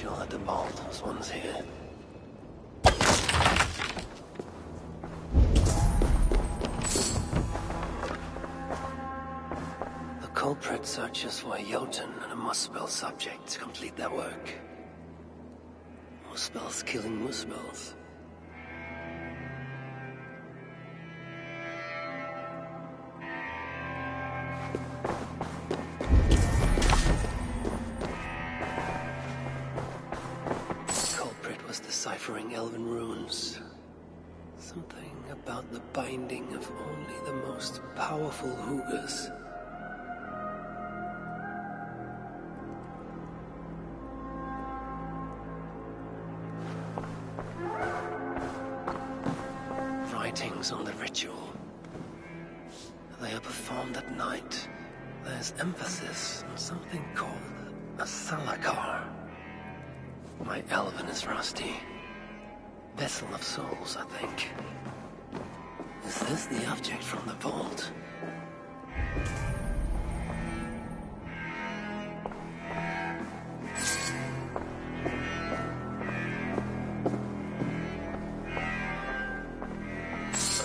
ritual at the vault was once here. The culprit searches for a Jotun and a Muspel subject to complete their work. Muspels killing Muspels. Deciphering elven runes. Something about the binding of only the most powerful Hoogers. Writings on the ritual. They are performed at night. There's emphasis on something called a salakar. My elven is rusty. Vessel of souls, I think. Is this the object from the vault?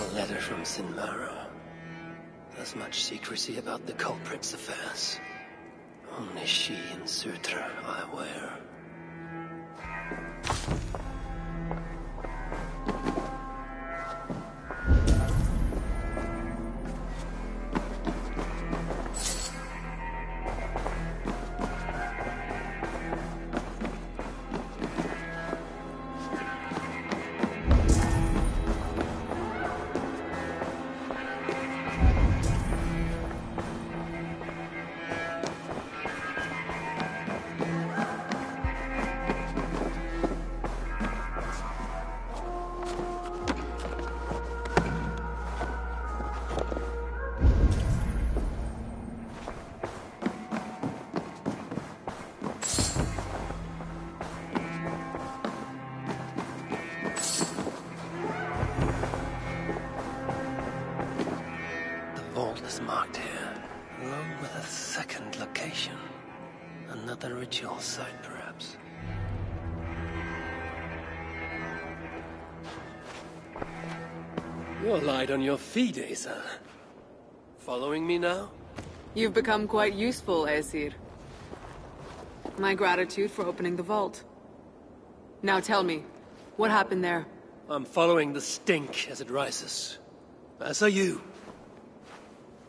A letter from Sinmara. There's much secrecy about the culprit's affairs. Only she and Sutra are aware. Marked here, along with a second location. Another ritual site, perhaps. You're light on your feet, Asa. Following me now? You've become quite useful, Aesir. My gratitude for opening the vault. Now tell me, what happened there? I'm following the stink as it rises. As are you.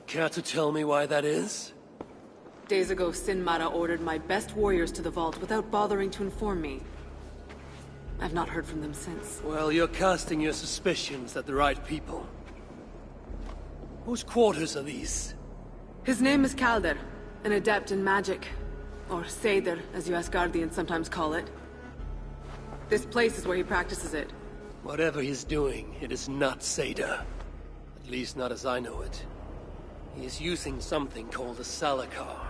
Care to tell me why that is? Days ago, Sinmara ordered my best warriors to the vault without bothering to inform me. I've not heard from them since. Well, you're casting your suspicions at the right people. Whose quarters are these? His name is Kalder, an adept in magic. Or Seder, as you Asgardians sometimes call it. This place is where he practices it. Whatever he's doing, it is not Seder. At least not as I know it. He is using something called a salakar.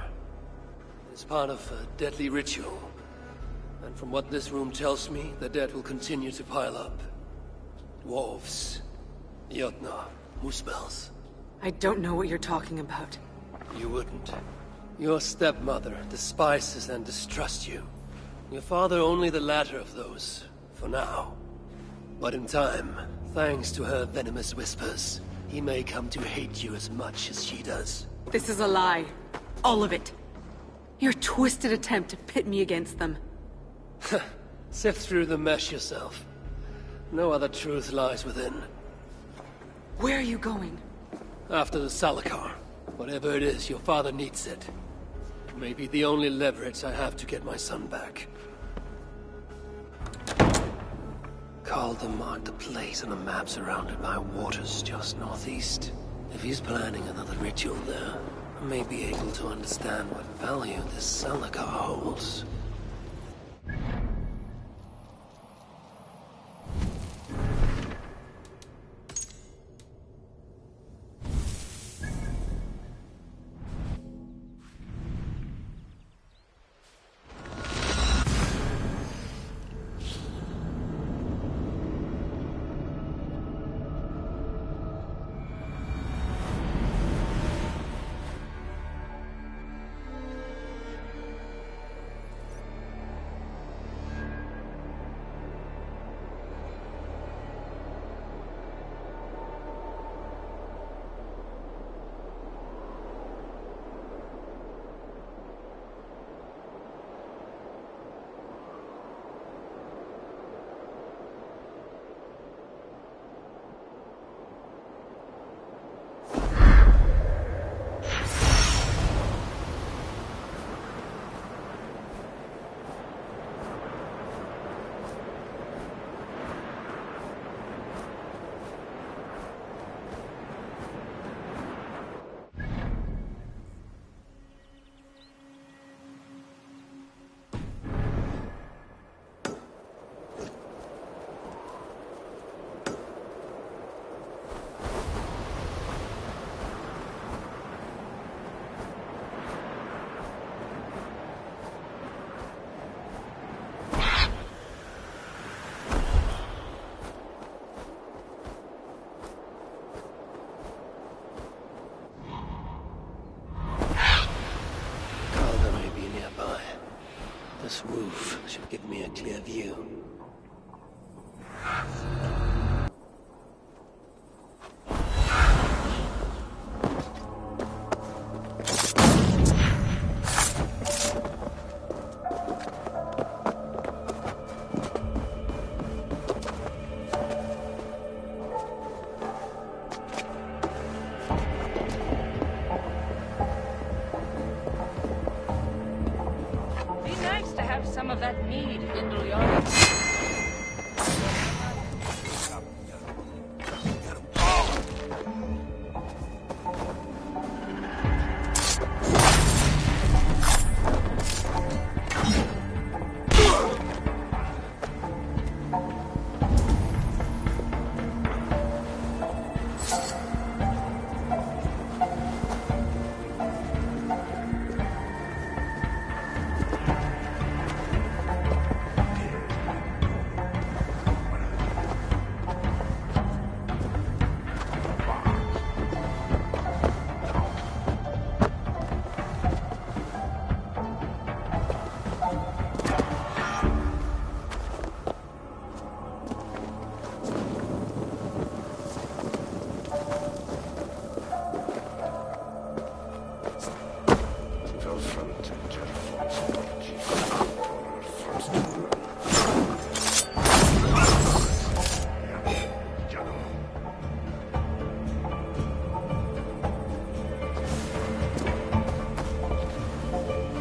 It's part of a deadly ritual. And from what this room tells me, the dead will continue to pile up. Dwarves, Jotnar, Muspels. I don't know what you're talking about. You wouldn't. Your stepmother despises and distrusts you. Your father only the latter of those, for now. But in time, thanks to her venomous whispers, he may come to hate you as much as she does. This is a lie. All of it. Your twisted attempt to pit me against them. Sift through the mesh yourself. No other truth lies within. Where are you going? After the Salakar. Whatever it is, your father needs it. It may be the only leverage I have to get my son back. Calder marked a place on a map surrounded by waters just northeast. If he's planning another ritual there, I may be able to understand what value this Salakar holds. This roof should give me a clear view. Some of that mead kindle your...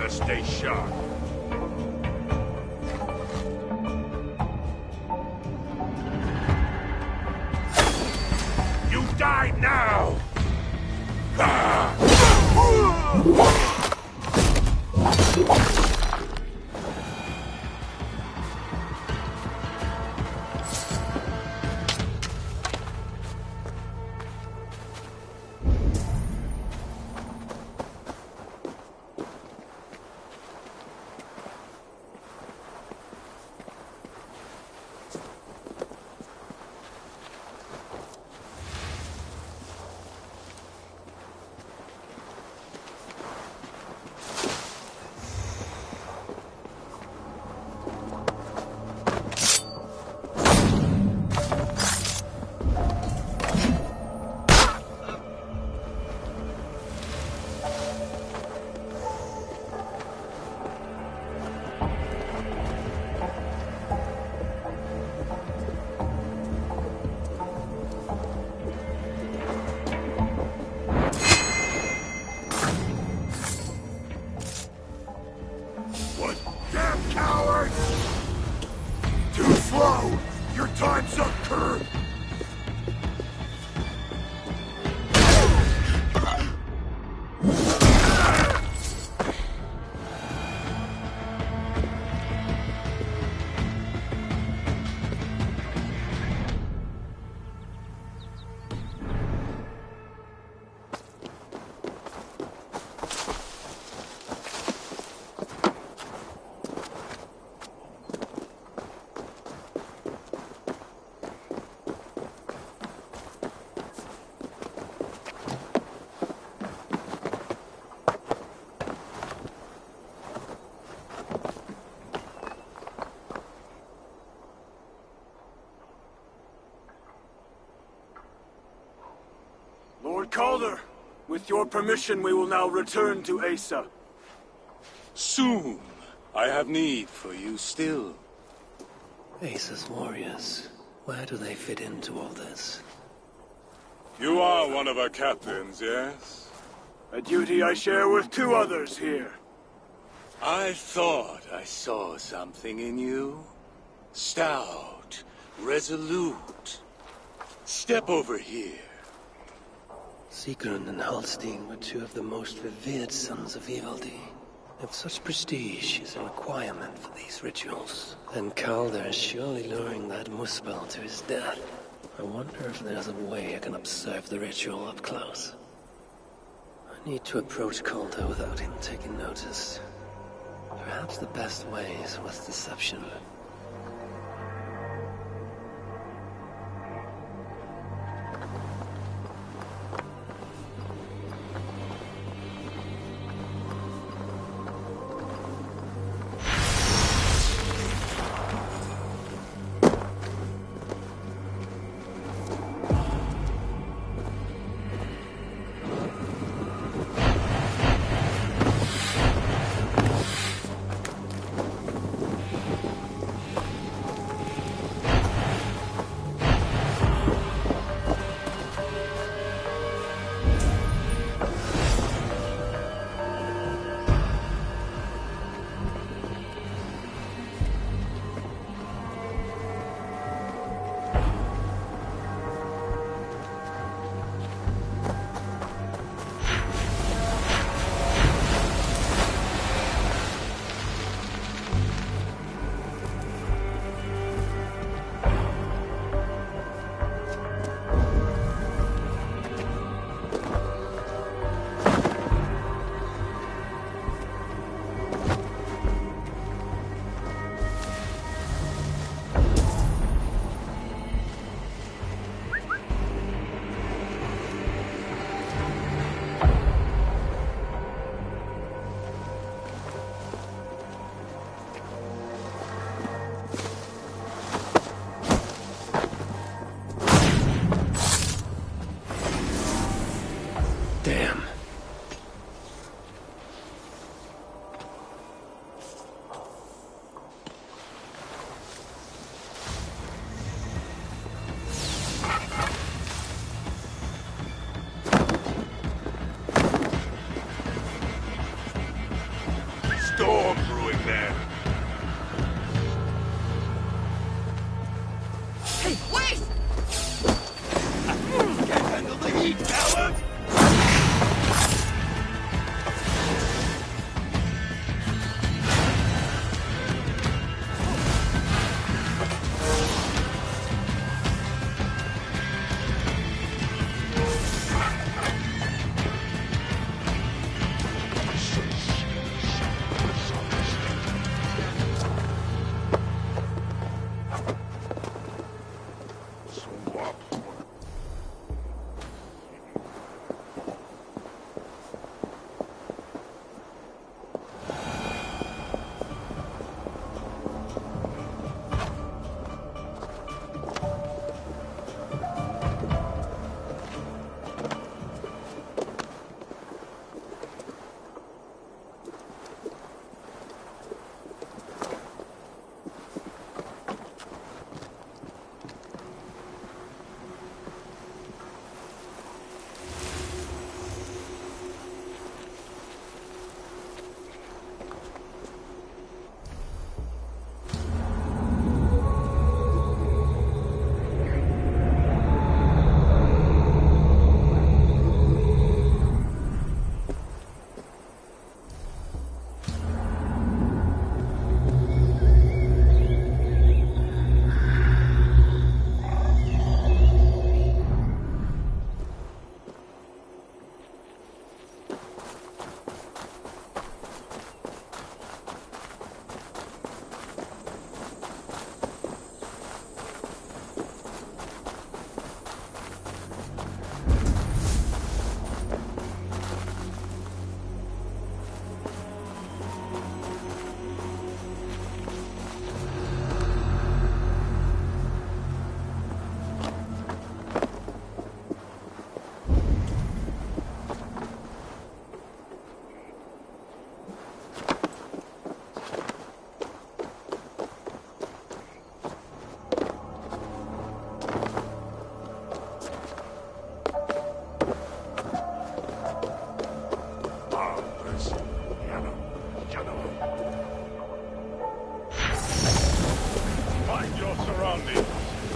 Stay sharp. You die now! Your time's up, Kerr! Lord Calder, with your permission, we will now return to Asa. Soon. I have need for you still. Asa's warriors. Where do they fit into all this? You are one of our captains, yes? A duty I share with two others here. I thought I saw something in you. Stout, resolute. Step over here. Sigrun and Halstein were two of the most revered sons of Ivaldi. If such prestige is a requirement for these rituals, then Calder is surely luring that Muspel to his death. I wonder if there's a way I can observe the ritual up close. I need to approach Calder without him taking notice. Perhaps the best way is with deception. storm brewing there. Hey, wait! Can't handle the heat, coward!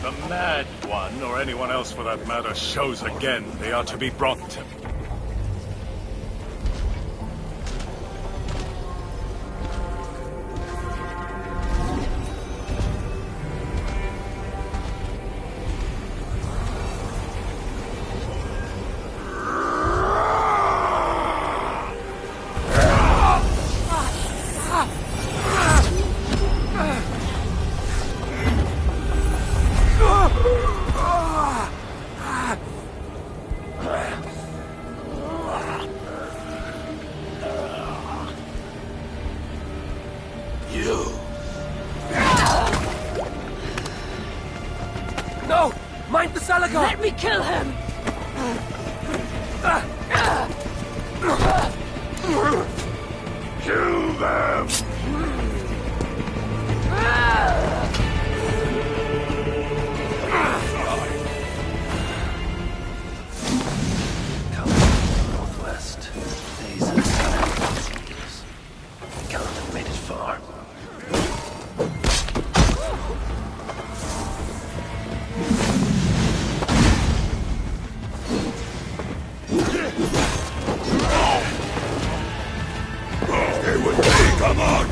The Mad One, or anyone else for that matter, shows again, they are to be brought to me. No! Mind the Salakar! Let me kill him! Kill them! Come from the northwest. Days of silence. I can't have made it far. Stay with me, come on!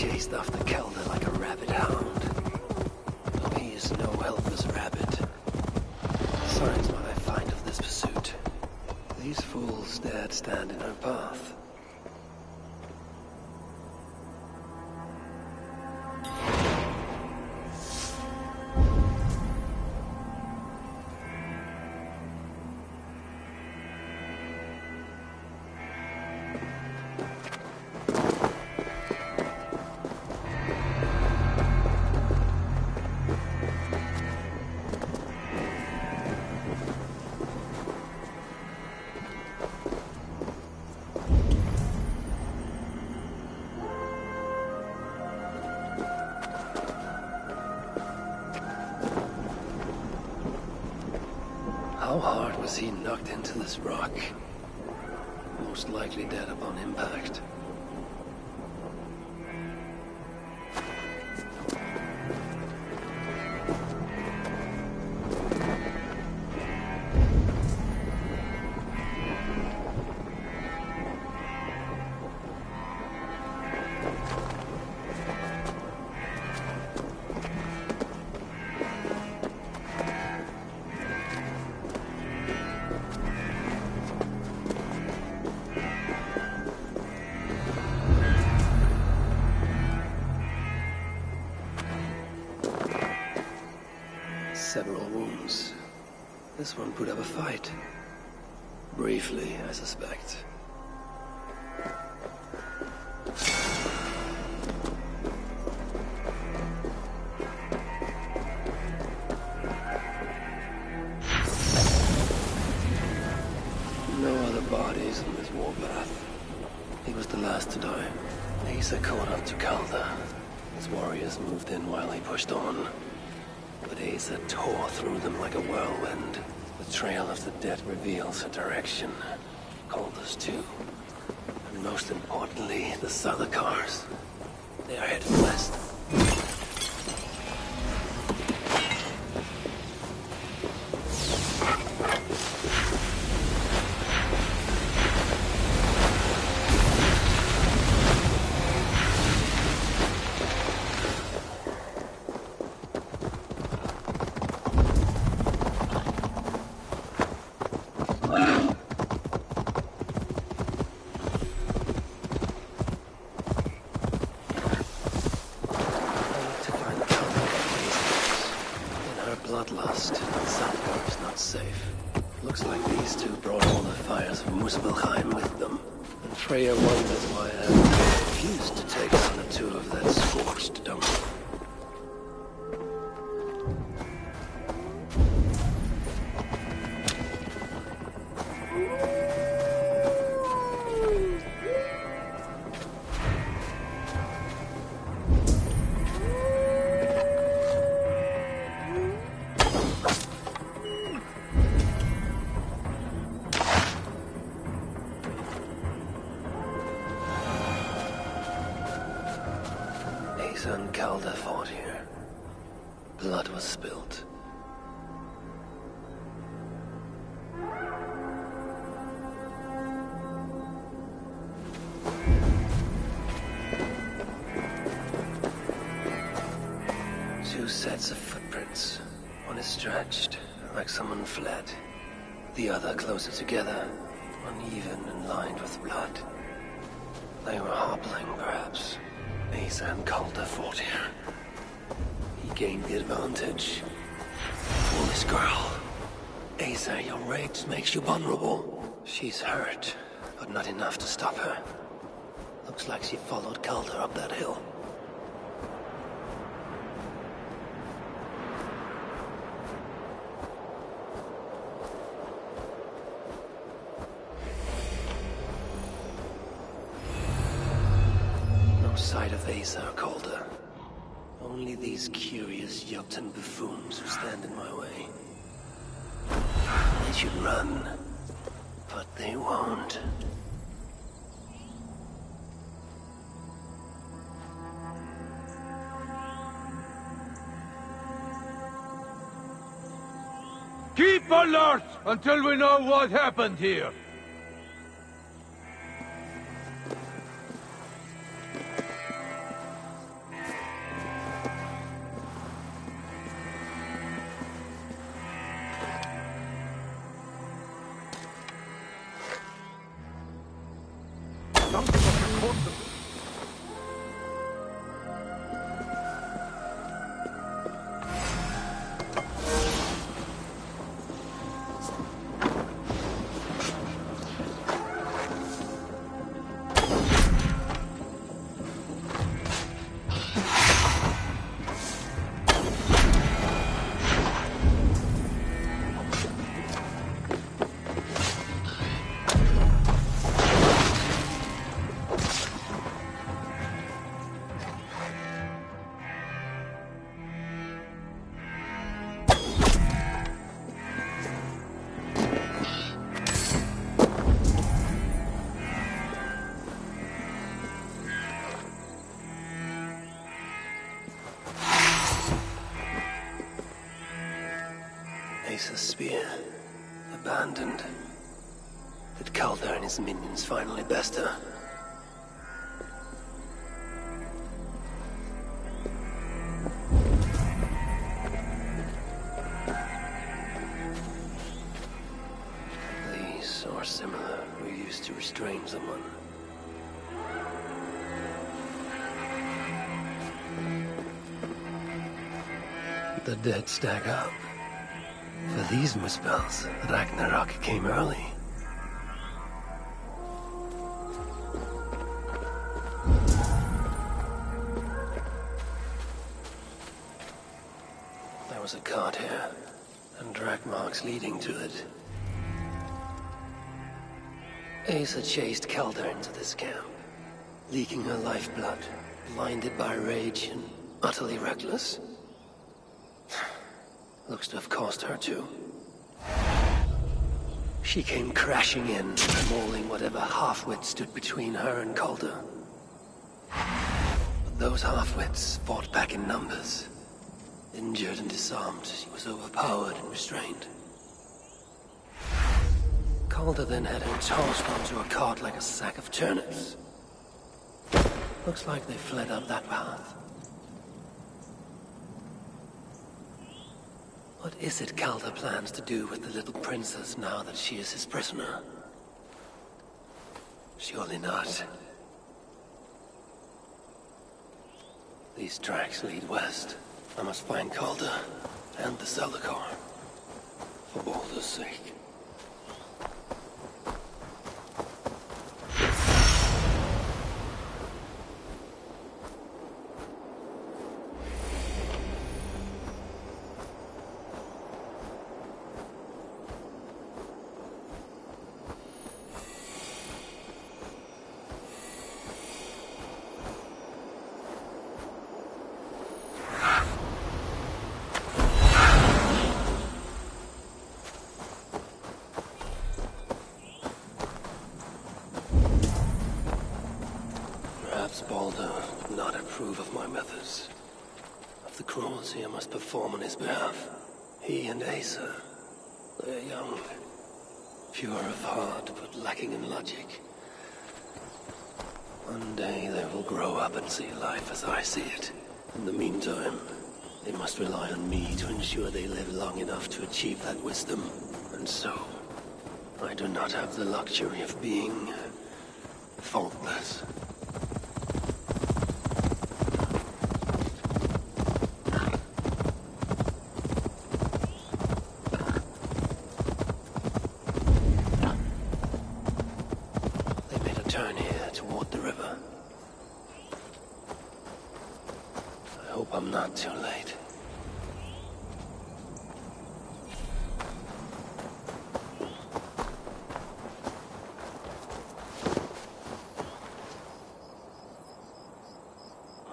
chased after Kelder like a rabid hound. Though he is no helpless rabbit. Besides what I find of this pursuit, these fools dared stand in her path. How hard was he knocked into this rock? Most likely dead upon impact. Several wounds. This one put up a fight. Briefly, I suspect. No other bodies in this warpath. He was the last to die. Asa caught up to Calder. His warriors moved in while he pushed on. But Asa tore through them like a whirlwind. The trail of the dead reveals her direction. Calder's too. And most importantly, the Salakars. They are headed west. Bloodlust. Salakar is not safe. Looks like these two brought all the fires of Muspelheim with them. And Freya wonders why I refused to take one or two of that scorched dung. Asa and Calder fought here. Blood was spilt. Two sets of footprints. One is stretched, like someone fled. The other closer together, uneven and lined with blood. They were hobbling, perhaps. Asa and Calder fought here. He gained the advantage. Foolish girl. Asa, your rage makes you vulnerable. She's hurt, but not enough to stop her. Looks like she followed Calder up that hill. Sight of Asa or Calder. Only these curious Jotun buffoons who stand in my way. They should run, but they won't. Keep alert until we know what happened here. Asa's spear. Abandoned. Did Calder and his minions finally best her? These are similar. We used to restrain someone. The dead stack up. For these misspells, Ragnarok came early. There was a cart here, and drag marks leading to it. Asa chased Kelder into this camp, leaking her lifeblood, blinded by rage and utterly reckless. Looks to have cost her too. She came crashing in, mauling whatever half-wit stood between her and Calder. But those half-wits fought back in numbers. Injured and disarmed, she was overpowered and restrained. Calder then had her tossed onto a cart like a sack of turnips. Looks like they fled up that path. What is it Calder plans to do with the little princess now that she is his prisoner? Surely not. These tracks lead west. I must find Calder and the Zalakar. For Baldur's sake. Baldur would not approve of my methods, of the cruelty I must perform on his behalf. He and Asa, they're young, pure of heart, but lacking in logic. One day they will grow up and see life as I see it. In the meantime, they must rely on me to ensure they live long enough to achieve that wisdom. And so, I do not have the luxury of being faultless. Turn here toward the river. I hope I'm not too late.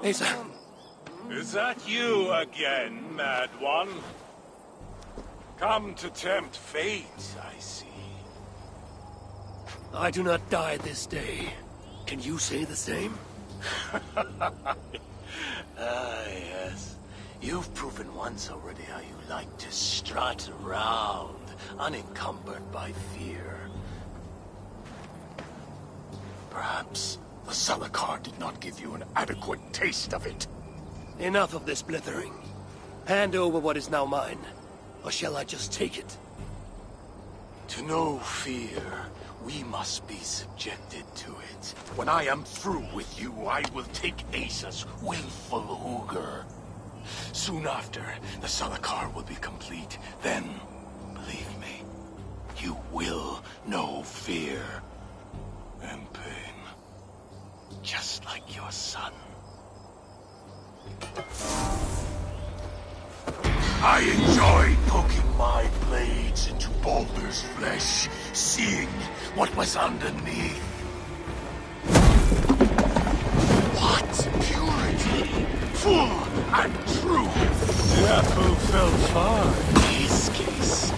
Asa! Is that you again, Mad One? Come to tempt fate, I see. I do not die this day. Can you say the same? Yes. You've proven once already how you like to strut around, unencumbered by fear. Perhaps the Zalakar did not give you an adequate taste of it. Enough of this blithering. Hand over what is now mine, or shall I just take it? To know fear, we must be subjected to it. When I am through with you, I will take Asa's willful Hooger. Soon after, the Zalakar will be complete. Then, believe me, you will know fear and pain. Just like your son. I enjoyed poking my blades into Baldur's flesh, seeing what was underneath. What purity! Full and true! Yeah, who fell far? His case.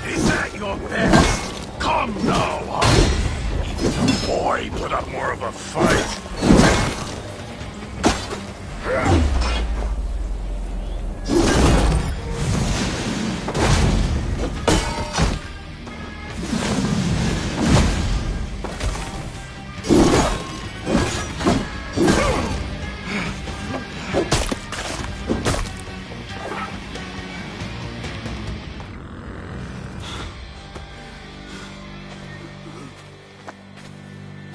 Is that your best? Come now, huh? Even the more boy put up more of a fight.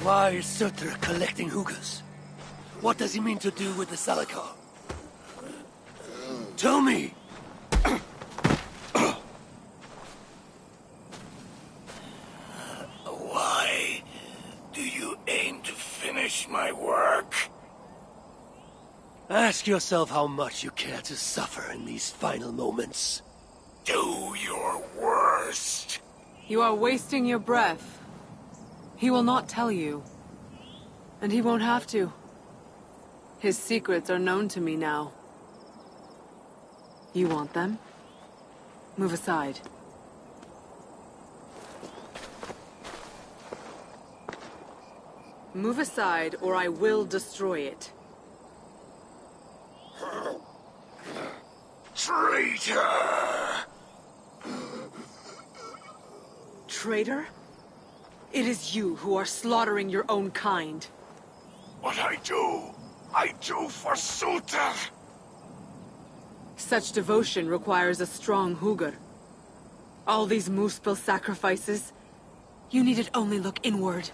Why is Surtur collecting hookahs? What does he mean to do with the Salakar? Tell me! Why do you aim to finish my work? Ask yourself how much you care to suffer in these final moments. Do your worst. You are wasting your breath. He will not tell you. And he won't have to. His secrets are known to me now. You want them? Move aside. Move aside, or I will destroy it. Traitor! Traitor? It is you who are slaughtering your own kind. What I do for Surtur! Such devotion requires a strong Hugr. All these Muspel sacrifices, you needed only look inward.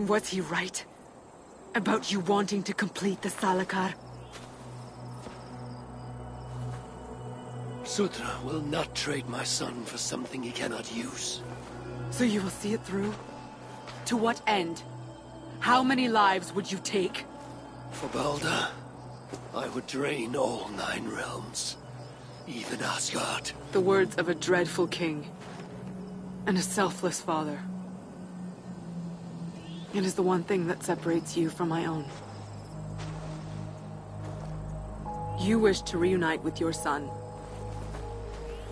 Was he right? About you wanting to complete the Salakar? Sutra will not trade my son for something he cannot use. So you will see it through? To what end? How many lives would you take? For Balder, I would drain all 9 realms. Even Asgard. The words of a dreadful king. And a selfless father. It is the one thing that separates you from my own. You wish to reunite with your son.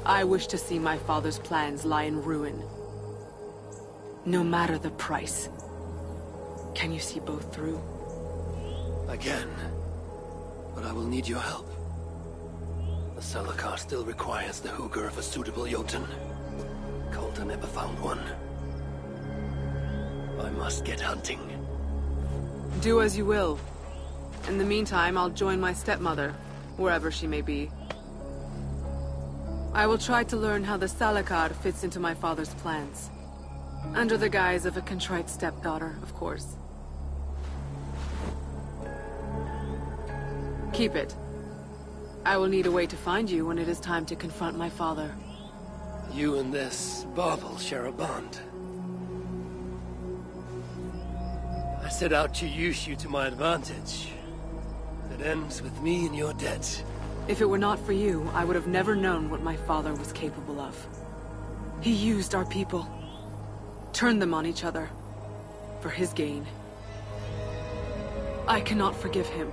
I wish to see my father's plans lie in ruin. No matter the price. Can you see both through? Again. But I will need your help. The Salakar still requires the Hugr of a suitable Jotun. Coulter never found one. I must get hunting. Do as you will. In the meantime, I'll join my stepmother, wherever she may be. I will try to learn how the Salakar fits into my father's plans. Under the guise of a contrite stepdaughter, of course. Keep it. I will need a way to find you when it is time to confront my father. You and this bauble share a bond. I set out to use you to my advantage. It ends with me in your debt. If it were not for you, I would have never known what my father was capable of. He used our people. Turned them on each other. For his gain. I cannot forgive him.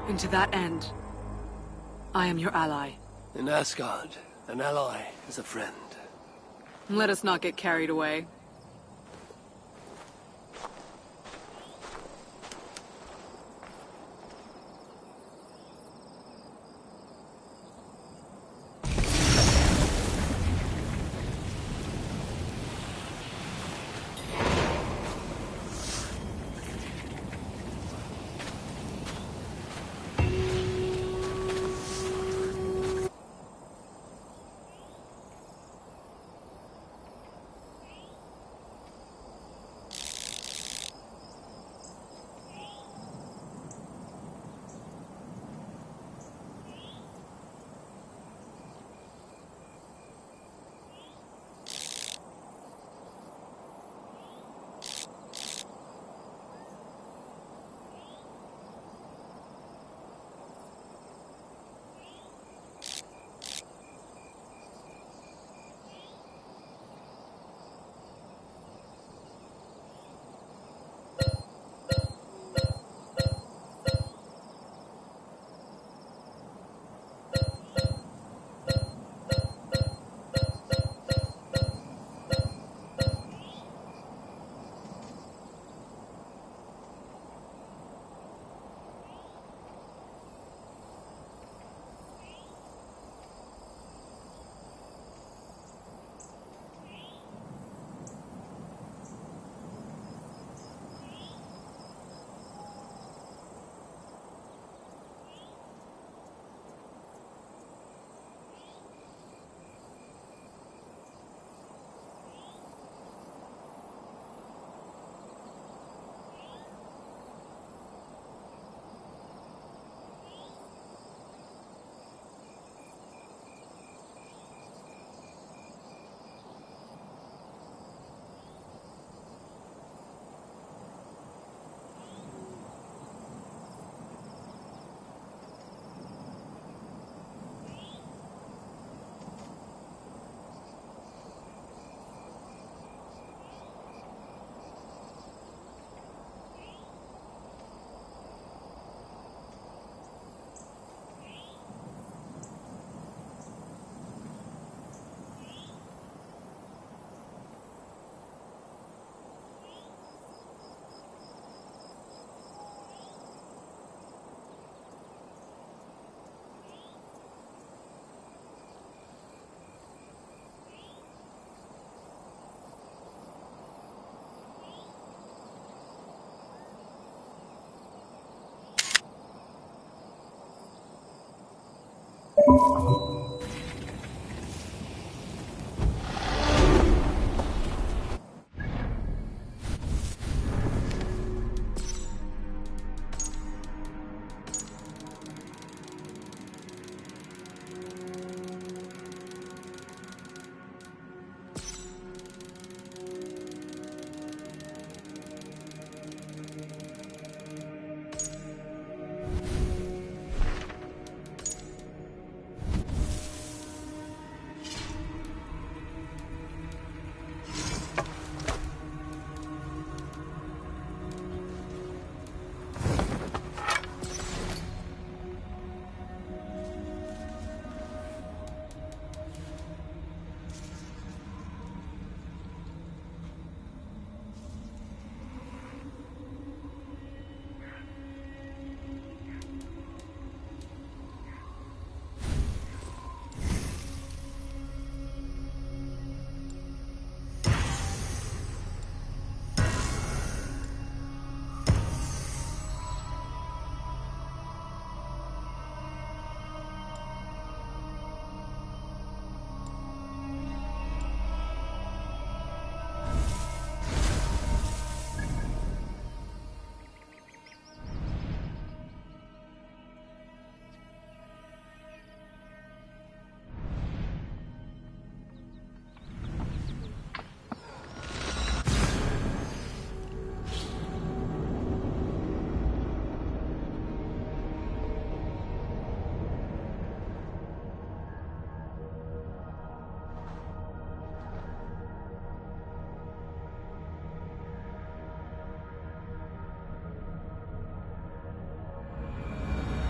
And to that end, I am your ally. In Asgard, an ally is a friend. Let us not get carried away.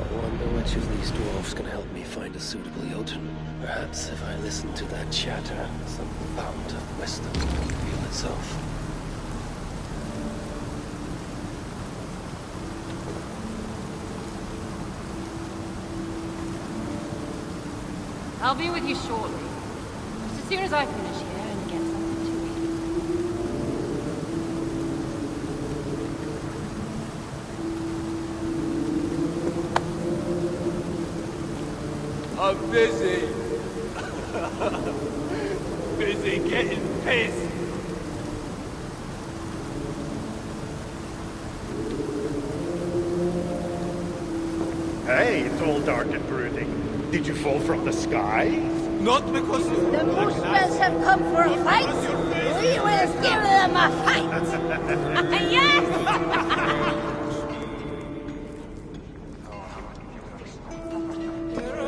I wonder which of these dwarves can help me find a suitable Jotun. Perhaps if I listen to that chatter, some fount of wisdom will reveal itself. I'll be with you shortly. Just as soon as I finish here and get something to eat. I'm busy. Busy getting pissed. Hey, it's all dark and brooding. Did you fall from the sky? Not because you... The Moosebells have come for a fight. We will give them a fight. Yes!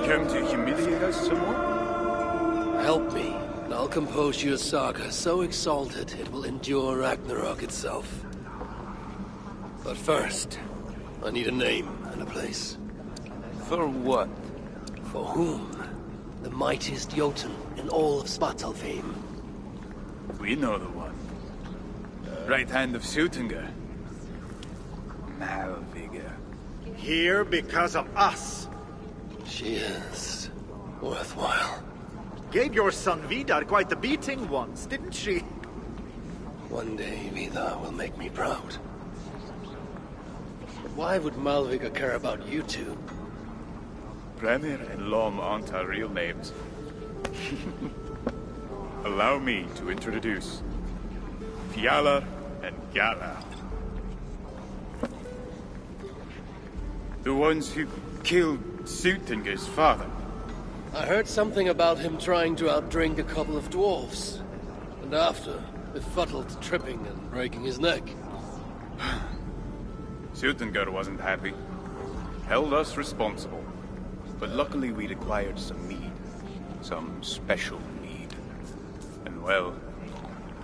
Come to humiliate us some more? Help me, and I'll compose your saga so exalted it will endure Ragnarok itself. But first, I need a name and a place. For what? For whom? The mightiest Jotun in all of Svartalfheim. We know the one. Right hand of Sutunga. Malviga. Here because of us. She is worthwhile. Gave your son Vidar quite the beating once, didn't she? One day, Vidar will make me proud. But why would Malviga care about you two? Premier and Lom aren't our real names. Allow me to introduce Fjalar and Gala. The ones who killed Sutinger's father. I heard something about him trying to outdrink a couple of dwarves. And after, befuddled, tripping and breaking his neck. Sutinger wasn't happy. Held us responsible. But luckily we'd acquired some mead. Some special mead. And well,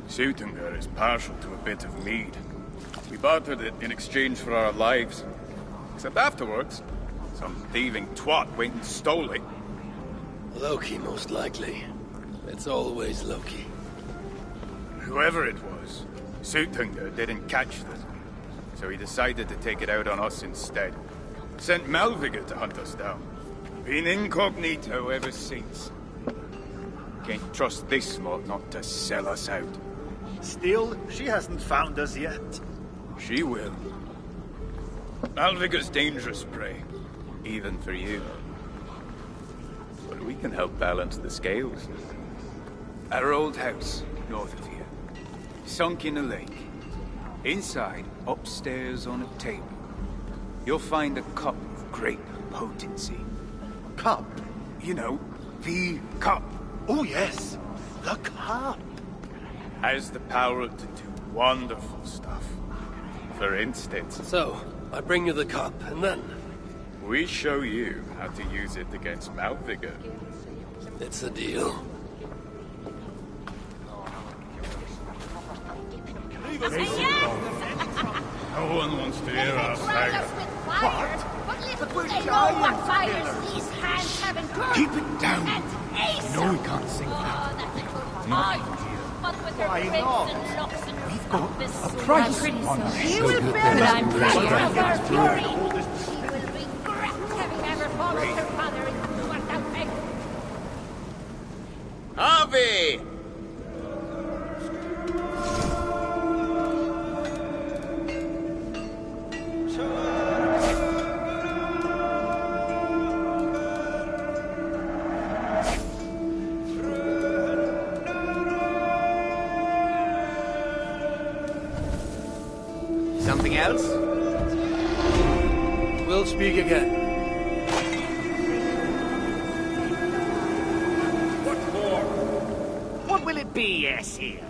Sutinger is partial to a bit of mead. We bartered it in exchange for our lives. Except afterwards, some thieving twat went and stole it. Loki, most likely. It's always Loki. Whoever it was, Sutinger didn't catch it. So he decided to take it out on us instead. Sent Malviga to hunt us down. Been incognito ever since. Can't trust this lot not to sell us out. Still, she hasn't found us yet. She will. Malviga's dangerous prey. Even for you. we can help balance the scales. Our old house, north of here. Sunk in a lake. Inside, upstairs on a table, you'll find a cup of great potency. Cup? You know, the cup. Oh, yes. The cup. Has the power to do wonderful stuff. For instance... So, I bring you the cup, and then... we show you how to use it against Malvigar. It's a deal. No one wants to hear us, But they know what fires these hands have incurred. Keep it down. And Asa. No, we can't sing that. That's a good Not fight. here. But with her Why prince not? and locks and We've got this a suit, price I'm pretty on sure this. she will bear But I'm the pretty pressure of her fury. Hold She will regret having ever followed her father into Stuart Outback. Harvey! Something else? We'll speak again. What more? What will it be, yes, here?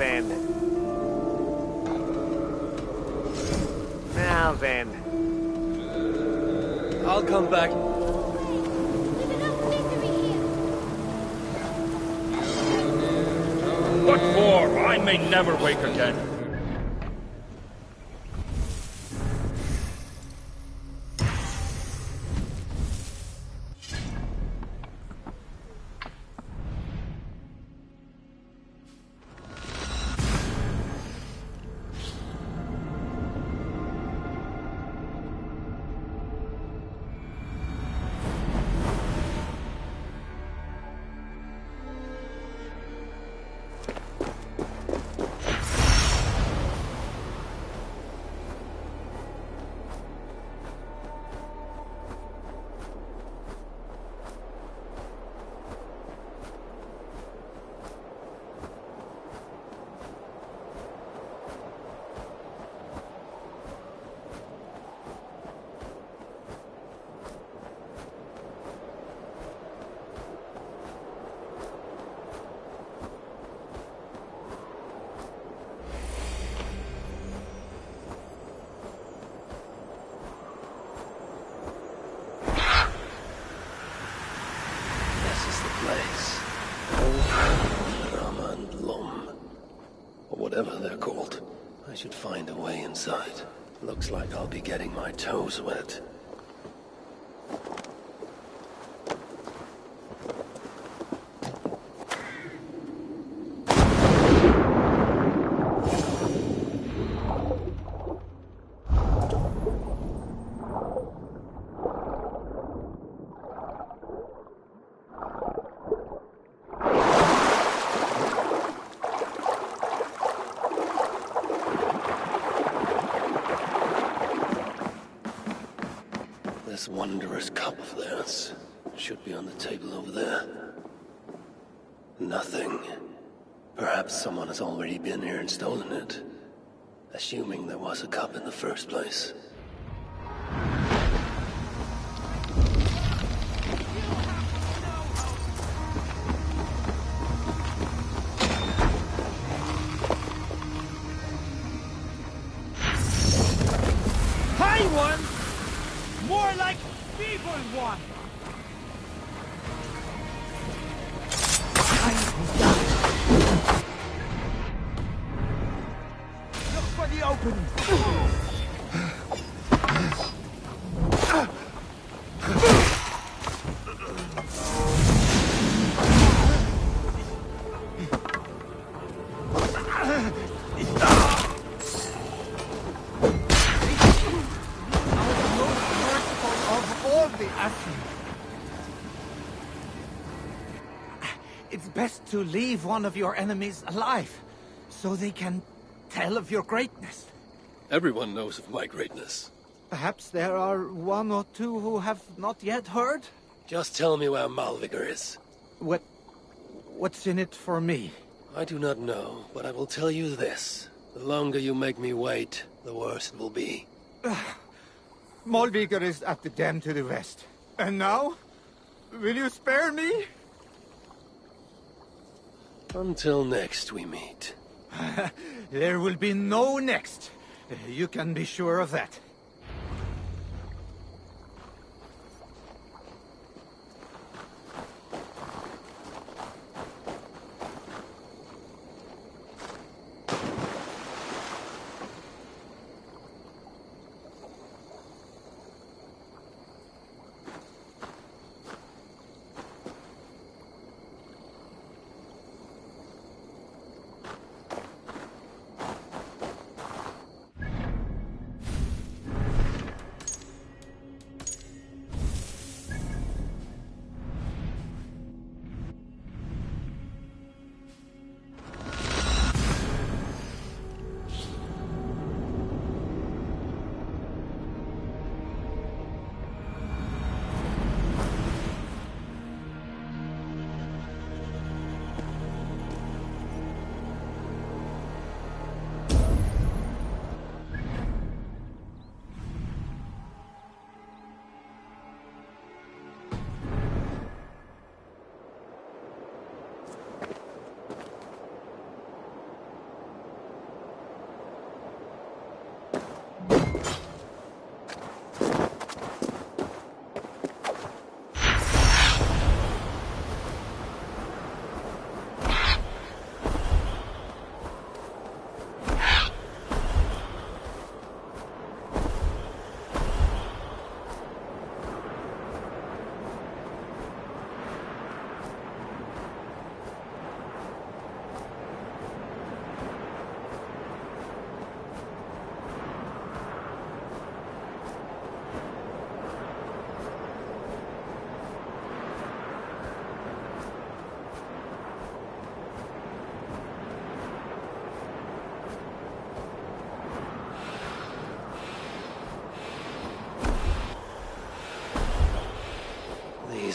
then. Now then. I'll come back. We do not need to be here. What for? I may never wake again. Whatever they're called. I should find a way inside. Looks like I'll be getting my toes wet. This wondrous cup of theirs should be on the table over there. Nothing. Perhaps someone has already been here and stolen it. Assuming there was a cup in the first place. High one! More like feeble one! Look for the opening! It's best to leave one of your enemies alive, so they can tell of your greatness. Everyone knows of my greatness. Perhaps there are one or two who have not yet heard? Just tell me where Malvigar is. What's in it for me? I do not know, but I will tell you this. The longer you make me wait, the worse it will be. Malvigar is at the den to the west. And now? Will you spare me? Until next we meet. There will be no next. You can be sure of that.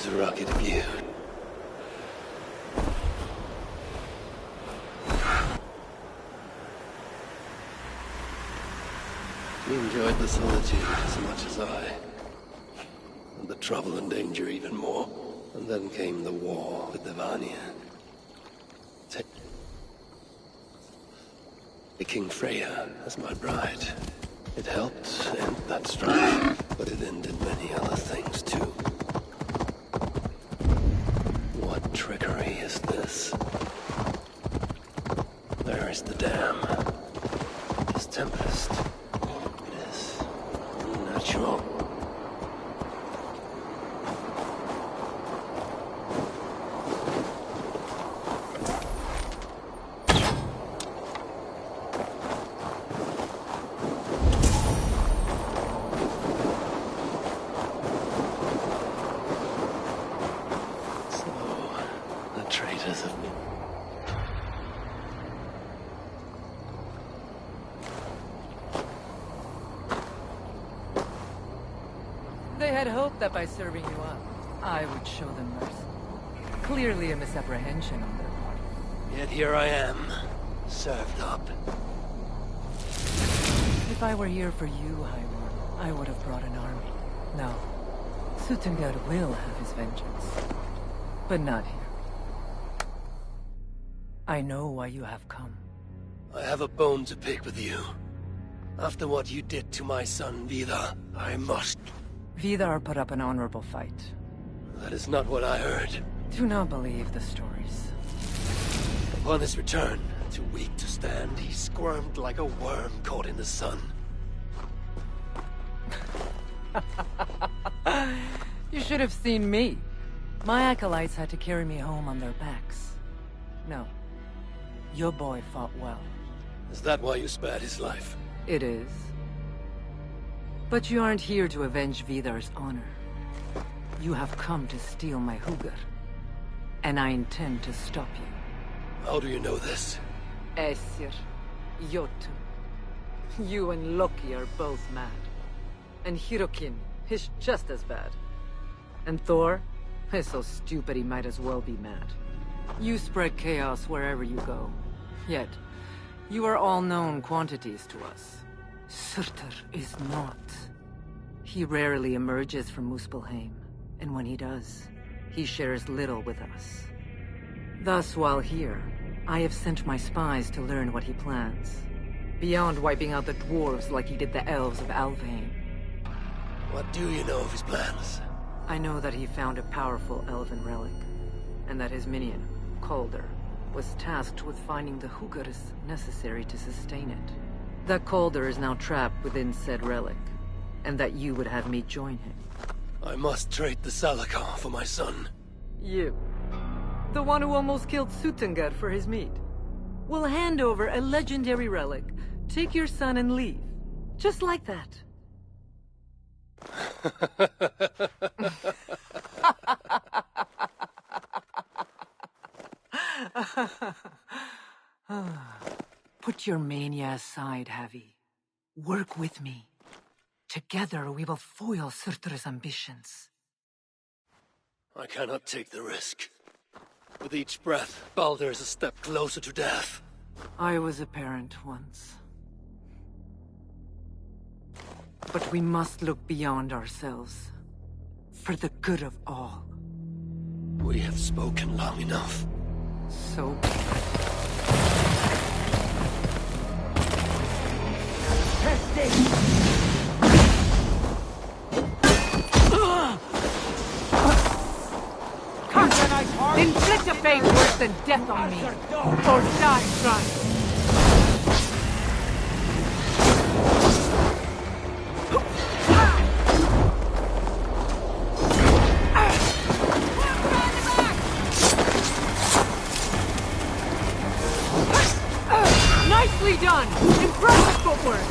was rugged of you. You enjoyed the solitude as much as I. And the trouble and danger even more. And then came the war with the Vanya. Taking Freya as my bride. It helped end that strife, but it ended many other things too. What trickery is this? Where is the dam? This tempest. It is unnatural. They had hoped that by serving you up, I would show them mercy. Clearly a misapprehension on their part. Yet here I am, served up. If I were here for you, High Lord, I would have brought an army. No. Suttungr will have his vengeance. But not here. I know why you have come. I have a bone to pick with you. After what you did to my son, Vidar, I must... Vidar put up an honorable fight. That is not what I heard. Do not believe the stories. Upon his return, too weak to stand, he squirmed like a worm caught in the sun. You should have seen me. My acolytes had to carry me home on their backs. No. Your boy fought well. Is that why you spared his life? It is. But you aren't here to avenge Vidar's honor. You have come to steal my Hugr. And I intend to stop you. How do you know this? Aesir, Jotun. You and Loki are both mad. And Hirokin is just as bad. And Thor is so stupid he might as well be mad. You spread chaos wherever you go. Yet, you are all known quantities to us. Surtur is not. He rarely emerges from Muspelheim, and when he does, he shares little with us. Thus, while here, I have sent my spies to learn what he plans. Beyond wiping out the dwarves like he did the elves of Alfheim. What do you know of his plans? I know that he found a powerful elven relic, and that his minion, Calder, was tasked with finding the Hugrs necessary to sustain it. That Calder is now trapped within said relic, and that you would have me join him. I must trade the Salakar for my son. You, the one who almost killed Suttungr for his meat, will hand over a legendary relic, take your son and leave. Just like that. Put your mania aside, Havi. Work with me. Together we will foil Surtur's ambitions. I cannot take the risk. With each breath, Baldur is a step closer to death. I was a parent once. But we must look beyond ourselves. For the good of all. We have spoken long enough. So be it. Inflict a fate worse than death on me, or die trying. Nicely done! Impressive footwork!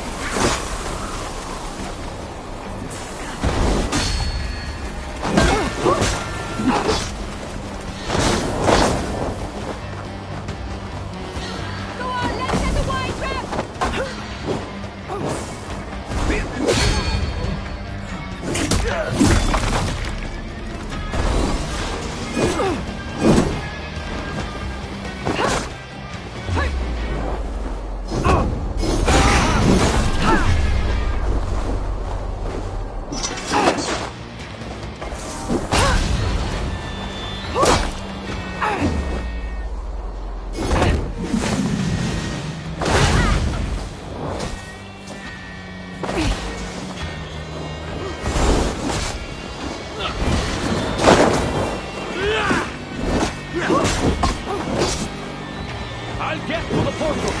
I'll get to the portal!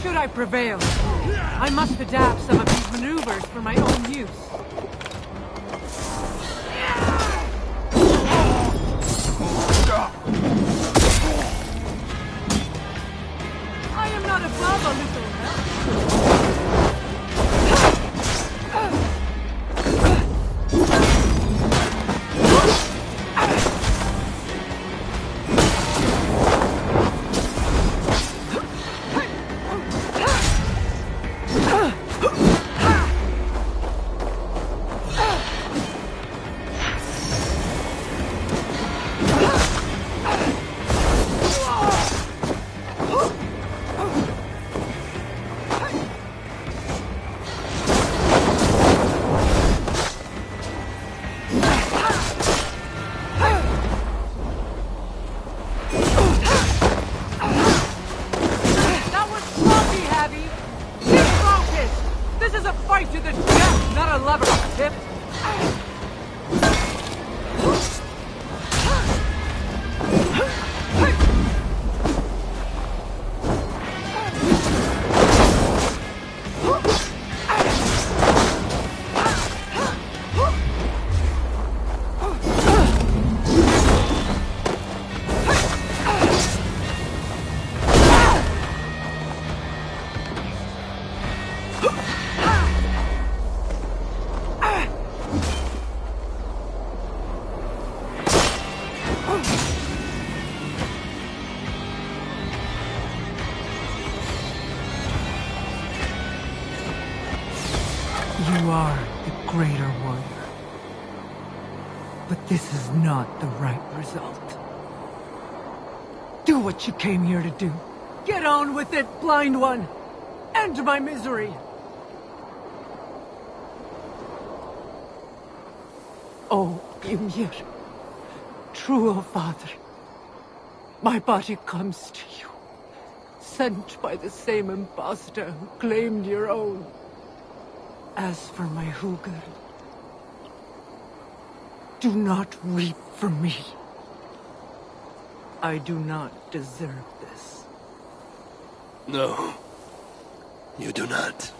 Should I prevail, I must adapt some of these maneuvers for my own use. I am not above a little help. You are the greater warrior. But this is not the right result. Do what you came here to do. Get on with it, blind one! End my misery! Oh, Ymir, true, O Father, my body comes to you, sent by the same impostor who claimed your own. As for my Hugr, do not weep for me. I do not deserve this. No, you do not.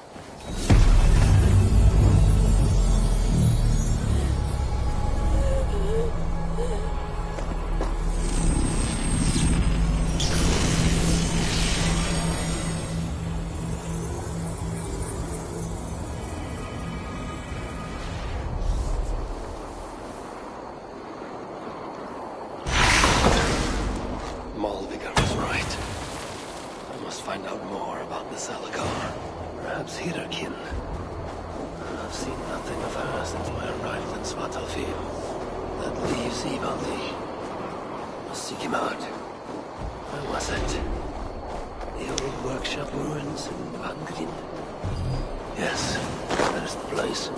Malviga was right. I must find out more about the Salakar. Perhaps Hirakin. I've seen nothing of her since my arrival in Svartalfheim. That leaves Ivaldi. Must seek him out. Where was it? The old workshop ruins in Vangrin? Yes, that is the place.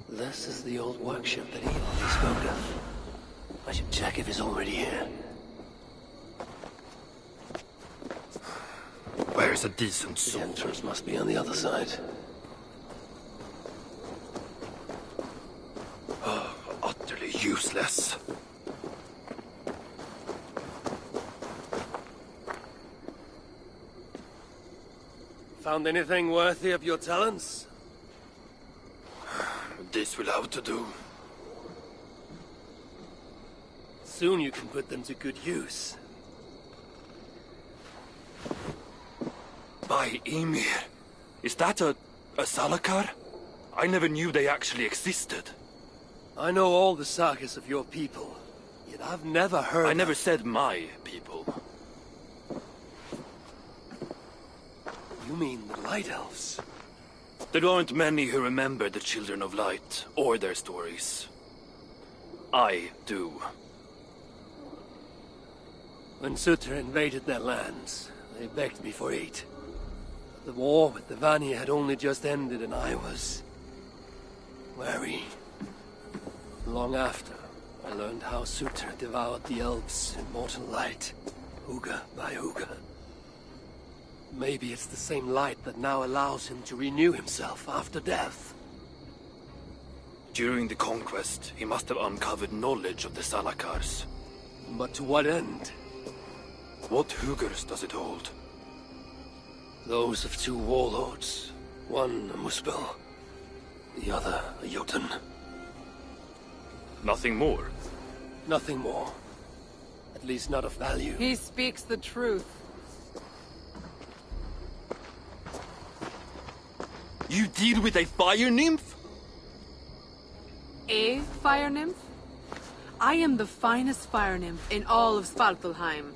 This is the old workshop that Ivaldi spoke of. I should check if he's already here. Where's a decent soul? The entrance must be on the other side. Utterly useless. Found anything worthy of your talents? This will have to do. Soon you can put them to good use. By Ymir. Is that a Salakar? I never knew they actually existed. I know all the sagas of your people, yet I've never heard... I never said my people. You mean the Light Elves? There aren't many who remember the Children of Light, or their stories. I do. When Sutter invaded their lands, they begged me for aid. The war with the Vanir had only just ended and I was... wary. Long after, I learned how Sutter devoured the elves in mortal light, Huga by Huga. Maybe it's the same light that now allows him to renew himself after death. During the conquest, he must have uncovered knowledge of the Salakars. But to what end? What Hugars does it hold? Those of two warlords. One a Muspel, the other a Jotun. Nothing more? Nothing more. At least not of value. He speaks the truth. You deal with a fire nymph? A fire nymph? I am the finest fire nymph in all of Svartalheim.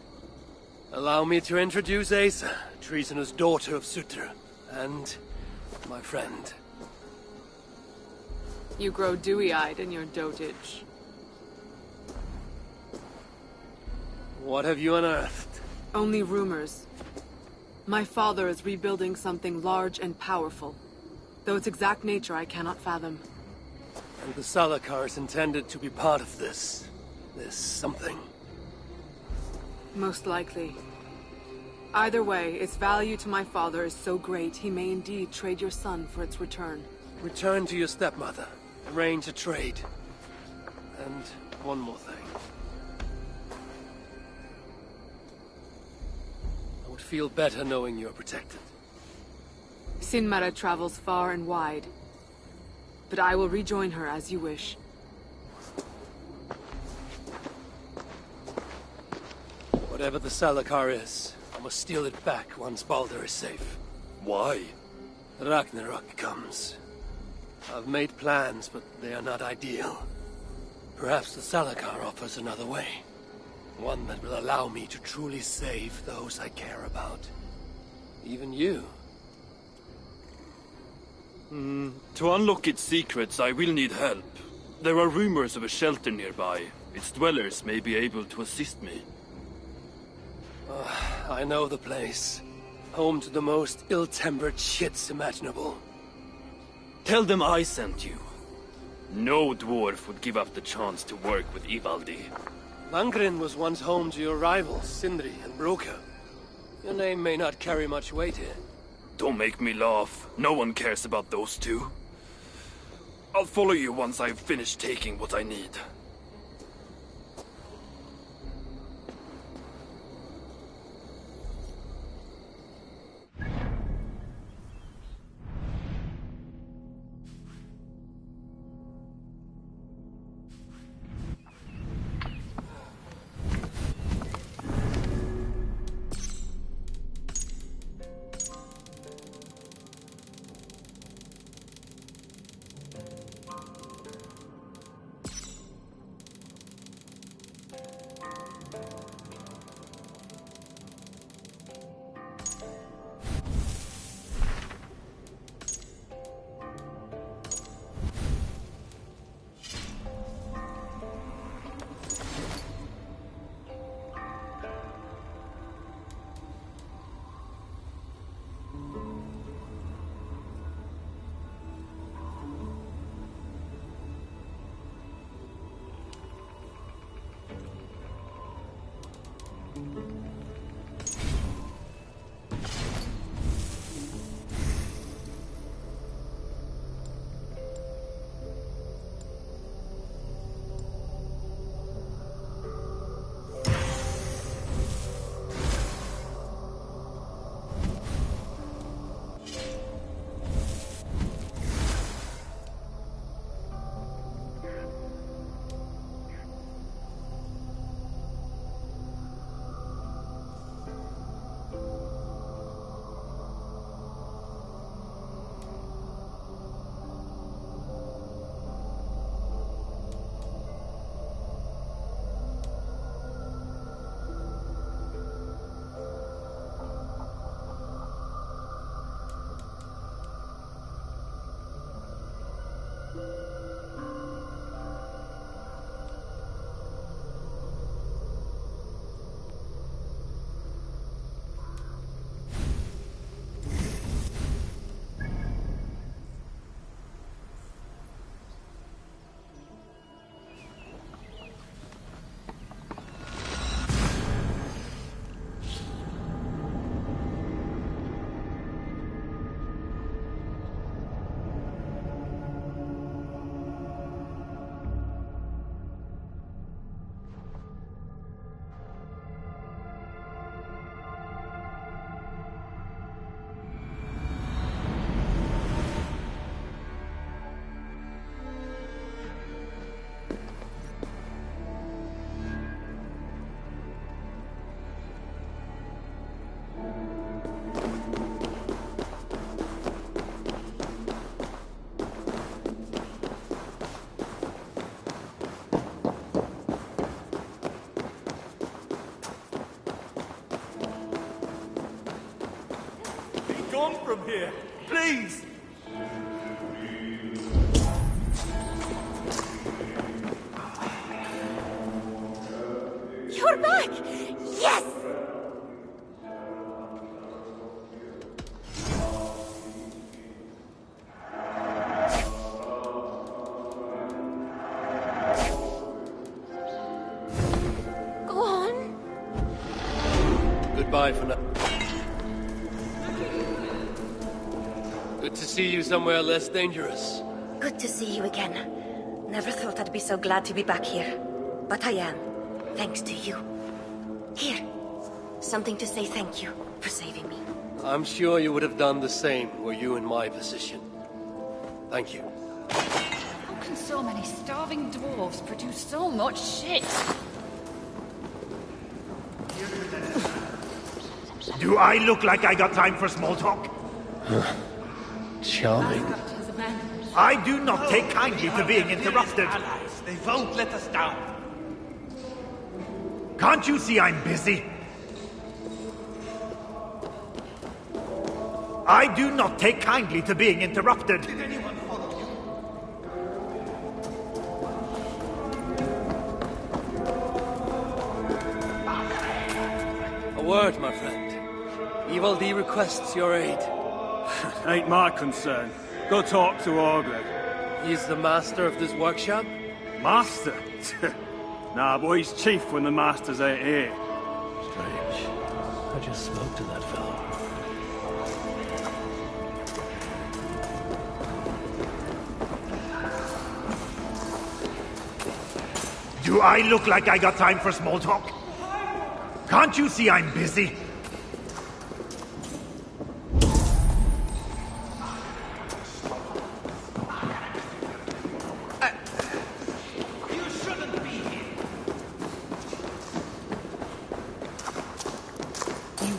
Allow me to introduce Asa, treasonous daughter of Sutter, and my friend. You grow dewy-eyed in your dotage. What have you unearthed? Only rumors. My father is rebuilding something large and powerful, though its exact nature I cannot fathom. And the Salakar is intended to be part of this something. Most likely. Either way, its value to my father is so great he may indeed trade your son for its return. Return to your stepmother. Arrange a trade. And one more thing. I would feel better knowing you're protected. Sinmara travels far and wide, but I will rejoin her as you wish. Whatever the Salakar is, I must steal it back once Baldur is safe. Why? Ragnarok comes. I've made plans, but they are not ideal. Perhaps the Salakar offers another way. One that will allow me to truly save those I care about. Even you. To unlock its secrets, I will need help. There are rumors of a shelter nearby. Its dwellers may be able to assist me. I know the place. Home to the most ill-tempered shits imaginable. Tell them I sent you. No dwarf would give up the chance to work with Ivaldi. Langren was once home to your rivals, Sindri and Broka. Your name may not carry much weight here. Don't make me laugh. No one cares about those two. I'll follow you once I've finished taking what I need. Gone from here, please! You're back! Yes! Go on. Goodbye for now. Good to see you somewhere less dangerous. Good to see you again. Never thought I'd be so glad to be back here. But I am, thanks to you. Here, something to say thank you for saving me. I'm sure you would have done the same were you in my position. Thank you. How can so many starving dwarves produce so much shit? Do I look like I got time for small talk? Charming. I do not take kindly to being interrupted. They won't let us down. Can't you see I'm busy? I do not take kindly to being interrupted. Did anyone follow you? A word, my friend. Ivaldi requests your aid. Ain't my concern. Go talk to Orgred. He's the master of this workshop? Master? Nah, boy, he's chief when the masters ain't here. Strange. I just spoke to that fellow. Do I look like I got time for small talk? Can't you see I'm busy?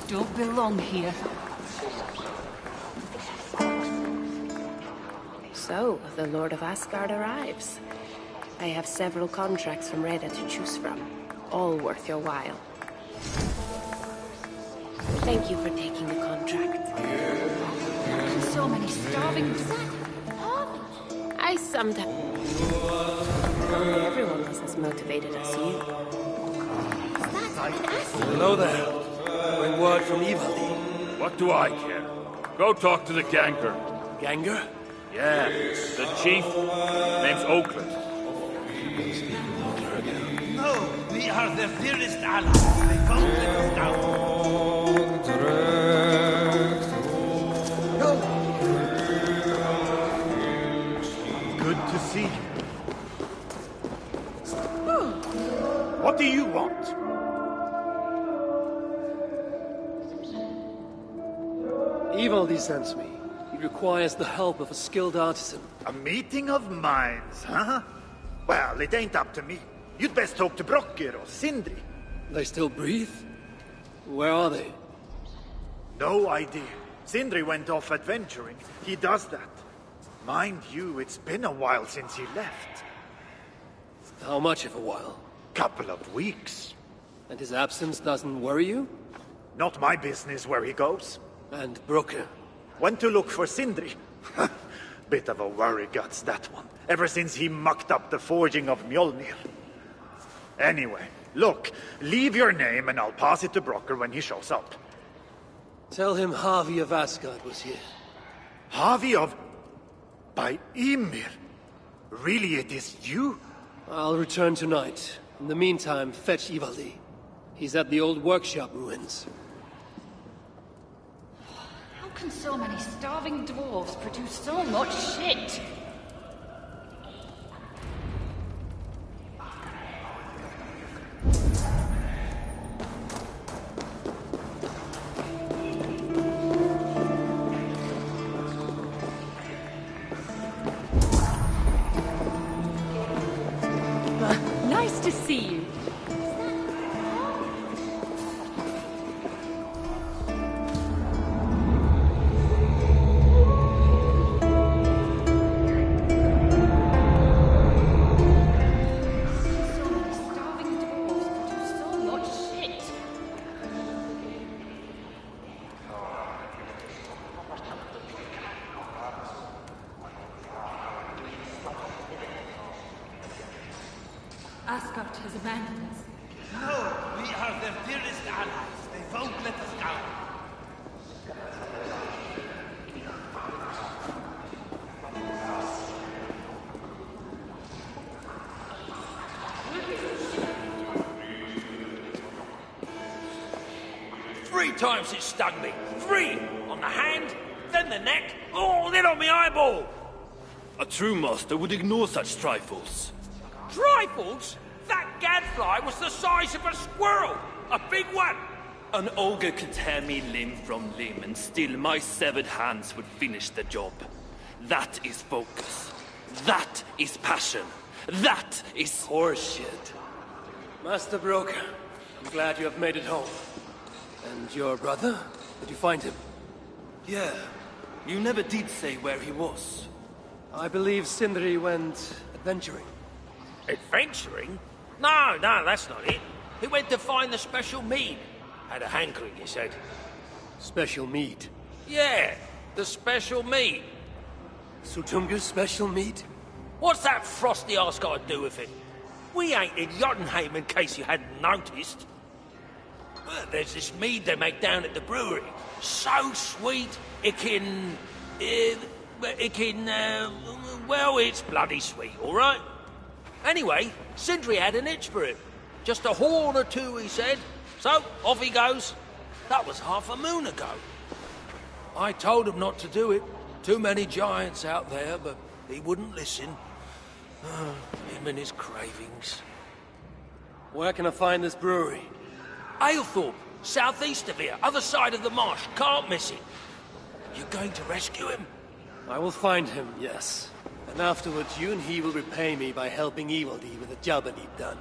Don't belong here. So, the Lord of Asgard arrives. I have several contracts from Reda to choose from, all worth your while. Thank you for taking the contract. So many starving... I sometimes... Everyone was as motivated as you. Hello there. Bring word from Ivaldi. What do I care? Go talk to the Ganger. Ganger? Yeah, the chief. Name's Oakland. No, we are their dearest allies. They won't let us down. Good to see you. What do you want? Ivaldi sends me. He requires the help of a skilled artisan. A meeting of minds, huh? Well, it ain't up to me. You'd best talk to Brokker or Sindri. They still breathe? Where are they? No idea. Sindri went off adventuring. He does that. Mind you, it's been a while since he left. How much of a while? Couple of weeks. And his absence doesn't worry you? Not my business where he goes. And Brokker? Went to look for Sindri. Bit of a worry guts, that one. Ever since he mucked up the forging of Mjolnir. Anyway, look, leave your name and I'll pass it to Brokker when he shows up. Tell him Harvey of Asgard was here. Harvey of... by Ymir? Really, it is you? I'll return tonight. In the meantime, fetch Ivaldi. He's at the old workshop ruins. How can so many starving dwarves produce so much shit? Nice to see you. Asgard has abandoned us. No, we are their dearest allies. They won't let us down. Three times it stung me. 3! On the hand, then the neck, oh, then on the eyeball! A true master would ignore such trifles. Trifles? That gadfly was the size of a squirrel! A big one! An ogre could tear me limb from limb, and still my severed hands would finish the job. That is focus. That is passion. That is horseshit. Master Broker, I'm glad you have made it home. And your brother? Did you find him? Yeah. You never did say where he was. I believe Sindri went adventuring. Adventuring? No, that's not it. He went to find the special mead. Had a hankering, he said. Special mead? Yeah, the special mead. Sutunga's special mead? What's that frosty arse got to do with it? We ain't in Jotunheim, in case you hadn't noticed. Well, there's this mead they make down at the brewery. So sweet, well, it's bloody sweet, all right? Anyway, Sindri had an itch for it. Just a horn or two, he said. So, off he goes. That was half a moon ago. I told him not to do it. Too many giants out there, but he wouldn't listen. Him and his cravings. Where can I find this brewery? Aylthorpe, southeast of here, other side of the marsh. Can't miss it. You going to rescue him? I will find him, yes. And afterwards, you and he will repay me by helping Ivaldi with the job I need done.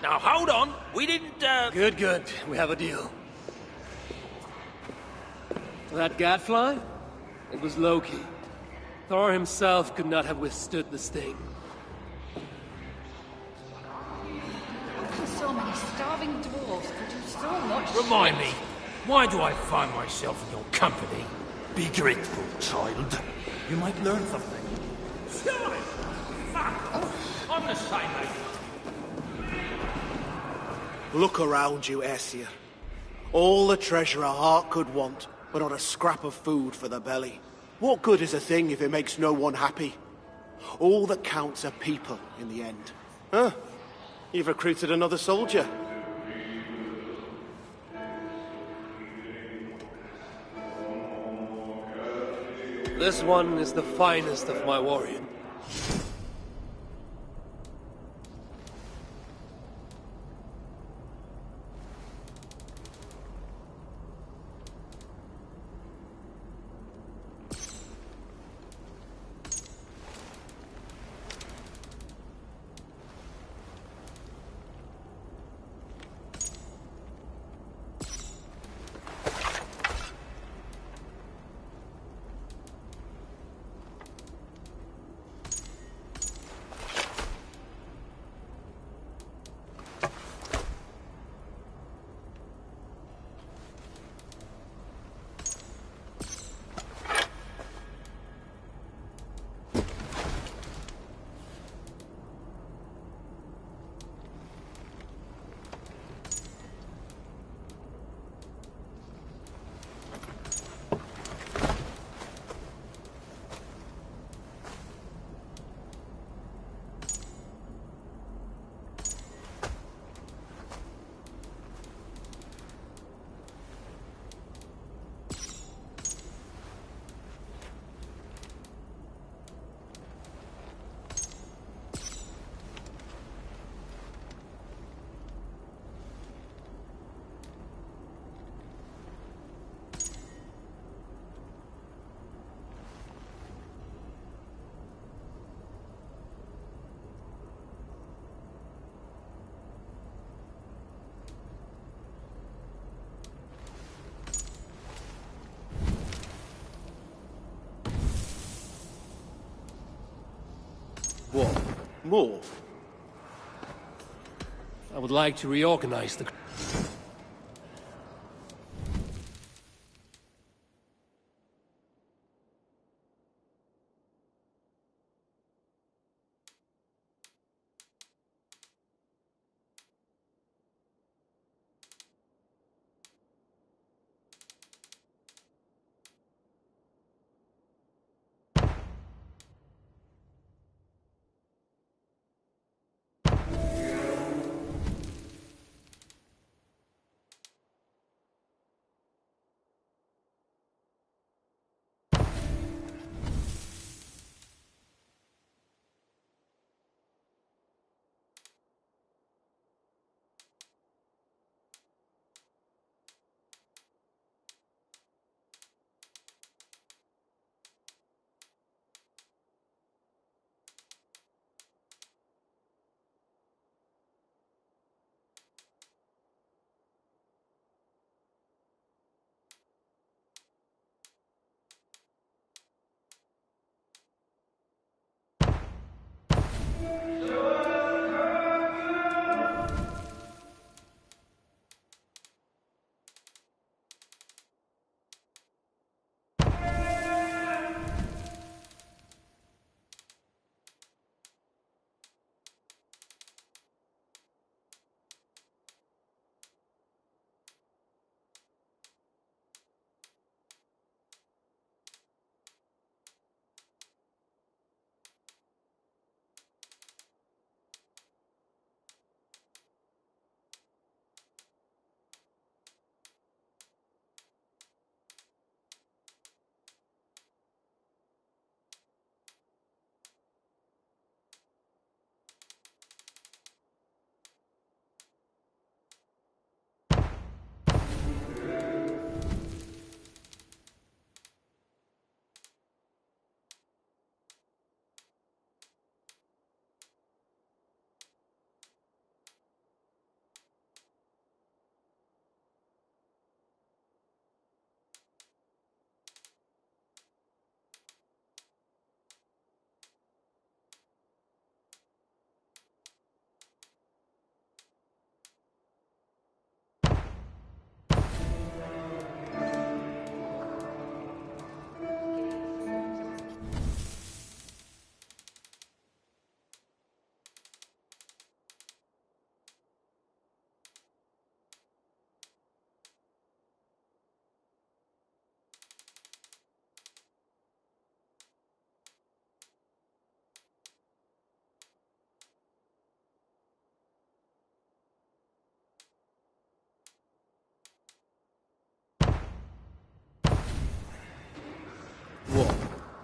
Now, hold on. We didn't, Good. We have a deal. That gadfly? It was Loki. Thor himself could not have withstood the sting. How can so many starving dwarves produce so much Remind shit? me, why do I find myself in your company? Be grateful, child. You might learn something. I'm the same, mate. Look around you, Aesir. All the treasure a heart could want, but not a scrap of food for the belly. What good is a thing if it makes no one happy? All that counts are people in the end. Huh? You've recruited another soldier. This one is the finest of my warriors. What? More? I would like to reorganize the...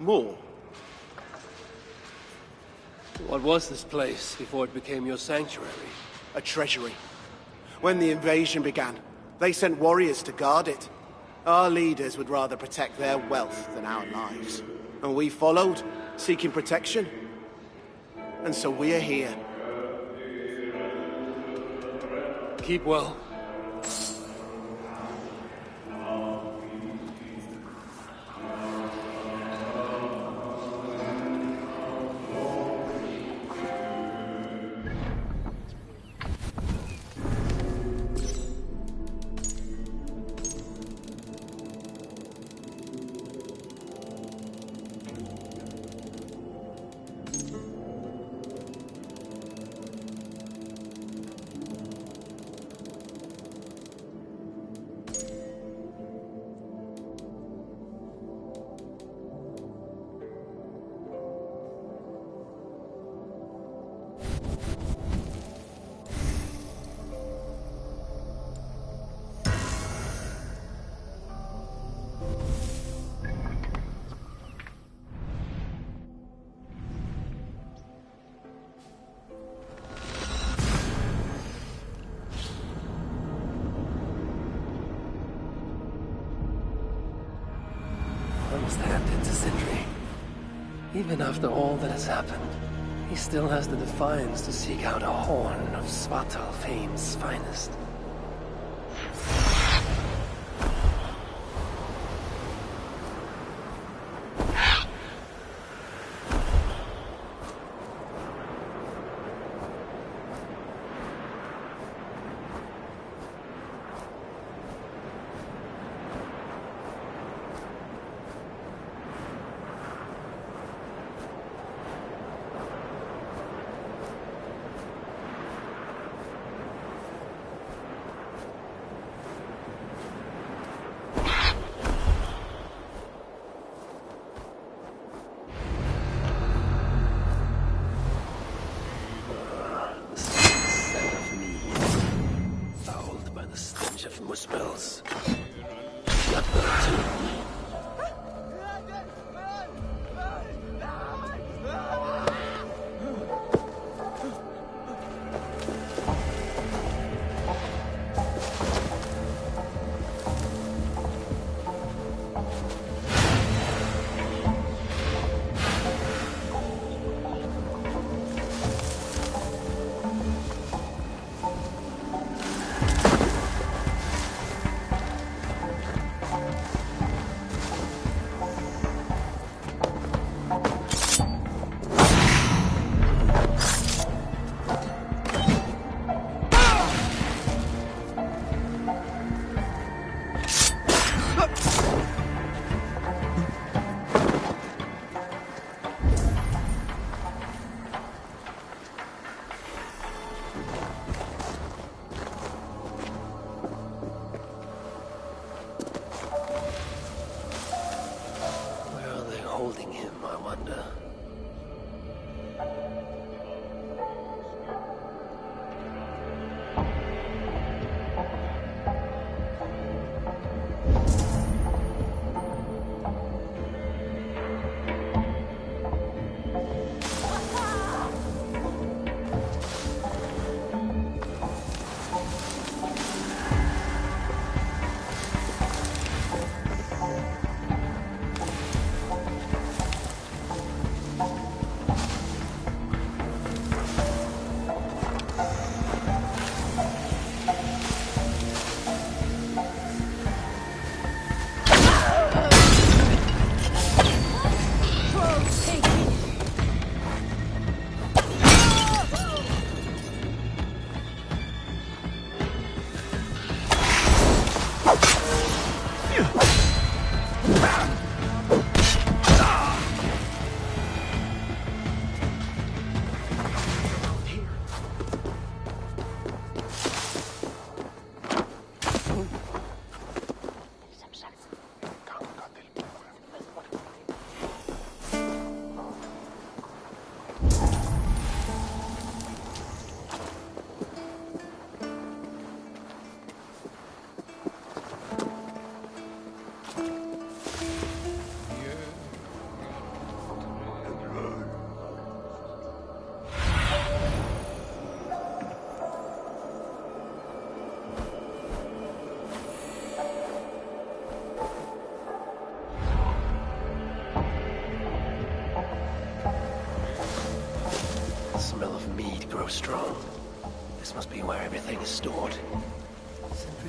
More? What was this place before it became your sanctuary? A treasury. When the invasion began, they sent warriors to guard it. Our leaders would rather protect their wealth than our lives. And we followed, seeking protection. And so we are here. Keep well. What was that did to Sindri? Even after all that has happened, he still has the defiance to seek out a horn of Svartalfheim's finest. Muspels. Not that too. Holding him, I wonder.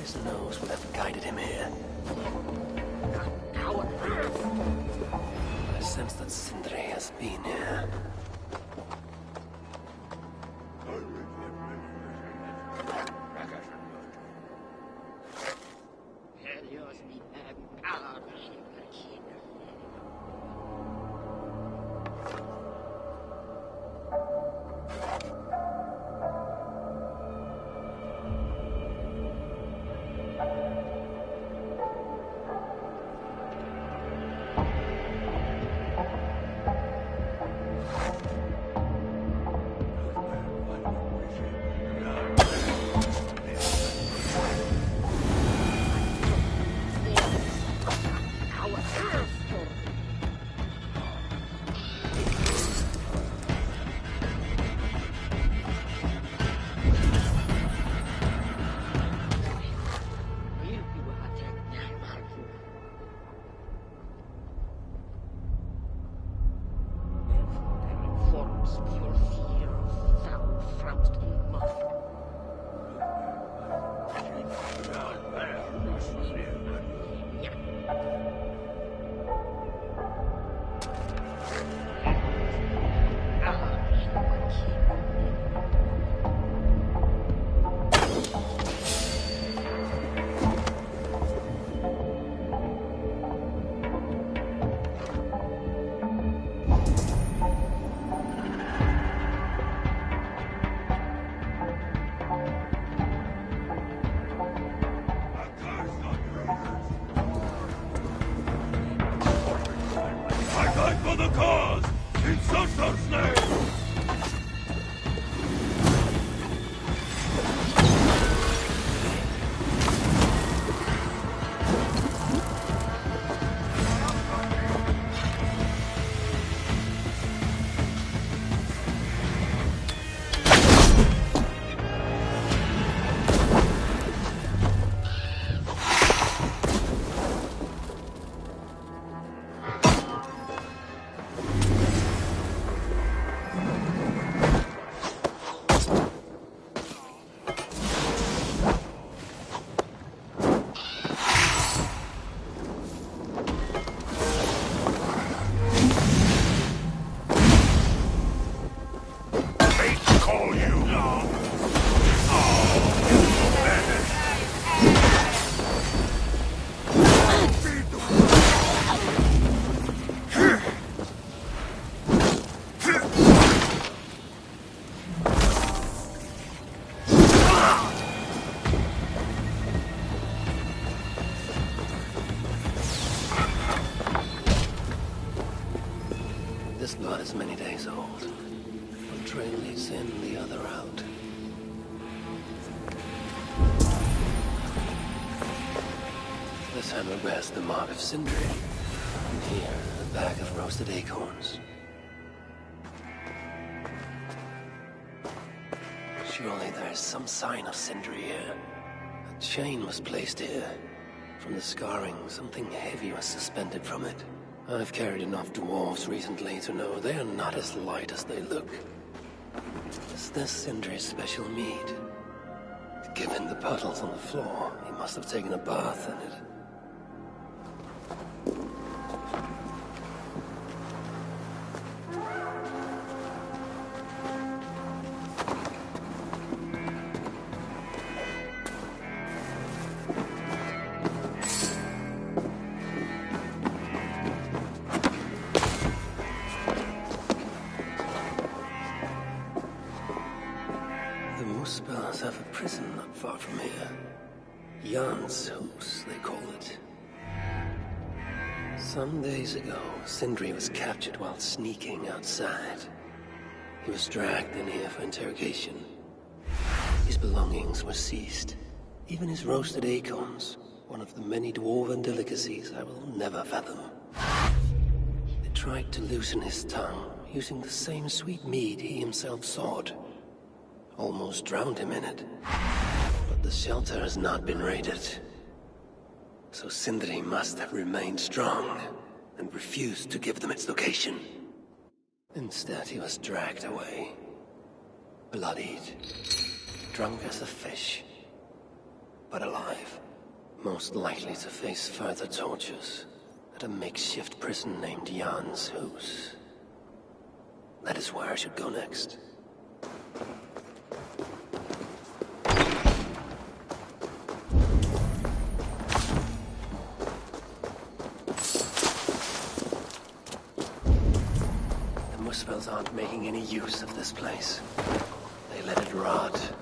his nose would have guided him here. I sense that Sindri has been here. This blood is many days old. One trail leads in, the other out. This hammer bears the mark of Sindri. And here, a bag of roasted acorns. Surely there is some sign of Sindri here. A chain was placed here. From the scarring, something heavy was suspended from it. I've carried enough dwarves recently to know they are not as light as they look. Is this Sindri's special mead? Given the puddles on the floor, he must have taken a bath in it. Have a prison not far from here. Jan's house, they call it. Some days ago, Sindri was captured while sneaking outside. He was dragged in here for interrogation. His belongings were seized. Even his roasted acorns, one of the many dwarven delicacies I will never fathom. They tried to loosen his tongue, using the same sweet mead he himself sought. Almost drowned him in it. But the shelter has not been raided. So Sindri must have remained strong and refused to give them its location. Instead, he was dragged away. Bloodied. Drunk as a fish. but alive. Most likely to face further tortures at a makeshift prison named Jan's House. That is where I should go next. The Muspels aren't making any use of this place. They let it rot.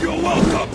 You're welcome!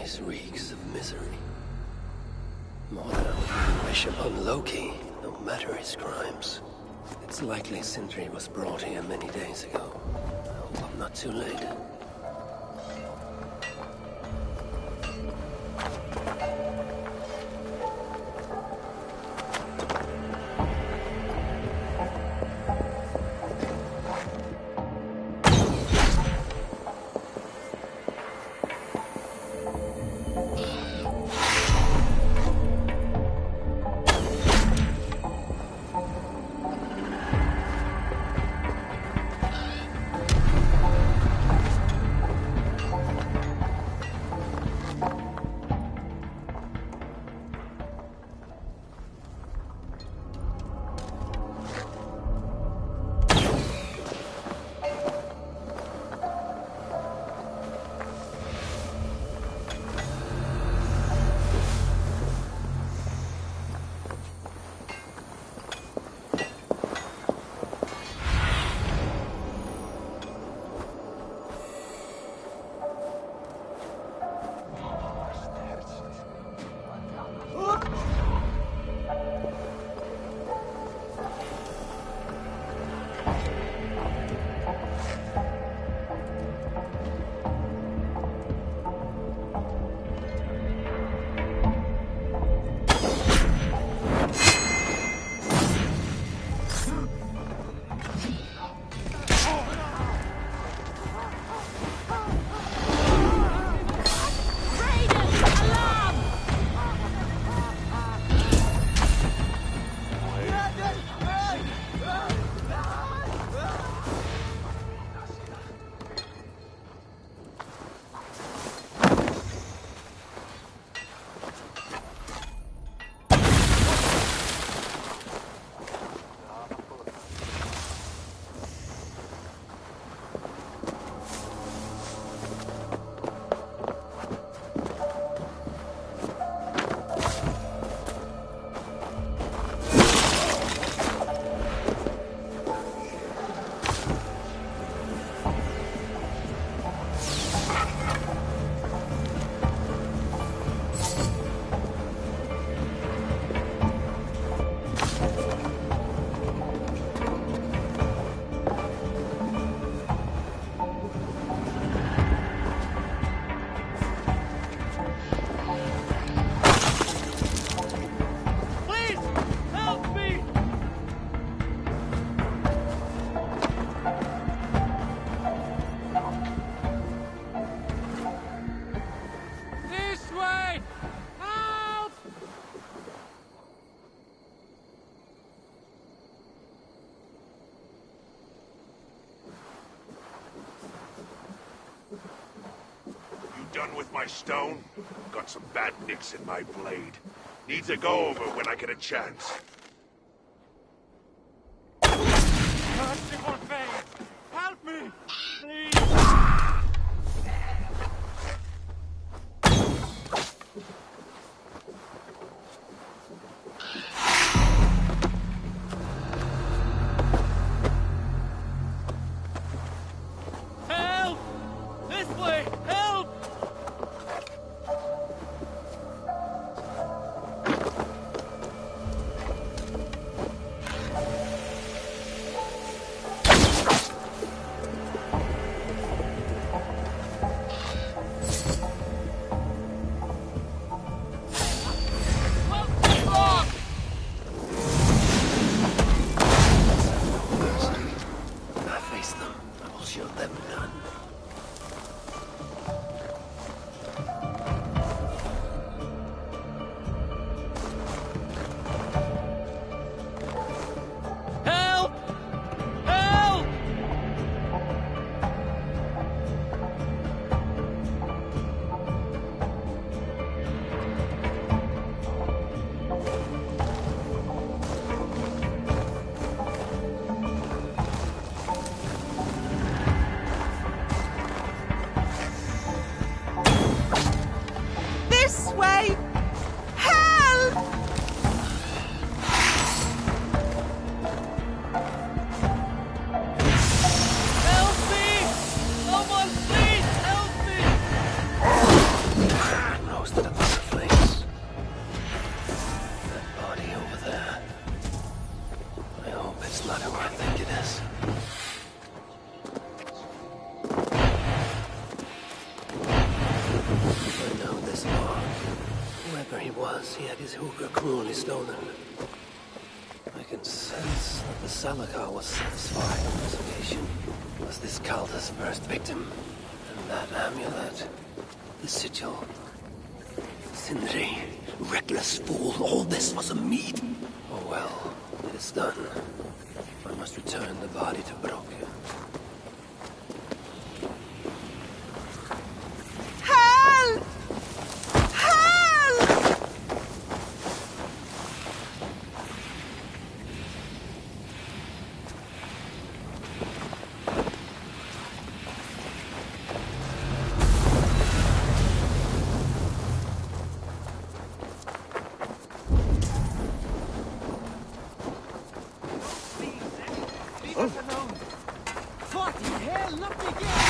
place reeks of misery. More than I would even wish upon Loki, no matter his crimes. It's likely Sindri was brought here many days ago. I hope I'm not too late. Done with my stone? Got some bad nicks in my blade. Needs a go-over when I get a chance. Merciful fate! Help me! Please! Help! This way! Help! finally stolen. I can sense that the Salakar was satisfied on this occasion. Was this Calder's first victim? And that amulet, the sigil. Sindri, reckless fool, all this was a meat. Oh well, it is done. I must return the body to Broke. Help! Help! Leave us alone! What in hell? Let me get!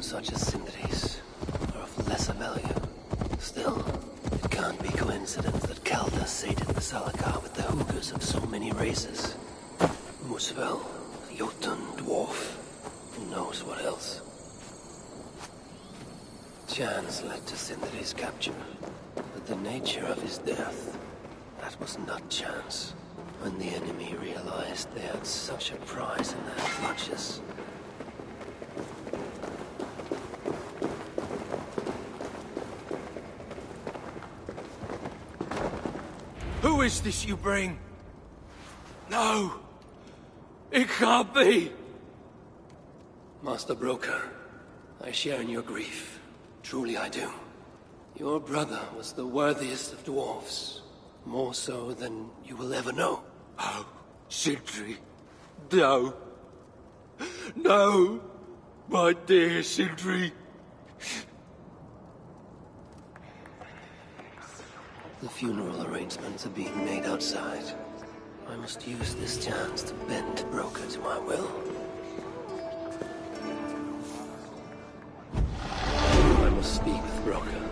Such as Sindri's are of lesser value. Still, it can't be coincidence that Calder sated the Salakar with the hookers of so many races. Musvel, Jotun, Dwarf, who knows what else. Chance led to Sindri's capture, but the nature of his death, that was not chance. When the enemy realized they had such a prize in their clutches, Who is this you bring? No! It can't be! Master Broker, I share in your grief. Truly I do. Your brother was the worthiest of dwarves. More so than you will ever know. Oh, Sindri. No. No! My dear Sindri. The funeral arrangements are being made outside. I must use this chance to bend Broker to my will. I must speak with Broker.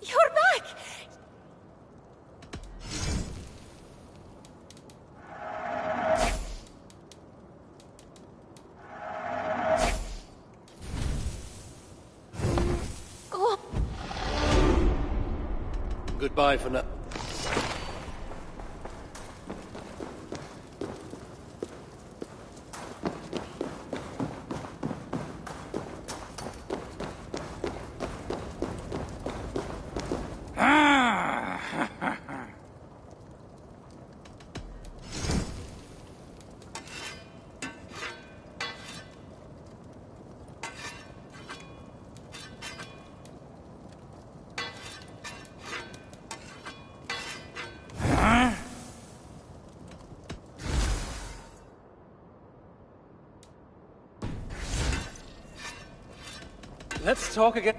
You're back! Goodbye for now. Let's talk again.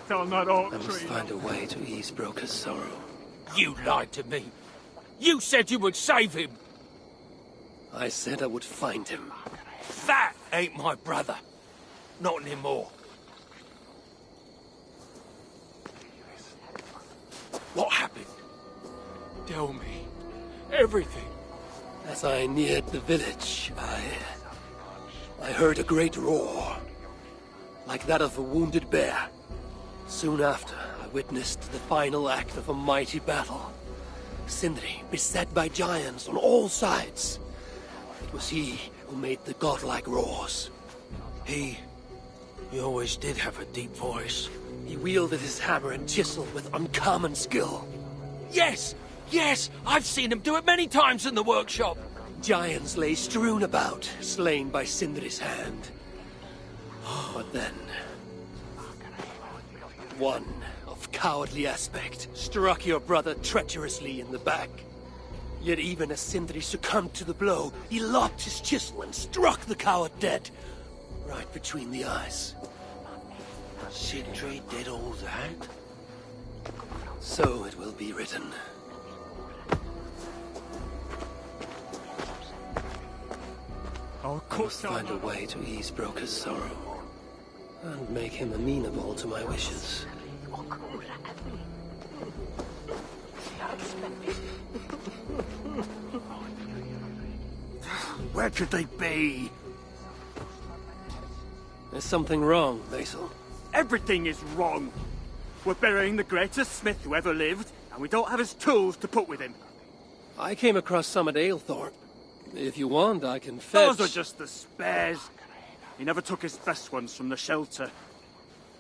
Down that oak I must tree. find a way to ease Broker's sorrow. You lied to me. You said you would save him. I said I would find him. That ain't my brother. Not anymore. What happened? Tell me. Everything. As I neared the village, I heard a great roar. Like that of a wounded bear. Soon after, I witnessed the final act of a mighty battle. Sindri beset by giants on all sides. It was he who made the godlike roars. He always did have a deep voice. He wielded his hammer and chisel with uncommon skill. Yes! Yes! I've seen him do it many times in the workshop. Giants lay strewn about, slain by Sindri's hand. But then... one of cowardly aspect struck your brother treacherously in the back. Yet even as Sindri succumbed to the blow, he lopped his chisel and struck the coward dead, right between the eyes. Sindri did all that? So it will be written. I must find a way to ease Broker's sorrow, and make him amenable to my wishes. Where could they be? There's something wrong, Basil. Everything is wrong. We're burying the greatest smith who ever lived, and we don't have his tools to put with him. I came across some at Aylthorpe. If you want, I can fetch... Those are just the spares. He never took his best ones from the shelter.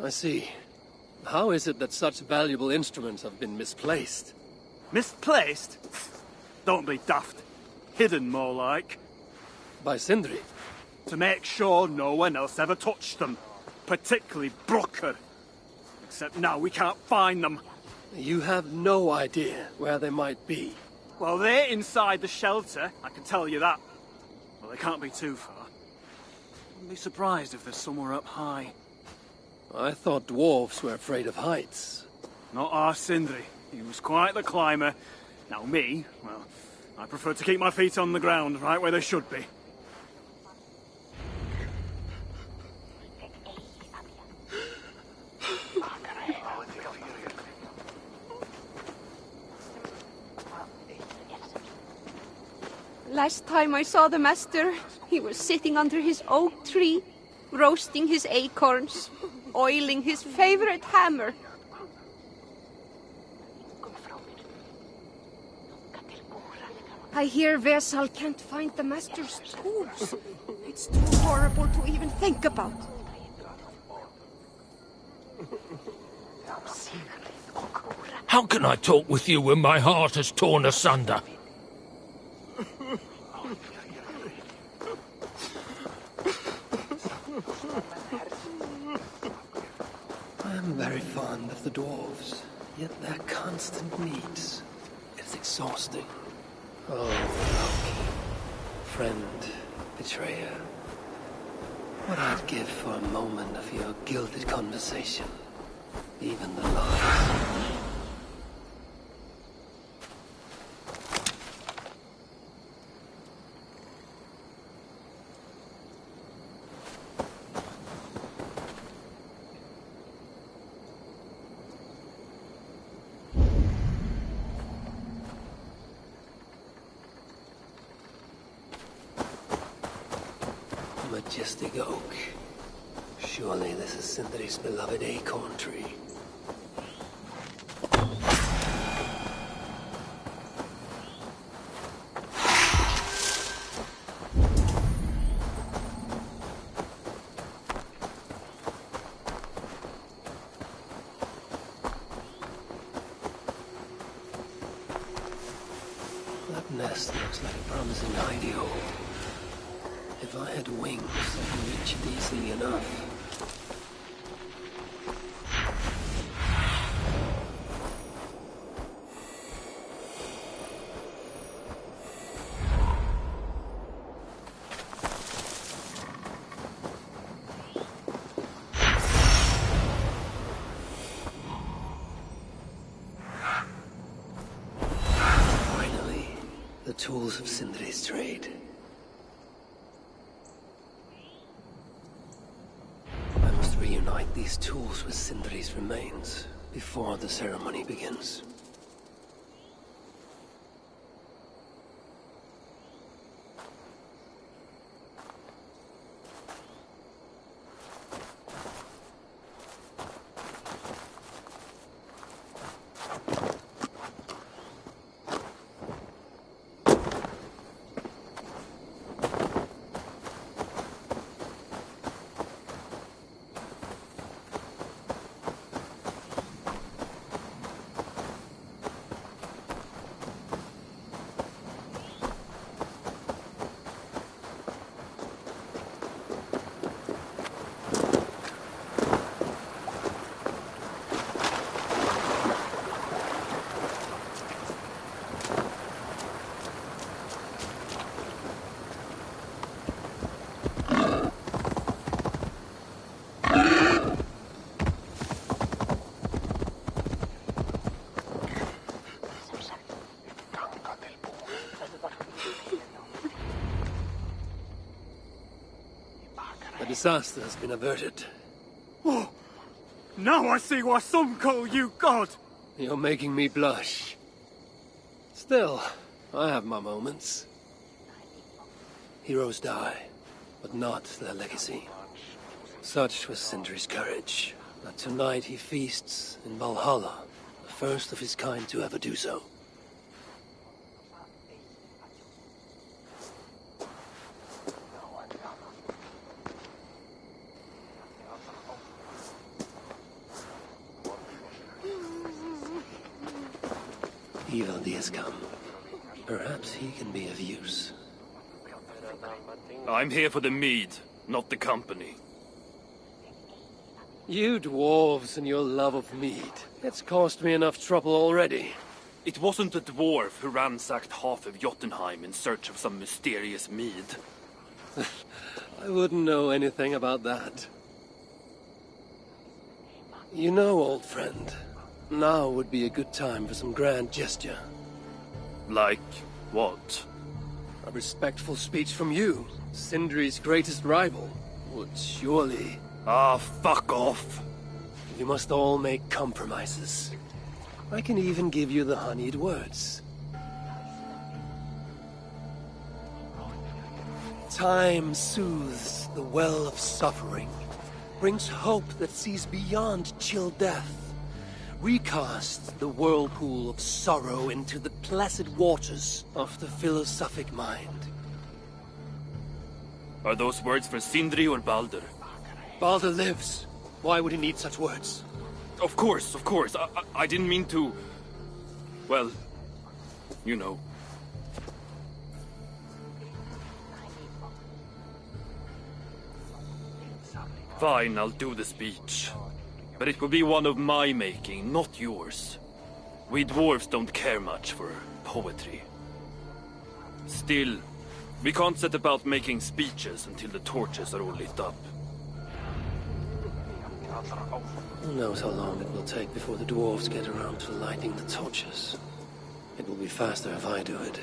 I see. How is it that such valuable instruments have been misplaced? Misplaced? Don't be daft. Hidden, more like. By Sindri? To make sure no one else ever touched them. Particularly Broker. Except now we can't find them. You have no idea where they might be. Well, they're inside the shelter, I can tell you that. Well, they can't be too far. Wouldn't be surprised if they're somewhere up high. I thought dwarves were afraid of heights. Not our Sindri. He was quite the climber. Now me, well, I prefer to keep my feet on the ground, right where they should be. Last time I saw the master, he was sitting under his oak tree, roasting his acorns, oiling his favorite hammer. I hear Vesal can't find the master's tools. It's too horrible to even think about. How can I talk with you when my heart is torn asunder? I'm very fond of the dwarves, yet their constant meet is exhausting. Oh, Loki, friend, betrayer. What I'd give for a moment of your gilded conversation, even the lies. Majestic oak. Surely this is Sindri's beloved acorn tree. That nest looks like a promising hidey hole. If I had wings, I could reach it easily enough. Finally, the tools of Sindri's trade. Reunite these tools with Sindri's remains before the ceremony begins. The disaster has been averted. Oh, now I see why some call you God. You're making me blush. Still, I have my moments. Heroes die, but not their legacy. Such was Sindri's courage, that tonight he feasts in Valhalla, the first of his kind to ever do so. Ivaldi has come. Perhaps he can be of use. I'm here for the mead, not the company. You dwarves and your love of mead. It's caused me enough trouble already. It wasn't a dwarf who ransacked half of Jotunheim in search of some mysterious mead. I wouldn't know anything about that. You know, old friend, now would be a good time for some grand gesture. Like what? A respectful speech from you, Sindri's greatest rival, would surely... Ah, fuck off! You must all make compromises. I can even give you the honeyed words. Time soothes the well of suffering, brings hope that sees beyond chill death, recasts the whirlpool of sorrow into the placid waters of the philosophic mind. Are those words for Sindri or Baldur? Baldur lives. Why would he need such words? Of course. I didn't mean to... Well, you know. Fine, I'll do the speech. But it will be one of my making, not yours. We dwarves don't care much for poetry. Still, we can't set about making speeches until the torches are all lit up. Who knows how long it will take before the dwarves get around to lighting the torches. It will be faster if I do it.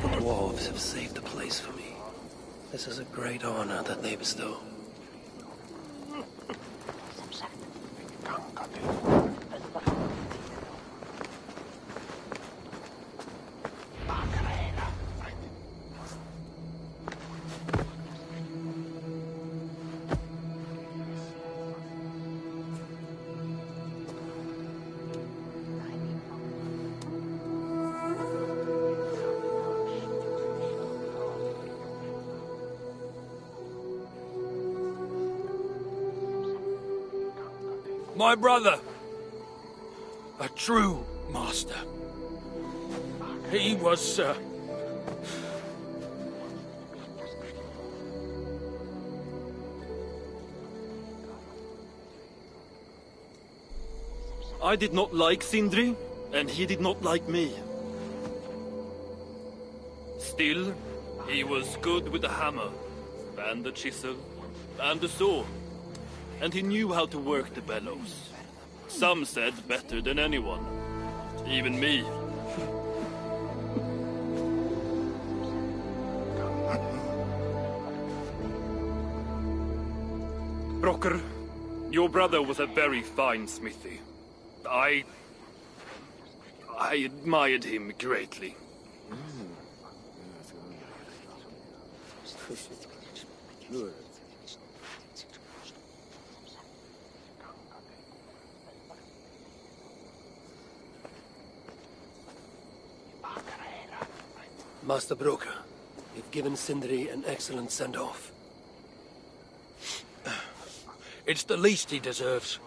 The dwarves have saved the place for me. This is a great honor that they bestow. My brother. A true master. He was, I did not like Sindri, and he did not like me. Still, he was good with the hammer, and the chisel, and the saw. And he knew how to work the bellows. Some said better than anyone. Even me. Brocker, your brother was a very fine smithy. I admired him greatly. Master Broker, you've given Sindri an excellent send-off. it's the least he deserves.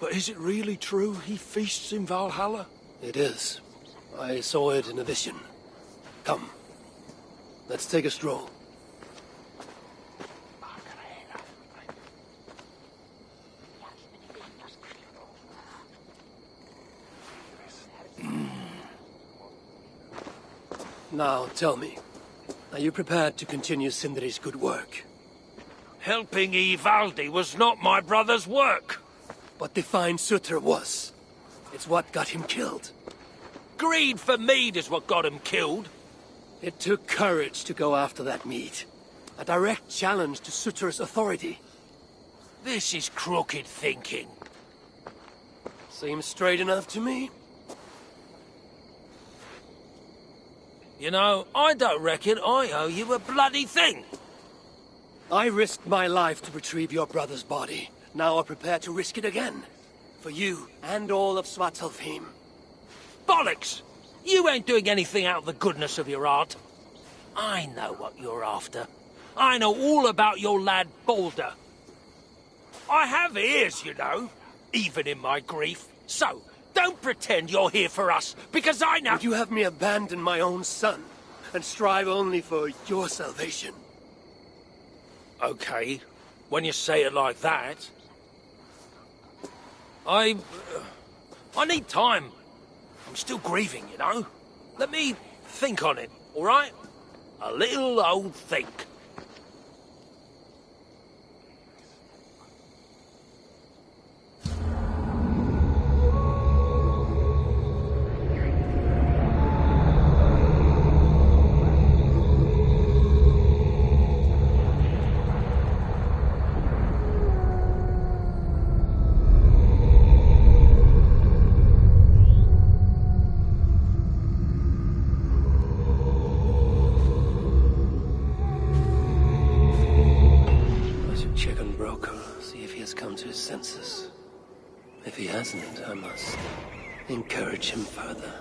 But is it really true he feasts in Valhalla? It is. I saw it in a vision. Come. Let's take a stroll. Now, tell me, are you prepared to continue Sindri's good work? Helping Ivaldi was not my brother's work. But the fine Sutter was. It's what got him killed. Greed for mead is what got him killed. It took courage to go after that mead. A direct challenge to Sutur's authority. This is crooked thinking. Seems straight enough to me. You know, I don't reckon I owe you a bloody thing. I risked my life to retrieve your brother's body. Now I'm prepared to risk it again. For you and all of Svartalfheim. Bollocks! You ain't doing anything out of the goodness of your heart. I know what you're after. I know all about your lad Balder. I have ears, you know, even in my grief. So, don't pretend you're here for us, because I know— Would you have me abandon my own son, and strive only for your salvation? Okay, when you say it like that. I need time. I'm still grieving, you know. Let me think on it, all right? A little old think. Senses. If he hasn't, I must encourage him further.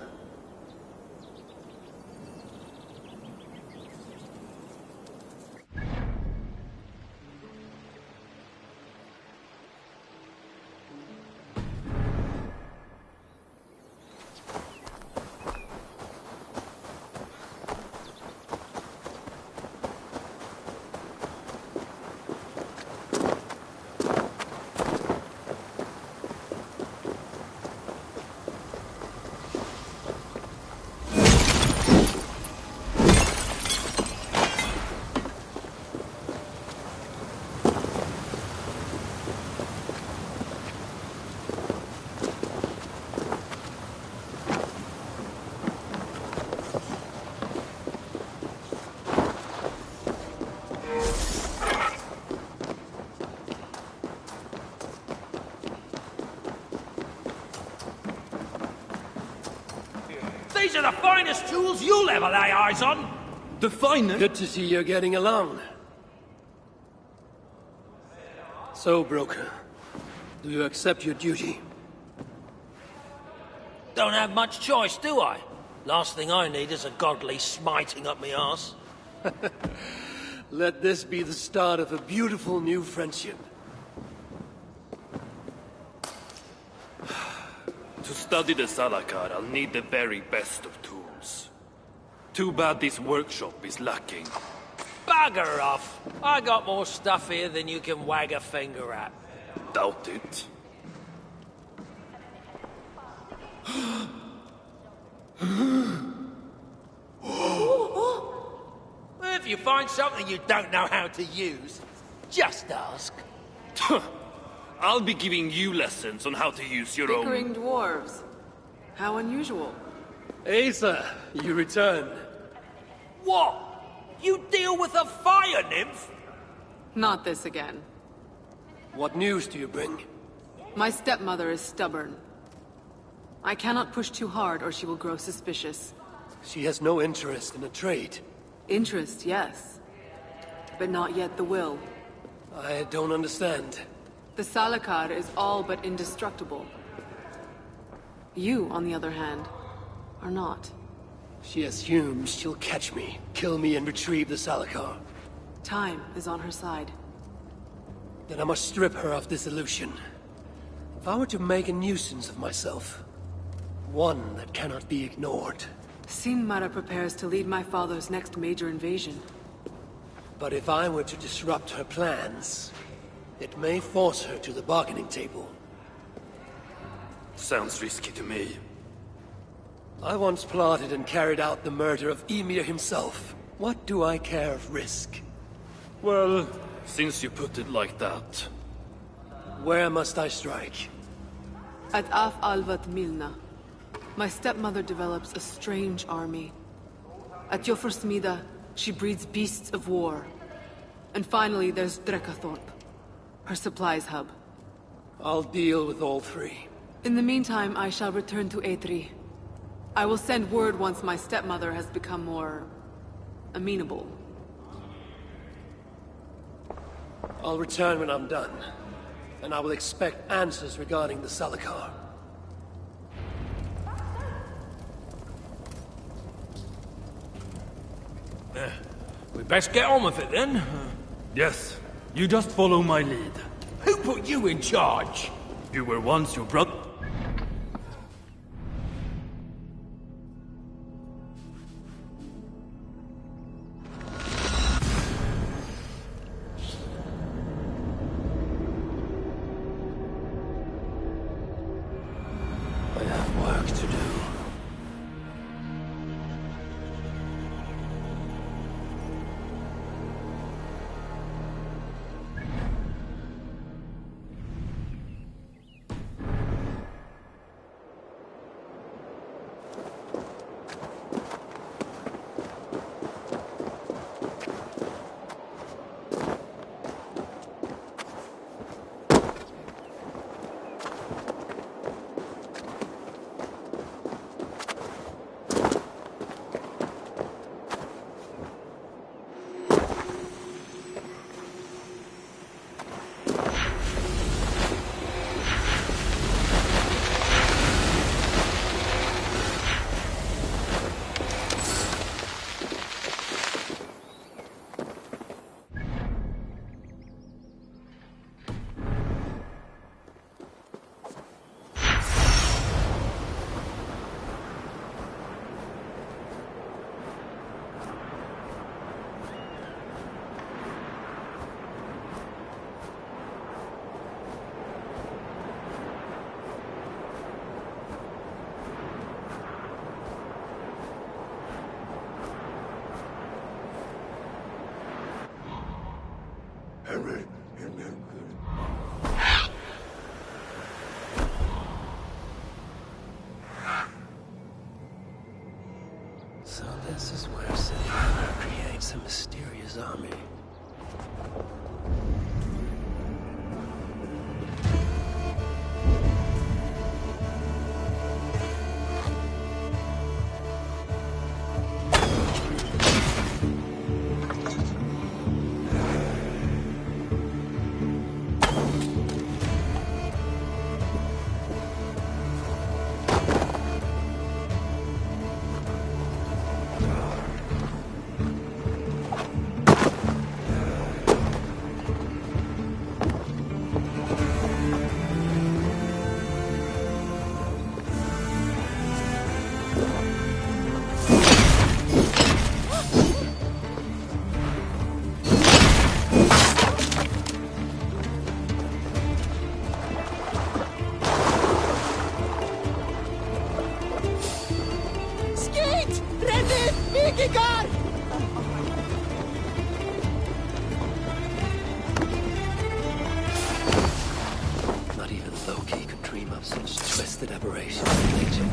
These are the finest tools you'll ever lay eyes on! The finest? Good to see you're getting along. So, Broker, do you accept your duty? Don't have much choice, do I? Last thing I need is a godly smiting up me arse. Let this be the start of a beautiful new friendship. To study the Salakar, I'll need the very best of tools. Too bad this workshop is lacking. Bugger off! I got more stuff here than you can wag a finger at. Doubt it. If you find something you don't know how to use, just ask. I'll be giving you lessons on how to use your Bickering own... dwarves. How unusual. Asa, you return. What? You deal with a fire nymph? Not this again. What news do you bring? My stepmother is stubborn. I cannot push too hard or she will grow suspicious. She has no interest in a trade. Interest, yes. But not yet the will. I don't understand. The Salakar is all but indestructible. You, on the other hand, are not. She assumes she'll catch me, kill me, and retrieve the Salakar. Time is on her side. Then I must strip her of this illusion. If I were to make a nuisance of myself, one that cannot be ignored. Sinmara prepares to lead my father's next major invasion. But if I were to disrupt her plans, it may force her to the bargaining table. Sounds risky to me. I once plotted and carried out the murder of Ymir himself. What do I care of risk? Well, since you put it like that... Where must I strike? At Af Alvat Milna, my stepmother develops a strange army. At Jofursmida, she breeds beasts of war. And finally, there's Drekkathorp, her supplies hub. I'll deal with all three. In the meantime, I shall return to Aetri. I will send word once my stepmother has become more... amenable. I'll return when I'm done. And I will expect answers regarding the Salakar. We best get on with it then. Yes, you just follow my lead. Who put you in charge? You were once your brother. I have work to do. So this is where Sylvana creates a mysterious army. Not even Loki could dream up such twisted aberrations in nature.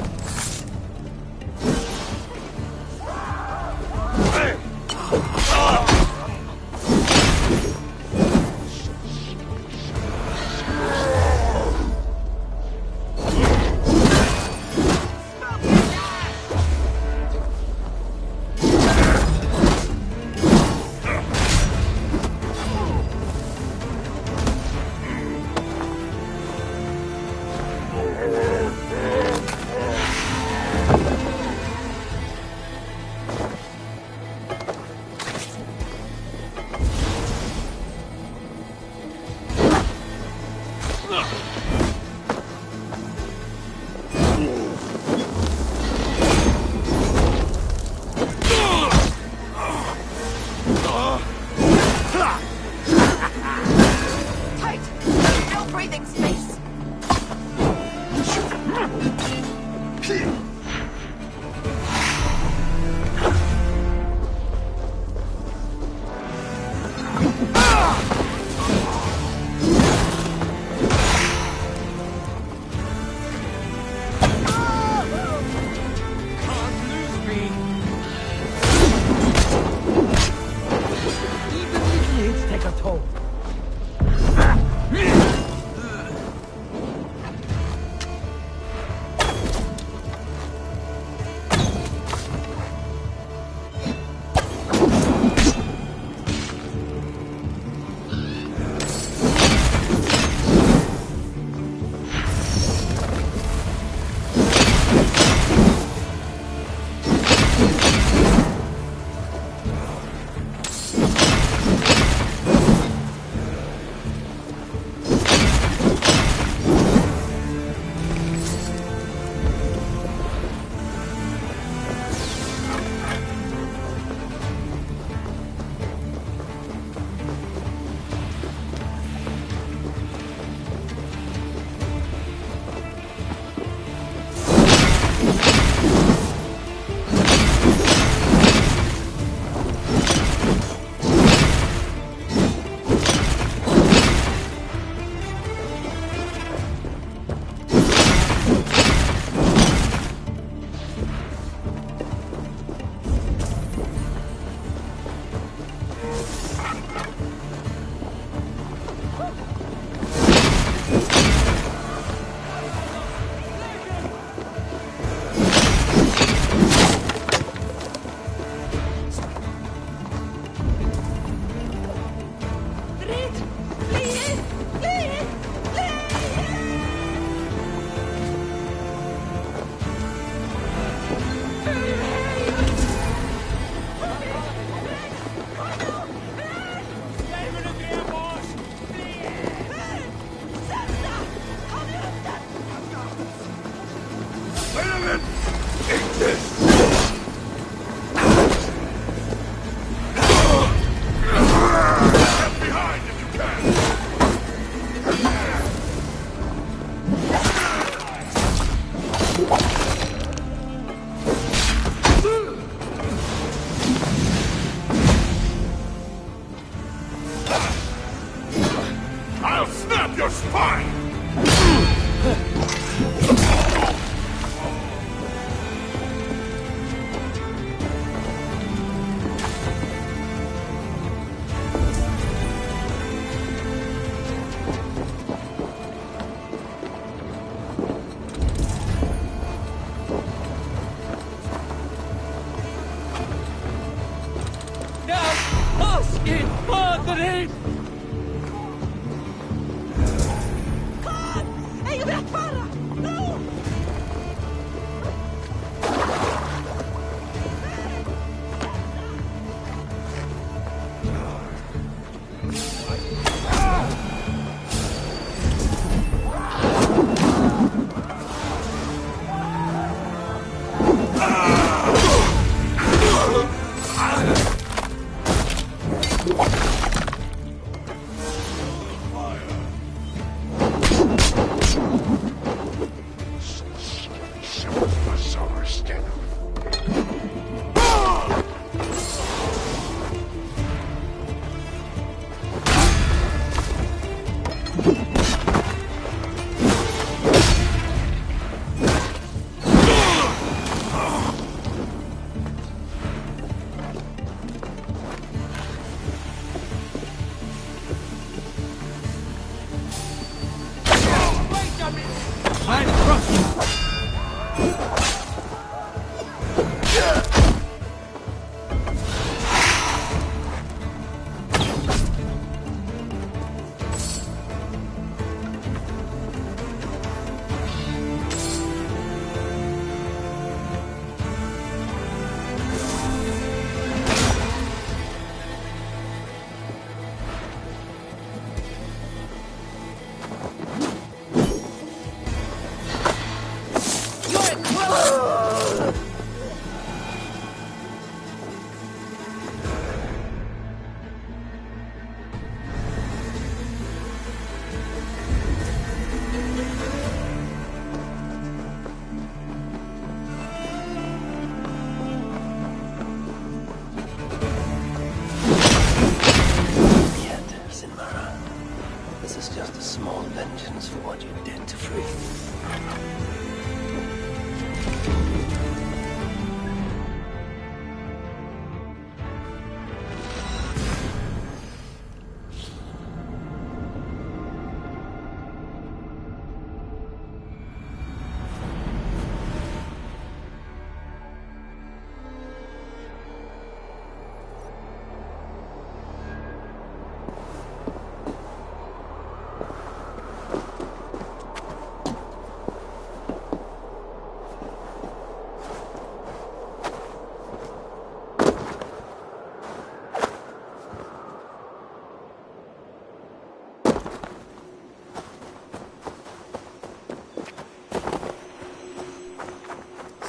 I'll snap your spine!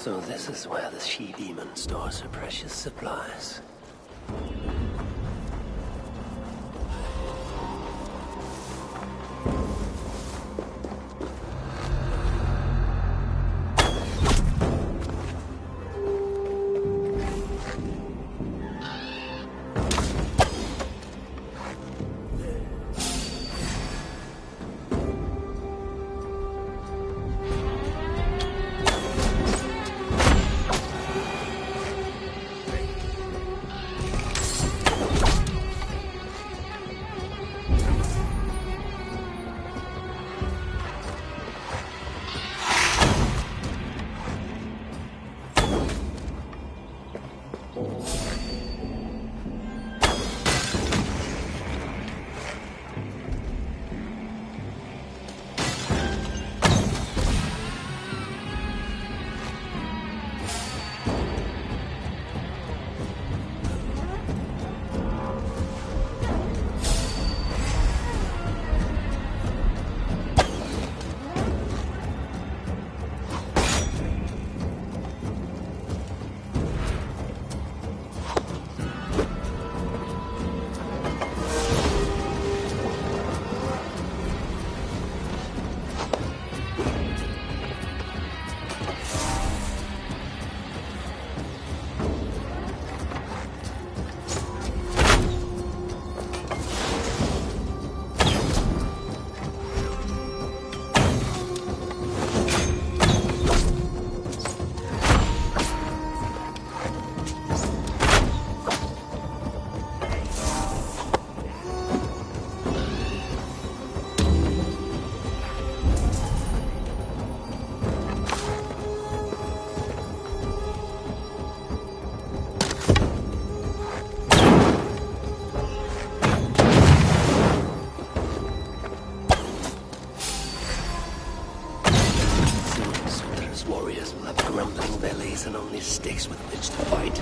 So this is where the she-demon stores her precious supplies. These warriors will have grumbling bellies and only sticks with which to fight.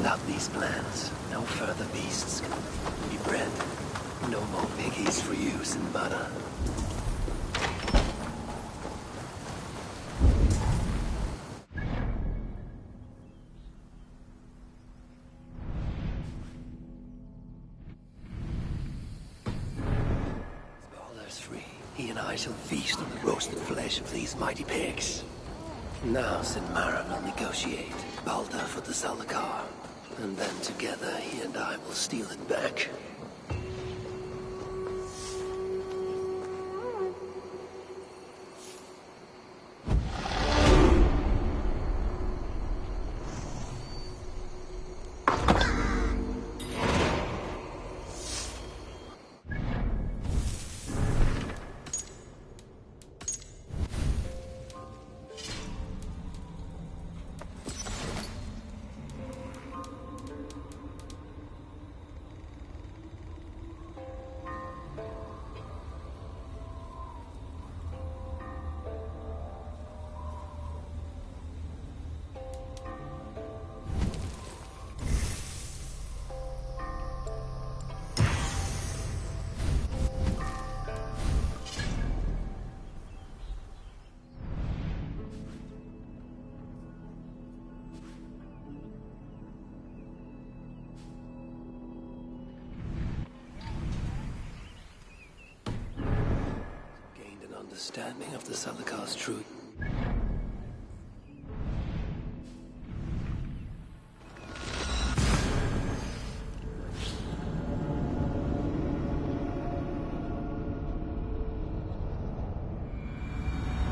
Without these plans, no further beasts can be bred. No more piggies for use in butter. Balder's free. He and I shall feast on the roasted flesh of these mighty pigs. Now Sinmara will negotiate Balder for the Salakar. And then together he and I will steal it back. understanding of the Salakar's truth.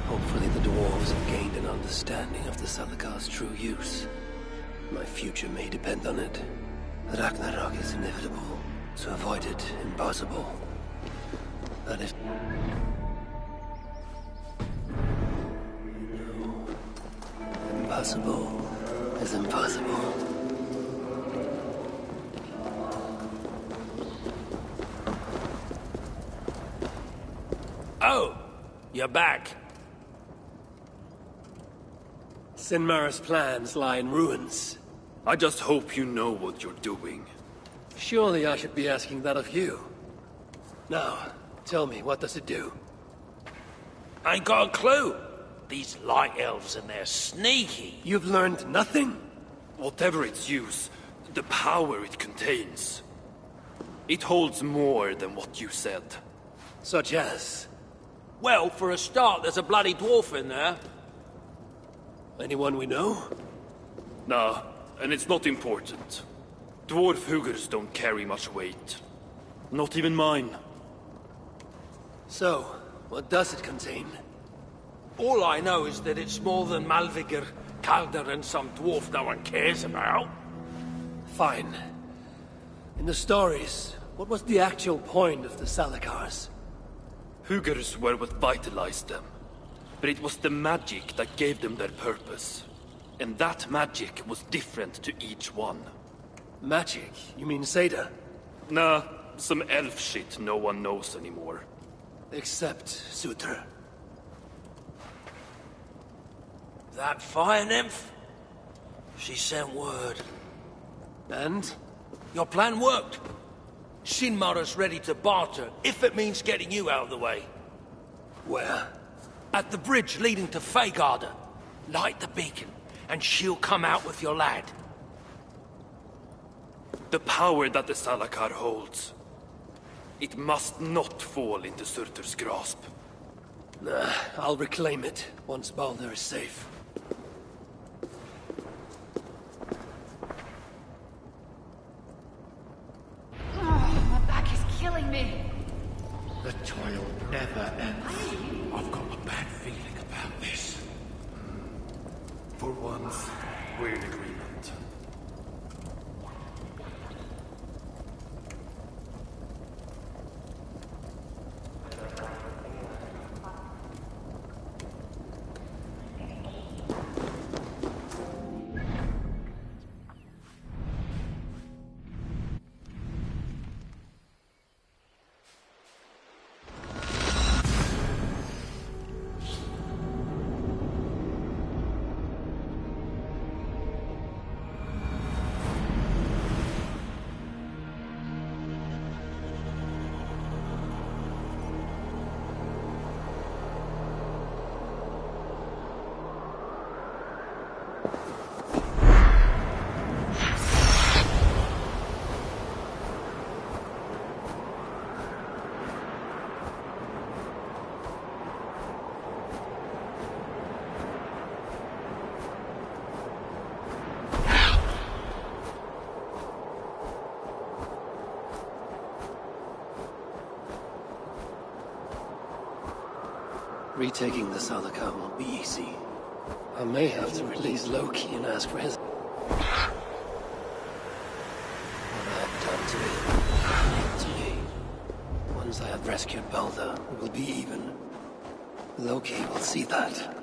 Hopefully the dwarves have gained an understanding of the Salakar's true use. My future may depend on it. Ragnarok is inevitable. To avoid it, impossible. That is... No. Impossible is impossible. Oh, you're back. Sinmar's plans lie in ruins. I just hope you know what you're doing. Surely I should be asking that of you. Now, tell me, what does it do? Ain't got a clue. These light elves and they're sneaky. You've learned nothing? Whatever its use, the power it contains. It holds more than what you said. Such as? Well, for a start, there's a bloody dwarf in there. Anyone we know? Nah, and it's not important. Dwarf Hugers don't carry much weight. Not even mine. So, what does it contain? All I know is that it's more than Malvigur, Calder, and some dwarf no one cares about. Fine. In the stories, what was the actual point of the Salakars? Hugers were what vitalized them. But it was the magic that gave them their purpose. And that magic was different to each one. Magic? You mean Seda? Nah, some elf shit no one knows anymore. Except Sutra. That fire nymph? She sent word. And? Your plan worked. Sinmar's ready to barter, if it means getting you out of the way. Where? At the bridge leading to Feygarda. Light the beacon, and she'll come out with your lad. The power that the Salakar holds. It must not fall into Surtur's grasp. Nah, I'll reclaim it once Baldur is safe. My back is killing me. The toil never ends. I've got a bad feeling about this. For once, we're in agreement. Retaking the Salakar won't be easy. I may have to release Loki and ask for his... What I have done to me. Once I have rescued Baldur, we will be even. Loki will see that.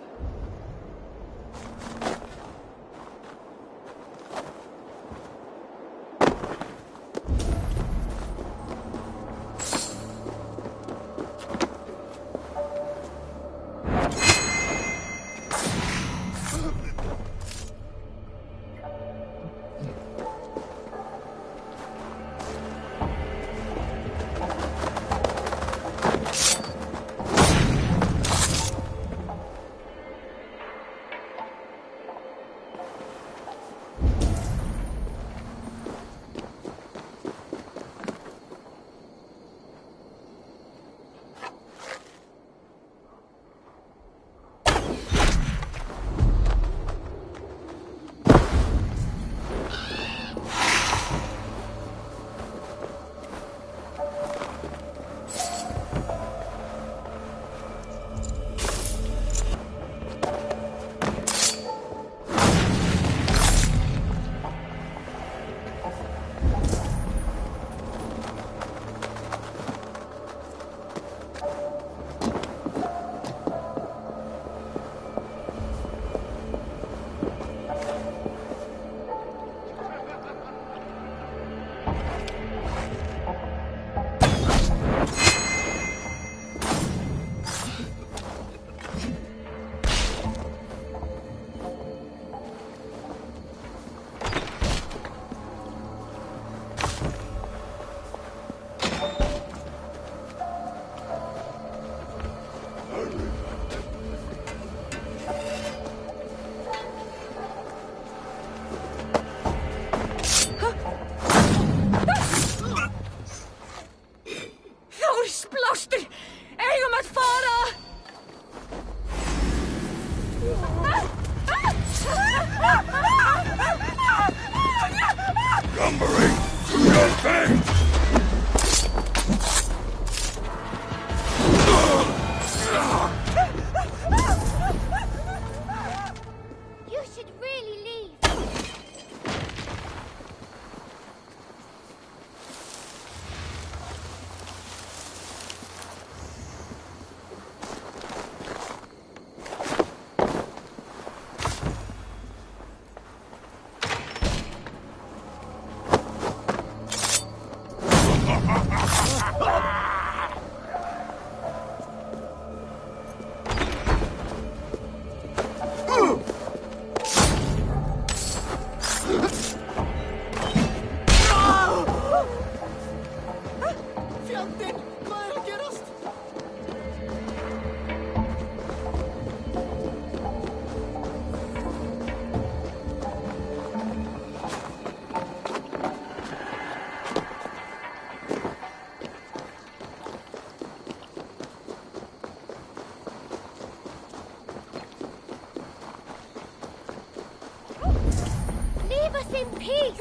in peace!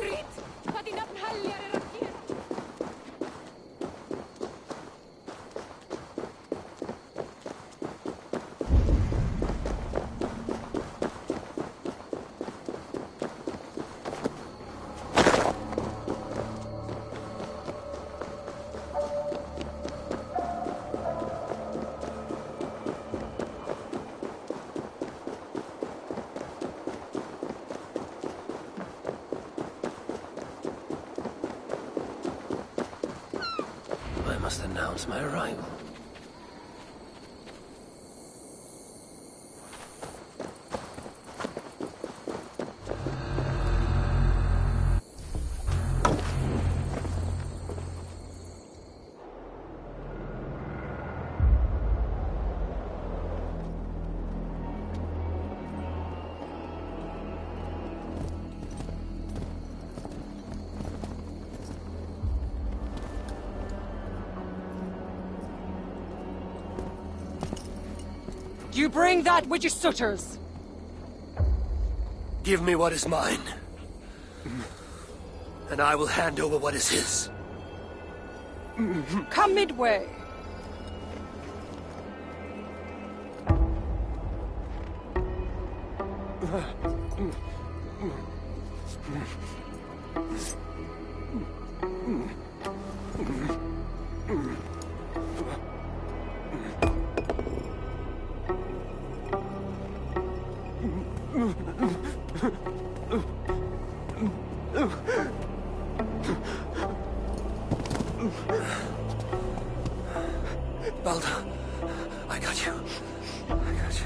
I must announce my arrival. You bring that with your suitors. Give me what is mine, and I will hand over what is his. Come midway. Balda, I got you. I got you.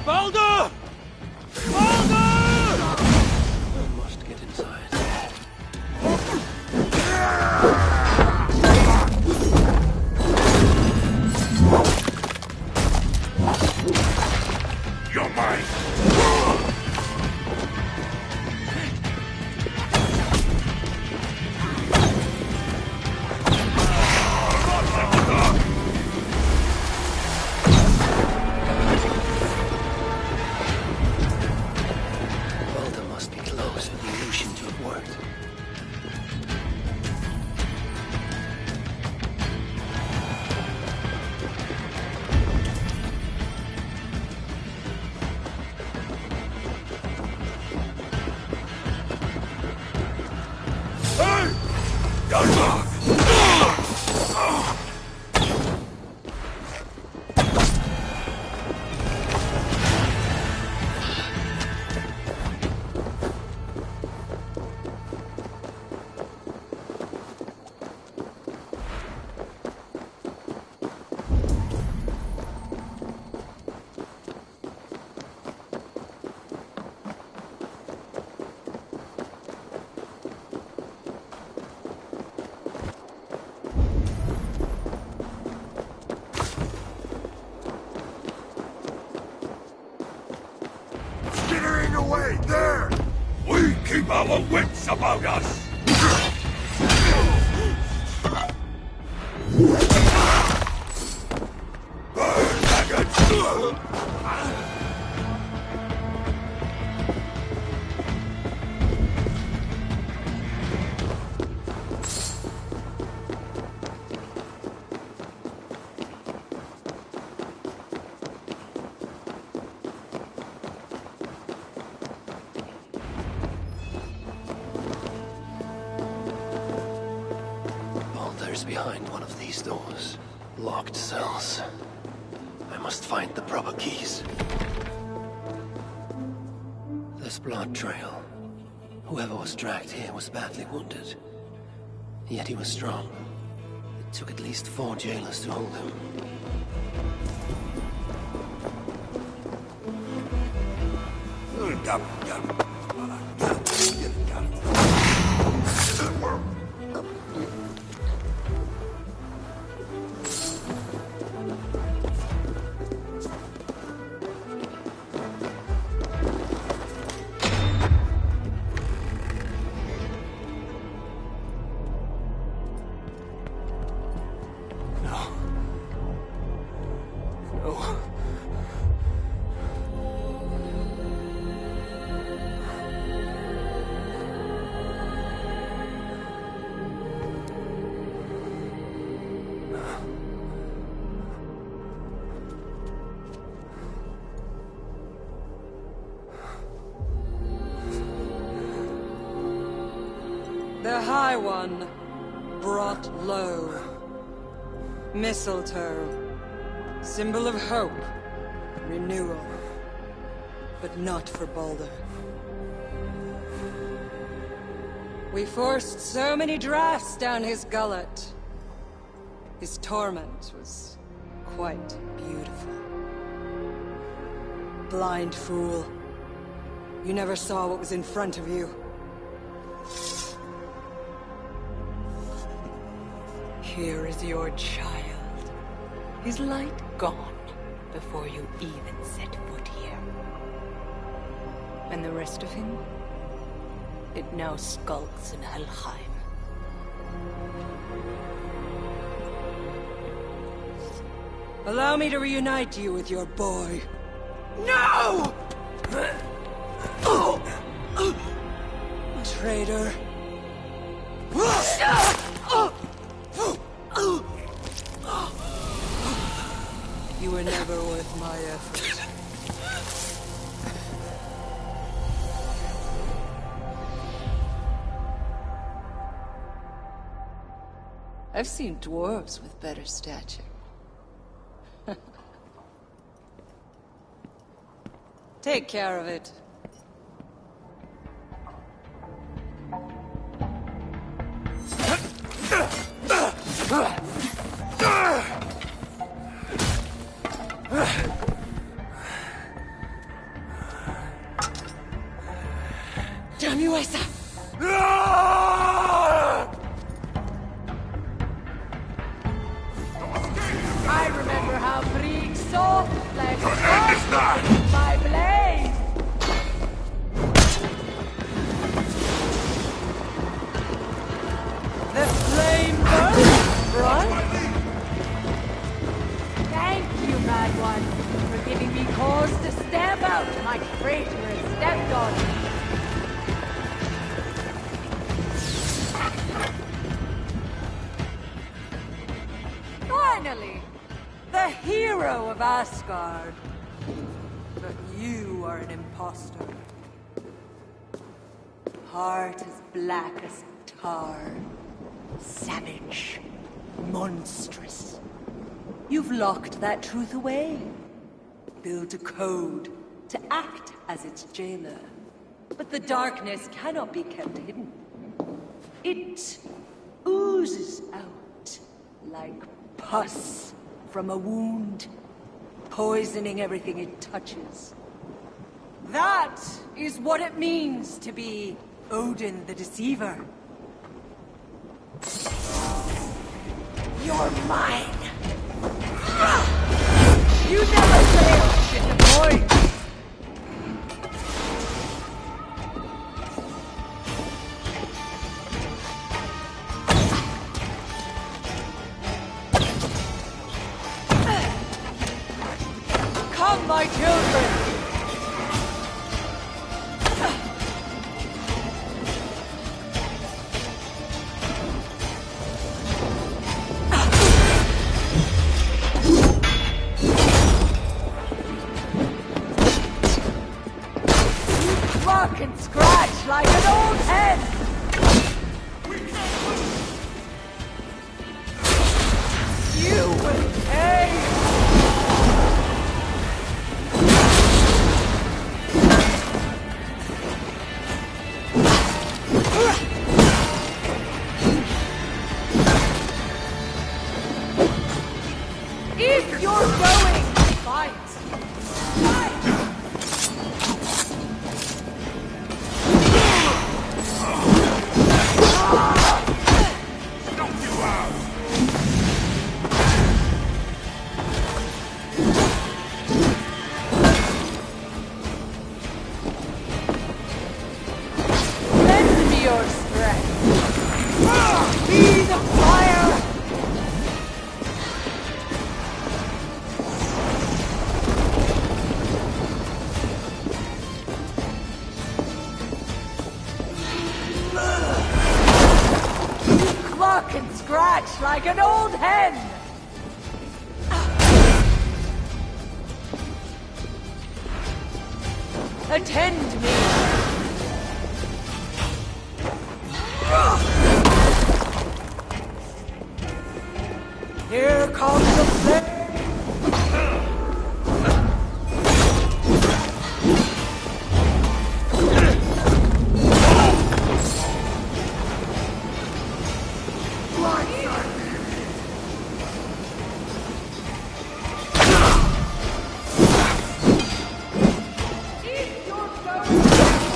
Baldur! I must get inside. You're mine! Balda must be close for the illusion to have worked. Skittering away, there! We keep our wits about us! Burn, maggots! wires behind one of these doors. Locked cells. I must find the proper keys. This blood trail. Whoever was dragged here was badly wounded. Yet he was strong. It took at least 4 jailers to hold him. The High One brought low. Mistletoe, symbol of hope, renewal. But not for Baldur. We forced so many drafts down his gullet. His torment was quite beautiful. Blind fool. You never saw what was in front of you. Here is your child. His light gone before you even set foot here. And the rest of him? It now skulks in Helheim. Allow me to reunite you with your boy. No! Traitor. You were never worth my effort. I've seen dwarves with better stature. Take care of it. Damn you, Asa! I remember how Krieg soft like my blade. The flame burns, right? Thank you, Mad One, for giving me cause to stamp out my traitorous stepdaughter. Finally, the hero of Asgard. But you are an imposter. Heart as black as tar. Savage. Monstrous. You've locked that truth away. Built a code to act as its jailer. But the darkness cannot be kept hidden. It oozes out like pus from a wound, poisoning everything it touches. That is what it means to be Odin the Deceiver. You're mine! You never failed, Chicken Boy! Come, my children! If you're going, fight! Lend me your strength! Be the fire! Cluck and scratch like an old hen! Attend me! Here comes the flame! If you're going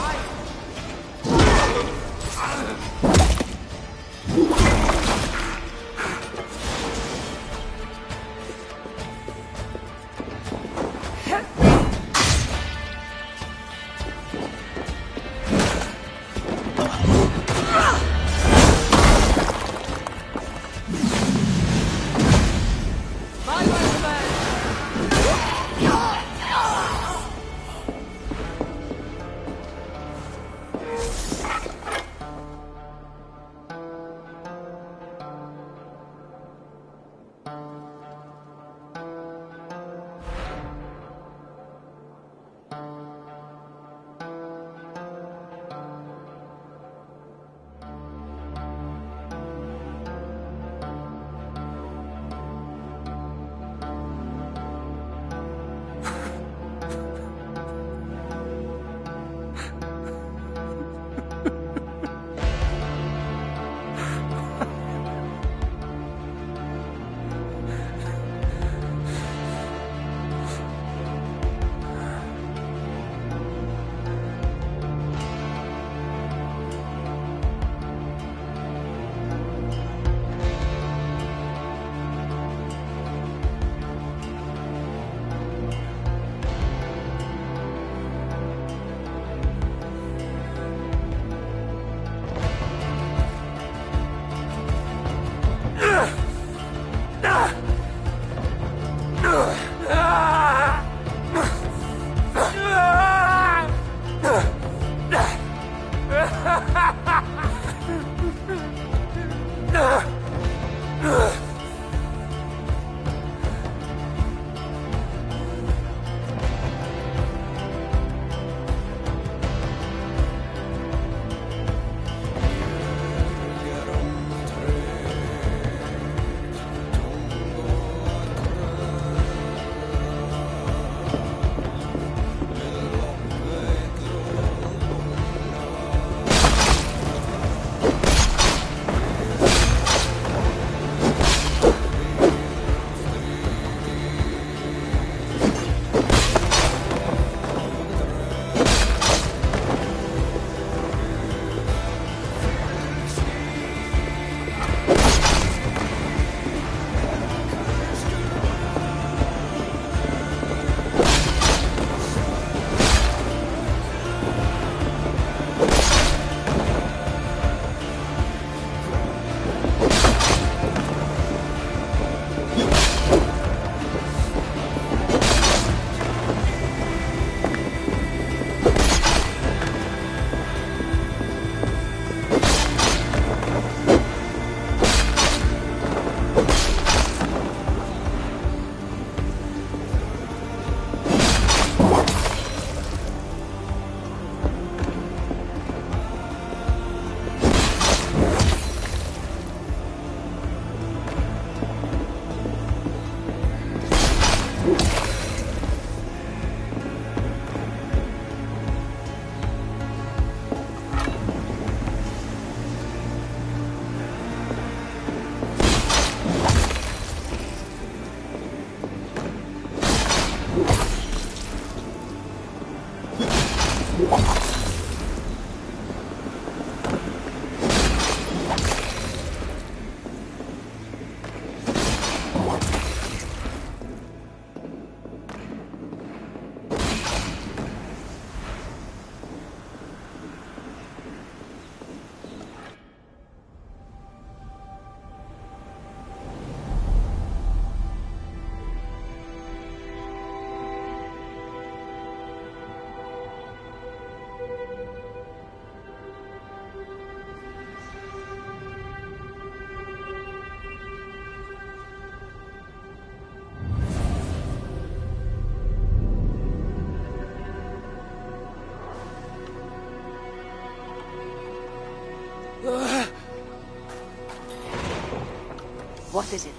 What is it?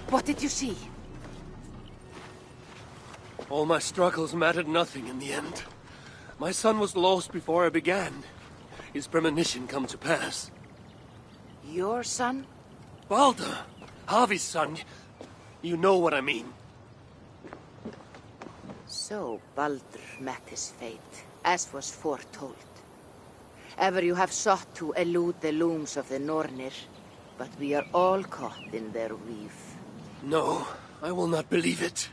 What did you see? All my struggles mattered nothing in the end. My son was lost before I began. His premonition come to pass. Your son? Baldur! Harvey's son. You know what I mean. So Baldur met his fate, as was foretold. Ever you have sought to elude the looms of the Nornir, but we are all caught in their weave. No, I will not believe it.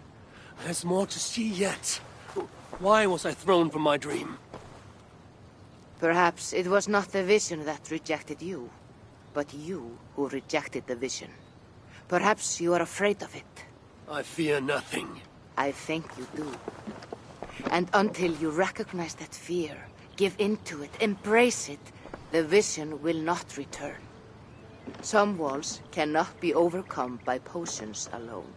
There's more to see yet. Why was I thrown from my dream? Perhaps it was not the vision that rejected you, but you who rejected the vision. Perhaps you are afraid of it. I fear nothing. I think you do. And until you recognize that fear, give in to it, embrace it, the vision will not return. Some walls cannot be overcome by potions alone.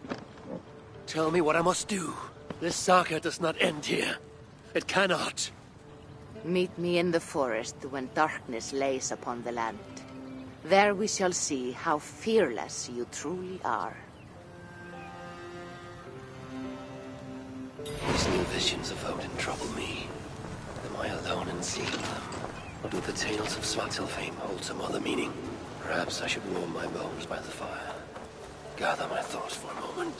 Tell me what I must do. This saga does not end here. It cannot. Meet me in the forest when darkness lays upon the land. There we shall see how fearless you truly are. These new visions of Odin trouble me. Am I alone in seeing them? Or do the tales of Svartalfheim hold some other meaning? Perhaps I should warm my bones by the fire. Gather my thoughts for a moment.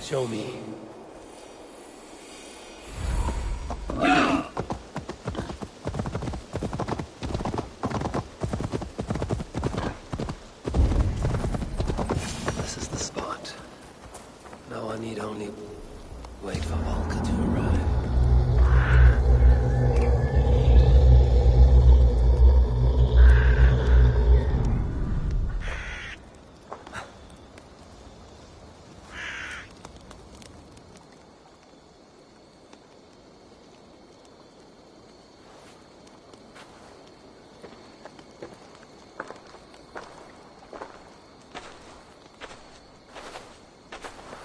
Show me. This is the spot. Now I need only wait for Valka to arrive.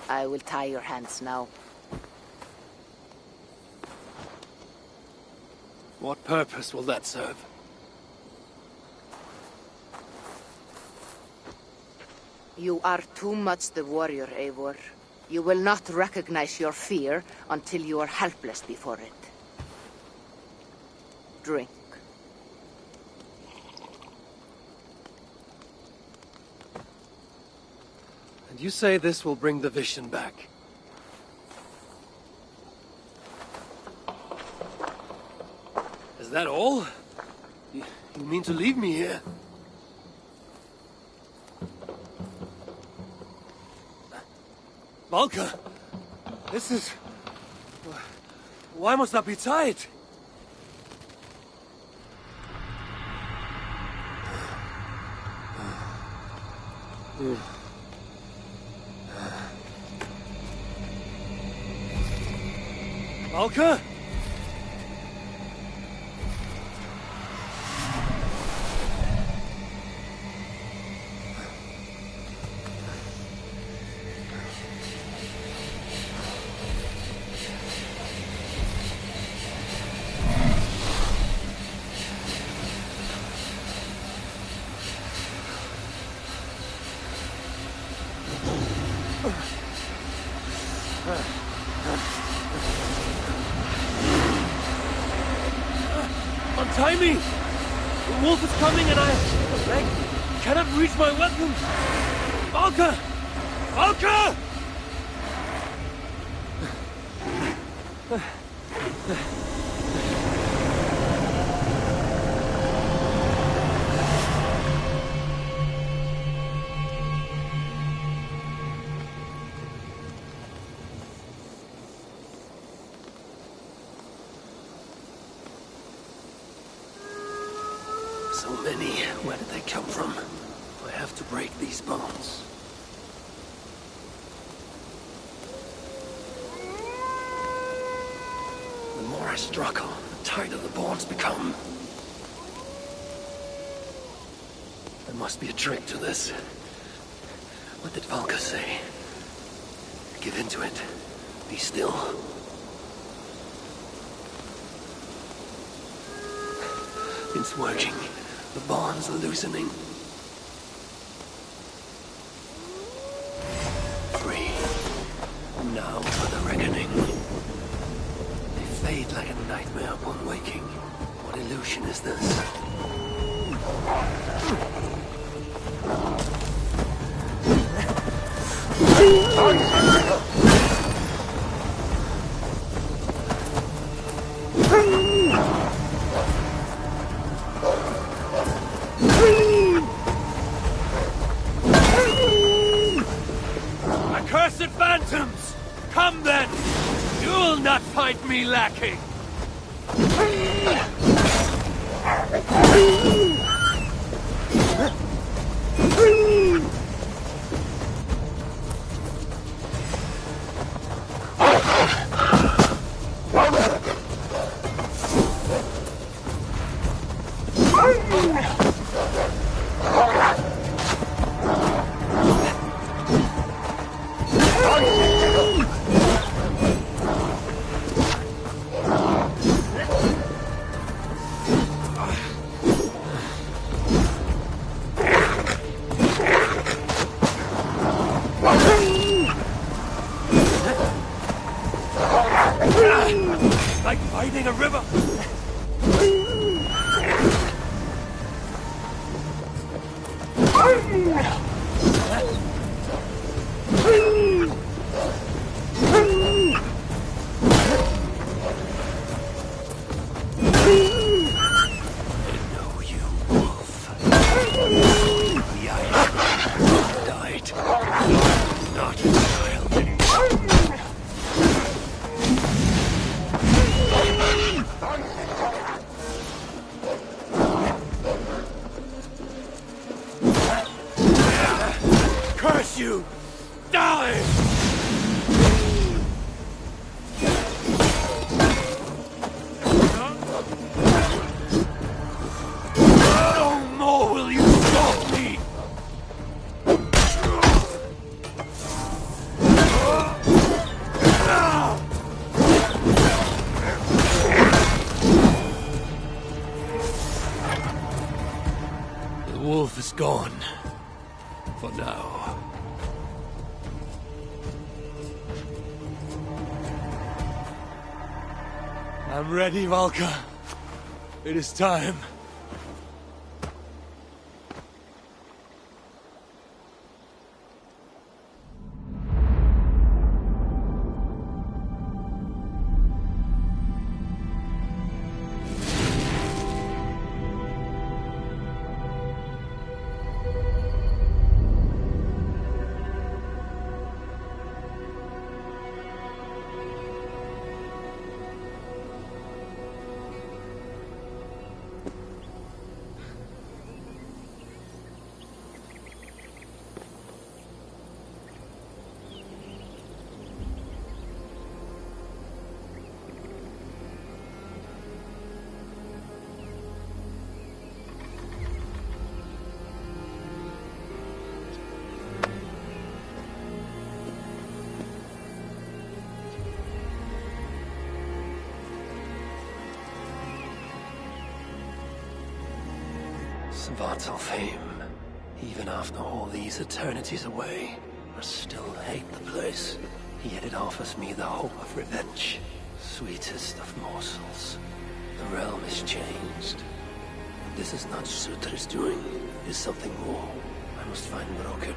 I will tie your hands now. What purpose will that serve? You are too much the warrior, Eivor. You will not recognize your fear until you are helpless before it. Drink. And you say this will bring the vision back? Is that all? You mean to leave me here? Valka! This is... Why must I be tied? Valka? Untie me! The wolf is coming and I cannot reach my weapon! Valka! Valka! So many. Where did they come from? I have to break these bones. The more I struggle, the tighter the bonds become. There must be a trick to this. What did Valka say? Give into it. Be still. It's working. The bonds are loosening. Free. Now for the reckoning. They fade like a nightmare upon waking. What illusion is this? Accursed phantoms! Come then! You'll not find me lacking! Like fighting a river! Curse you! Die! No more will you stop me! The wolf is gone. For now. I'm ready, Valka. It is time. Svartalfheim. Even after all these eternities away, I still hate the place. Yet it offers me the hope of revenge. Sweetest of morsels. The realm is changed. This is not Surtr's doing. It is something more. I must find Broker.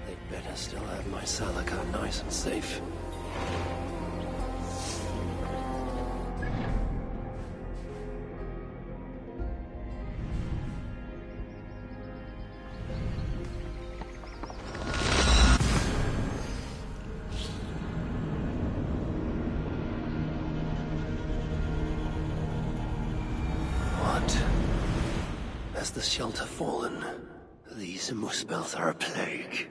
They'd better still have my Salakar nice and safe. Has the shelter fallen? These muspels are a plague.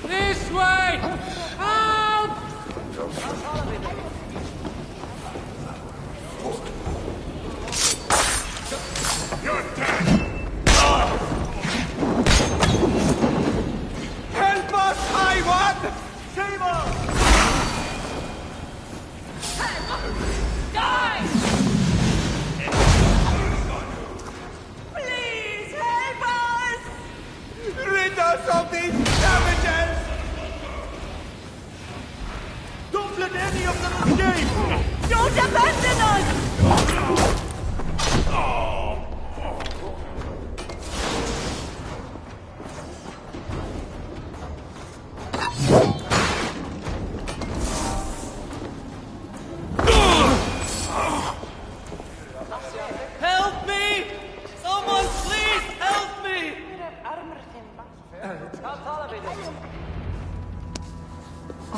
This way! Help! You're dead! Help us, High One! Save us! Die! Please help us! Rid us of these savages! Don't let any of them escape! Don't abandon us! Help me! Someone please help me!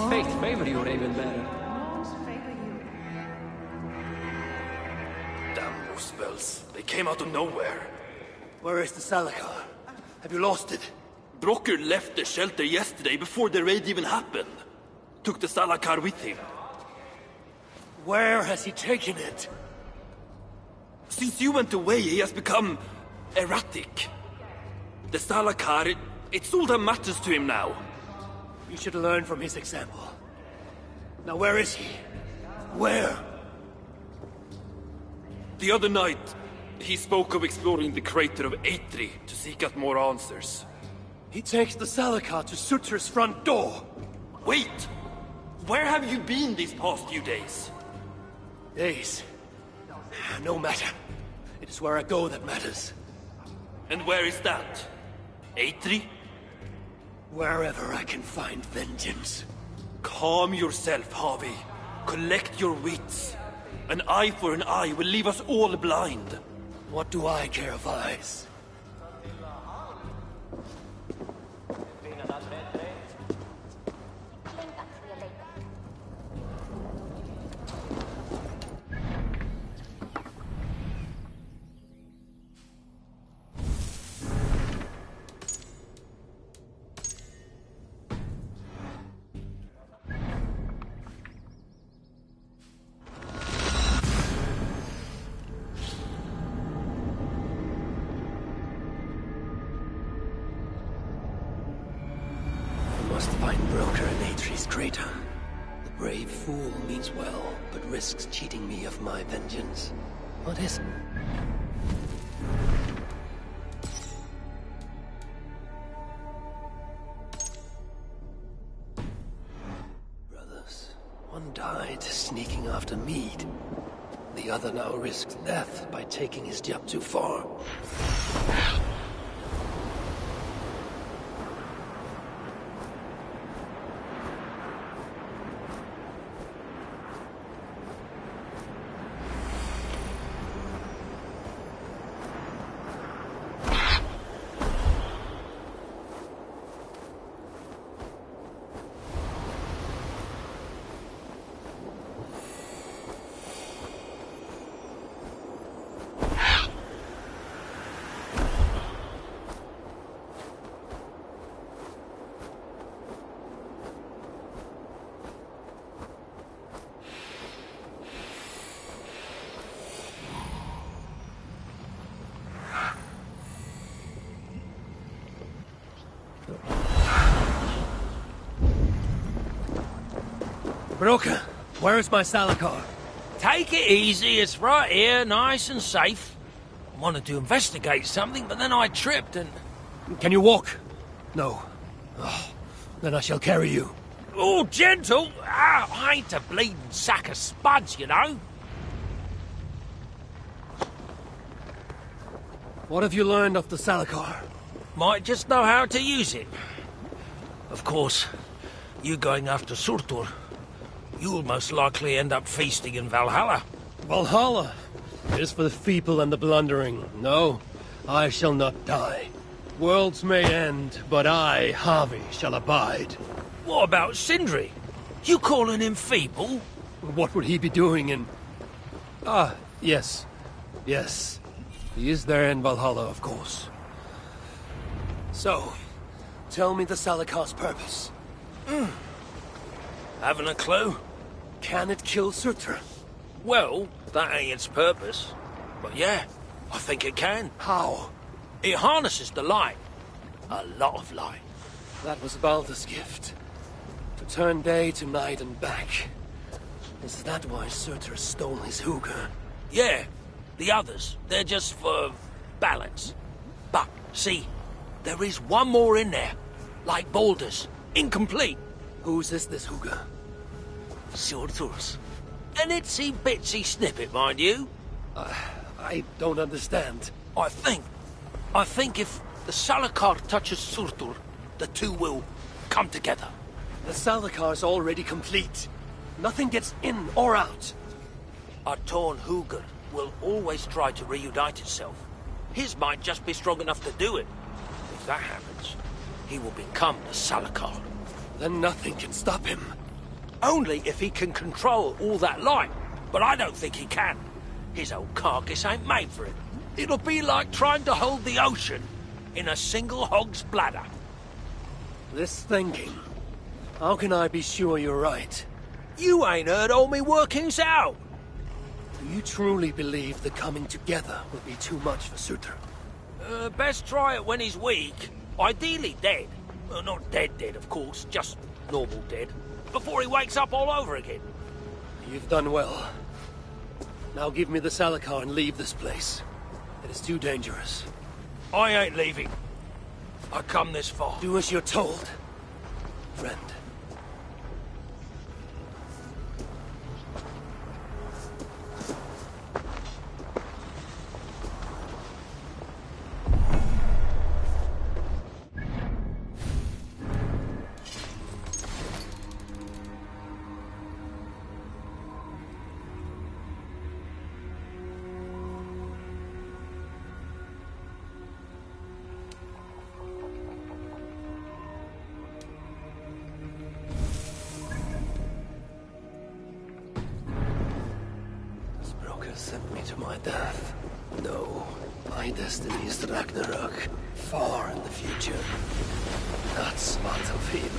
Fate favor you, Raven Bearer. Damn muspels. They came out of nowhere. Where is the Salakar? Have you lost it? Brocker left the shelter yesterday before the raid even happened. Took the Salakar with him. Where has he taken it? Since you went away, he has become erratic. The Salakar, it's all that matters to him now. You should learn from his example. Now where is he? Where? The other night, he spoke of exploring the crater of Eitri to seek out more answers. He takes the Salakar to Surtr's front door. Wait! Where have you been these past few days? Days. No matter. It is where I go that matters. And where is that? Eitri? Wherever I can find vengeance. Calm yourself, Harvey. Collect your wits. An eye for an eye will leave us all blind. What do I care of eyes? Must find Broker in Eitri's crater. The brave fool means well, but risks cheating me of my vengeance. What is it? Brothers, one died sneaking after mead. The other now risks death by taking his job too far. Broca, where's my Salakar? Take it easy, it's right here, nice and safe. I wanted to investigate something, but then I tripped and... Can you walk? No. Oh, then I shall carry you. Oh, gentle! Ah, I ain't a bleeding sack of spuds, you know. What have you learned of the Salakar? Might just know how to use it. Of course, you going after Surtur, you'll most likely end up feasting in Valhalla. Valhalla? It is for the feeble and the blundering. No, I shall not die. Worlds may end, but I, Harvey, shall abide. What about Sindri? You calling him feeble? What would he be doing in... Ah, yes. Yes. He is there in Valhalla, of course. So, tell me the Salakar's purpose. Haven't a clue? Can it kill Surtur? Well, that ain't its purpose. But yeah, I think it can. How? It harnesses the light. A lot of light. That was Baldur's gift. To turn day to night and back. Is that why Surtur stole his hooker? Yeah, the others, they're just for balance. But, see, there is one more in there. Like Baldur's. Incomplete. Whose is this hooker? Surtur's. An itsy bitsy snippet, mind you. I don't understand. I think if the Salakar touches Surtur, the two will come together. The Salakar's already complete. Nothing gets in or out. A torn hooker will always try to reunite itself. His might just be strong enough to do it. If that happens, he will become the Salakar. Then nothing can stop him. Only if he can control all that light. But I don't think he can. His old carcass ain't made for it. It'll be like trying to hold the ocean in a single hog's bladder. This thinking. How can I be sure you're right? You ain't heard all me workings out. Do you truly believe the coming together will be too much for Surtur? Best try it when he's weak. Ideally dead. Not dead, of course. Just normal dead. Before he wakes up all over again. You've done well. Now give me the Salakar and leave this place. It is too dangerous. I ain't leaving. I come this far. Do as you're told, friend. Sent me to my death. No, my destiny is the Ragnarok, far in the future. Not smart of him.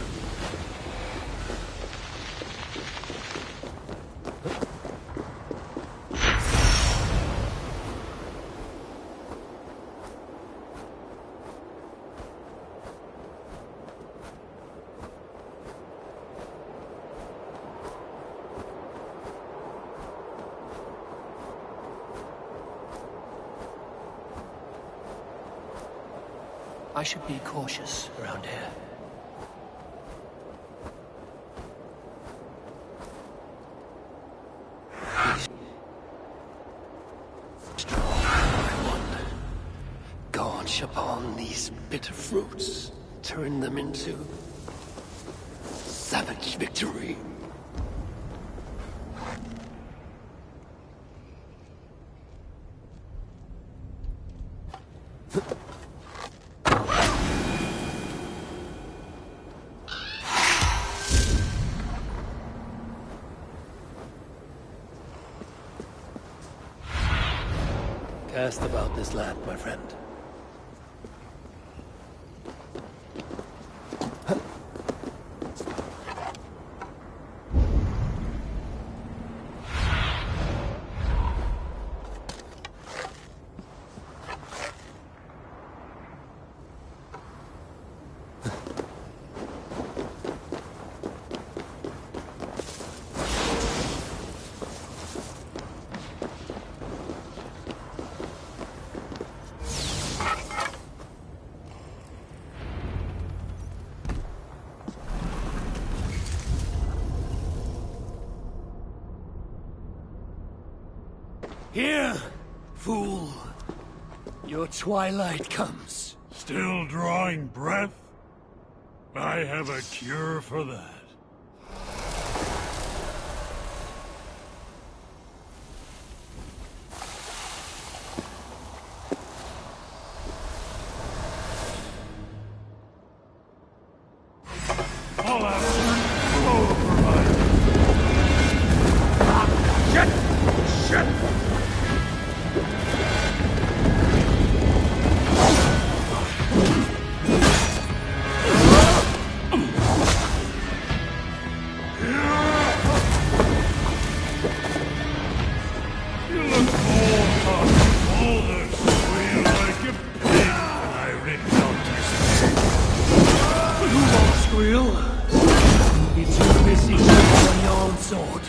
I should be cautious around here. Gorge upon these bitter fruits, turn them into savage victory. Cast about this land, my friend. Here, fool. Your twilight comes. Still drawing breath? I have a cure for that. I'll have over my... Shit! Shit! You're too busy on your own sword.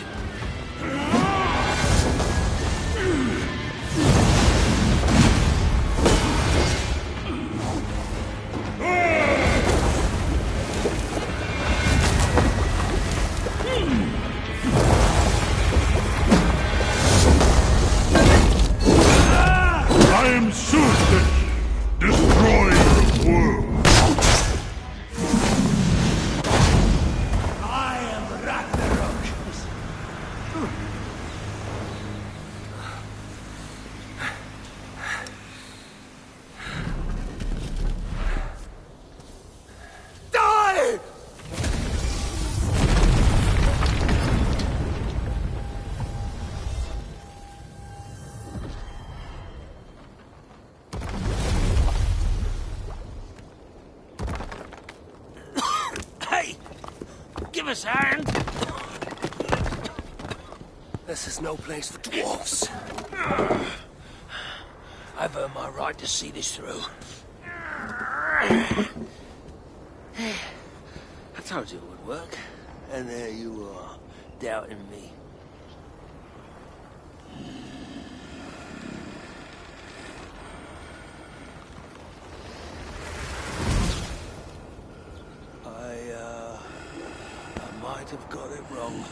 I am Sustik, destroyer of worlds. I am Ragnarok. Die! Hey! Give us a hand! This is no place for dwarfs. I've earned my right to see this through. I told you it would work, and there you are, doubting me. I might have got it wrong.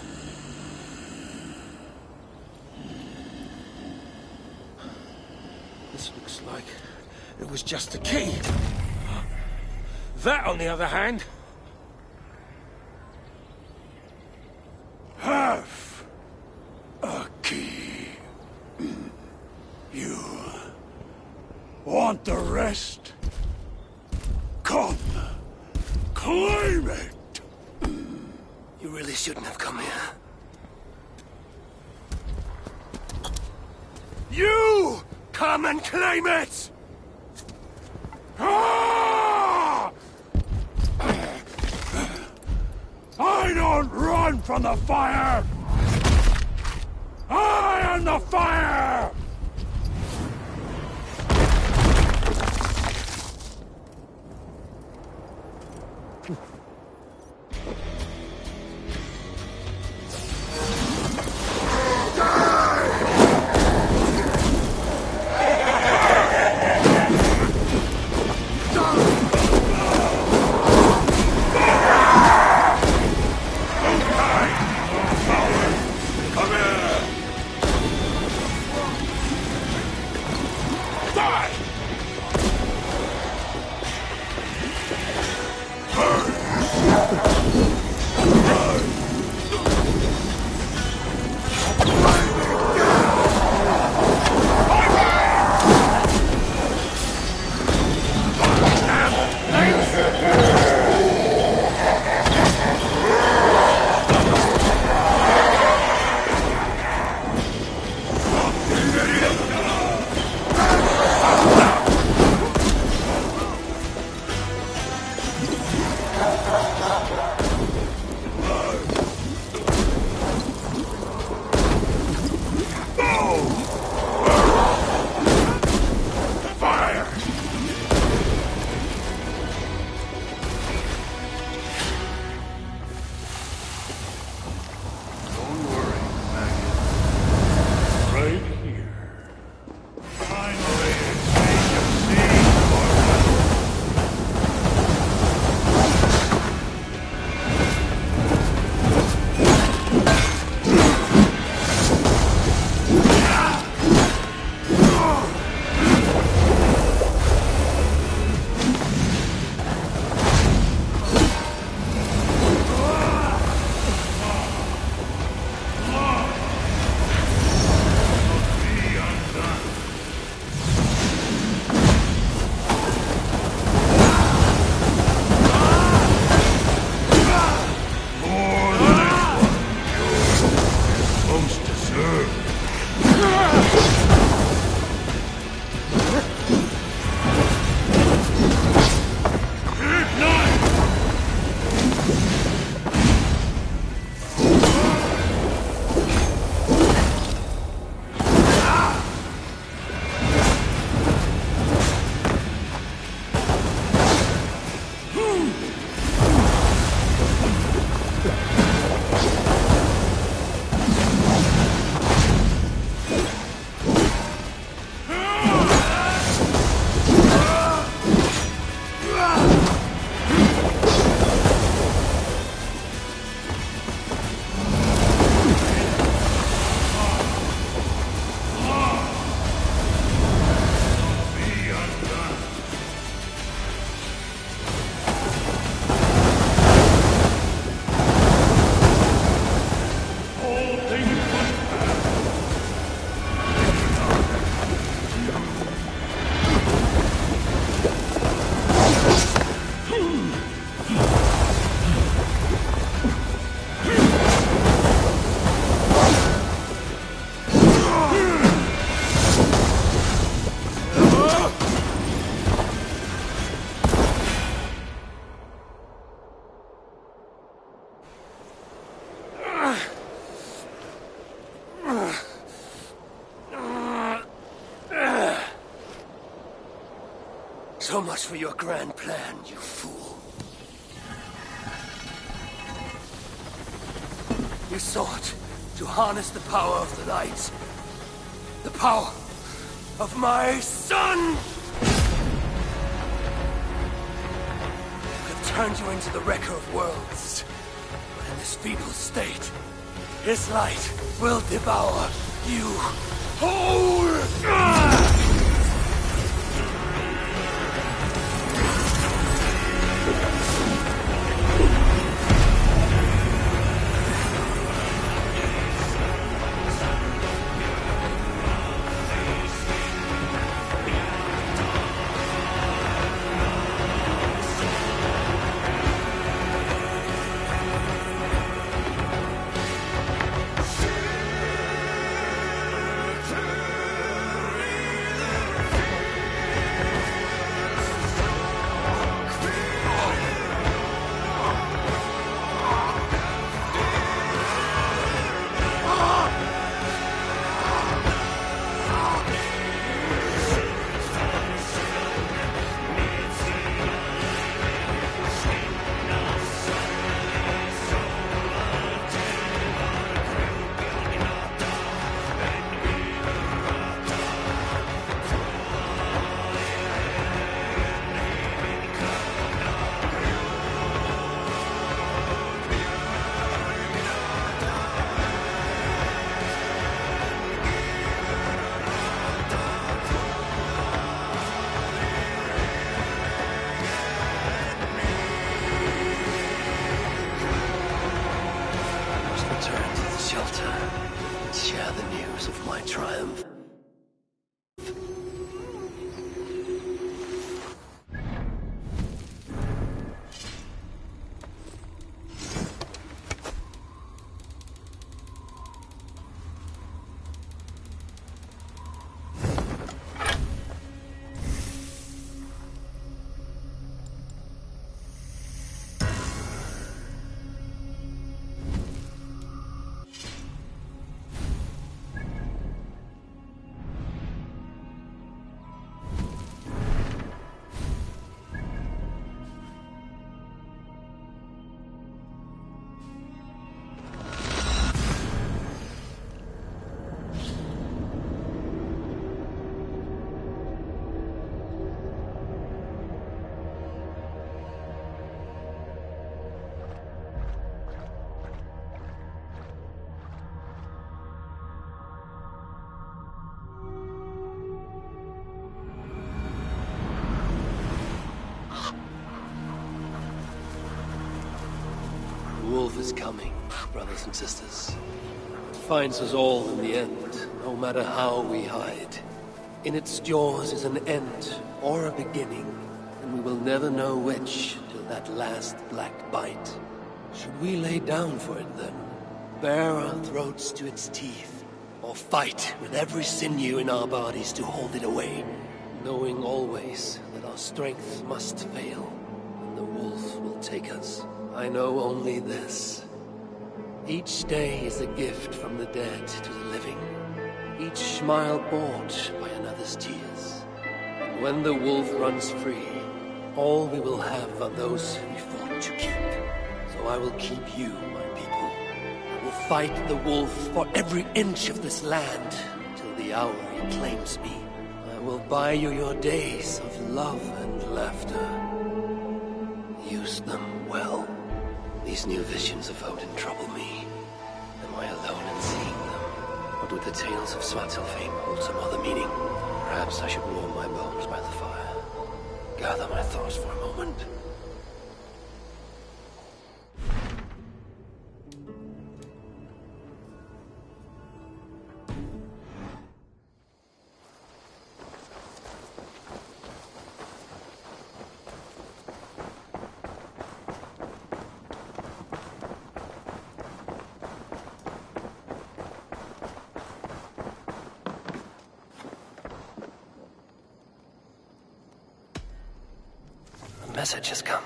This looks like it was just a key. That, on the other hand... Half a key. You want the rest? Come, claim it. You really shouldn't have come here. You come and claim it! Ah! I don't run from the fire! I am the fire! Die! Burn! So much for your grand plan, you fool. You sought to harness the power of the light. The power of my son! I've turned you into the wrecker of worlds. But in this feeble state, his light will devour you whole! Is coming, brothers and sisters. It finds us all in the end, no matter how we hide. In its jaws is an end or a beginning, and we will never know which till that last black bite. Should we lay down for it then? Bare our throats to its teeth, or fight with every sinew in our bodies to hold it away, knowing always that our strength must fail, and the wolf will take us. I know only this. Each day is a gift from the dead to the living. Each smile bought by another's tears. And when the wolf runs free, all we will have are those we fought to keep. So I will keep you, my people. I will fight the wolf for every inch of this land, till the hour he claims me. I will buy you your days of love and laughter. Use them well. These new visions of Odin trouble me. Am I alone in seeing them? Or do the tales of Svartalfheim hold some other meaning? Perhaps I should warm my bones by the fire. Gather my thoughts for a moment. Message has come.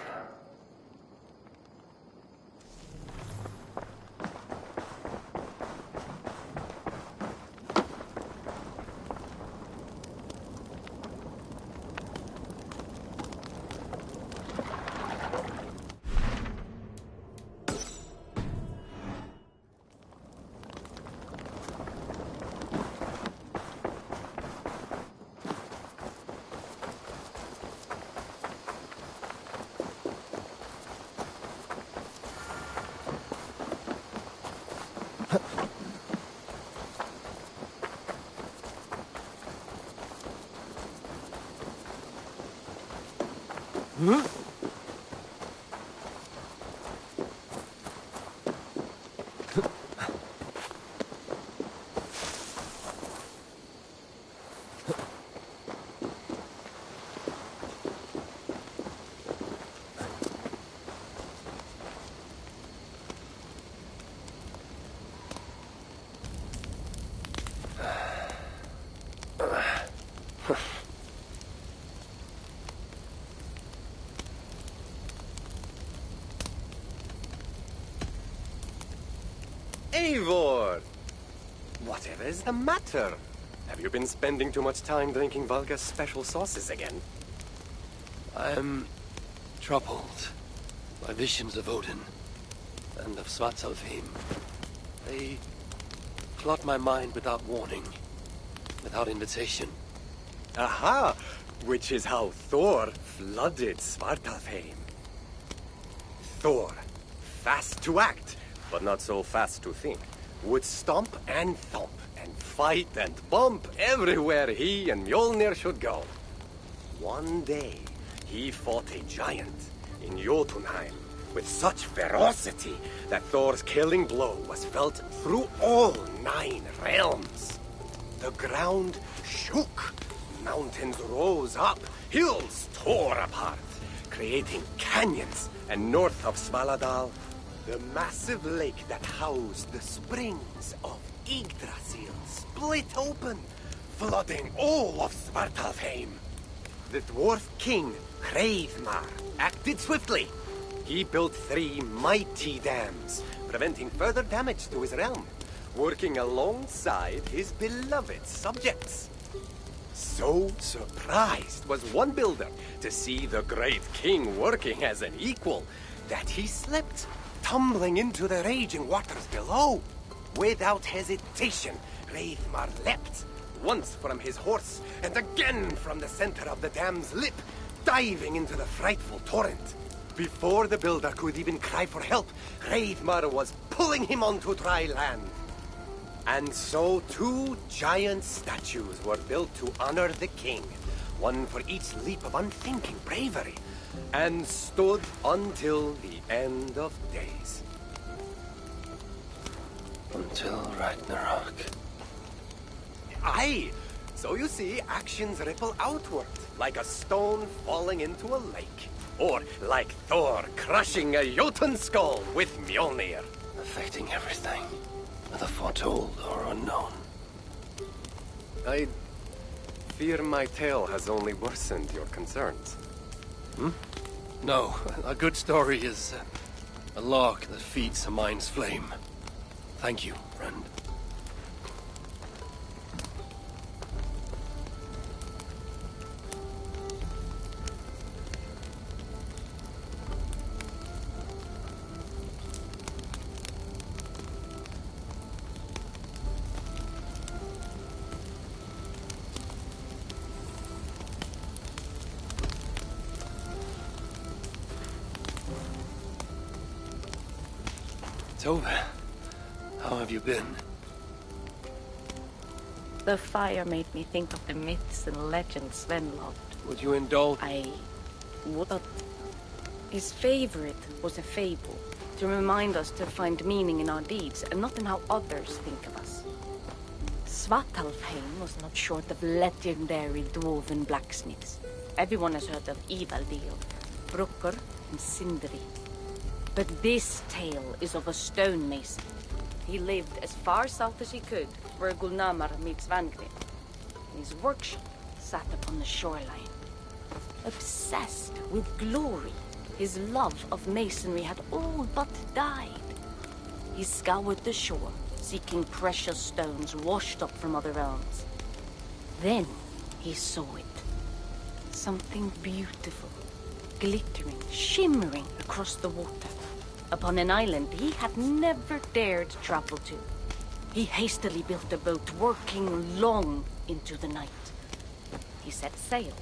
Eivor! Whatever is the matter? Have you been spending too much time drinking Valga's special sauces again? I'm troubled by visions of Odin and of Svartalfheim. They flood my mind without warning, without invitation. Aha! Which is how Thor flooded Svartalfheim. Thor, fast to act, but not so fast to think, would stomp and thump and fight and bump everywhere he and Mjolnir should go. One day, he fought a giant in Jotunheim with such ferocity that Thor's killing blow was felt through all 9 realms. The ground shook, mountains rose up, hills tore apart, creating canyons, and north of Svaladal, the massive lake that housed the springs of Yggdrasil split open, flooding all of Svartalfheim. The dwarf king, Hreidmar, acted swiftly. He built 3 mighty dams, preventing further damage to his realm, working alongside his beloved subjects. So surprised was one builder to see the great king working as an equal that he slipped, tumbling into the raging waters below. Without hesitation, Hreidmar leapt, once from his horse and again from the center of the dam's lip, diving into the frightful torrent. Before the builder could even cry for help, Hreidmar was pulling him onto dry land. And so 2 giant statues were built to honor the king, one for each leap of unthinking bravery, and stood until the end of days. Until Ragnarok. Aye! So you see, actions ripple outward, like a stone falling into a lake. Or like Thor crushing a Jotun skull with Mjolnir. Affecting everything, whether foretold or unknown. I fear my tale has only worsened your concerns. No, a good story is a log that feeds a mind's flame. Thank you, friend. Tove, how have you been? The fire made me think of the myths and legends Sven loved. Would you indulge? I would not. His favorite was a fable, to remind us to find meaning in our deeds and not in how others think of us. Svartalfheim was not short of legendary dwarven blacksmiths. Everyone has heard of Ivaldil, Brukker, and Sindri. But this tale is of a stonemason. He lived as far south as he could, where Gulnamar meets Vangrid. His workshop sat upon the shoreline. Obsessed with glory, his love of masonry had all but died. He scoured the shore, seeking precious stones washed up from other realms. Then he saw it. Something beautiful, glittering, shimmering across the water, upon an island he had never dared travel to. He hastily built a boat, working long into the night. He set sail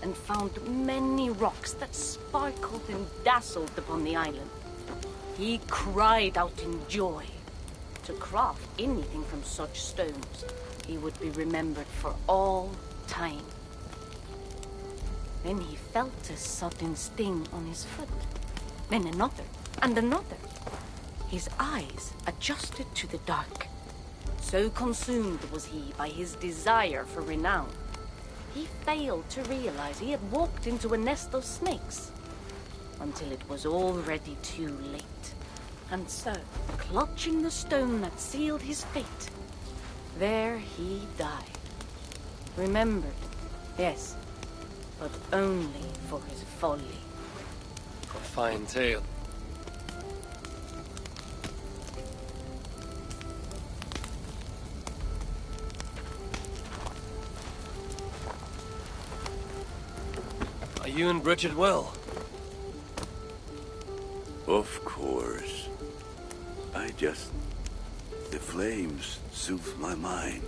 and found many rocks that sparkled and dazzled upon the island. He cried out in joy. to craft anything from such stones, he would be remembered for all time. Then he felt a sudden sting on his foot. Then another, and another. His eyes adjusted to the dark. So consumed was he by his desire for renown, he failed to realize he had walked into a nest of snakes, until it was already too late. And so, clutching the stone that sealed his fate, there he died. Remembered, yes, but only for his folly. A fine tale. Are you and Bridget well? Of course. The flames soothe my mind,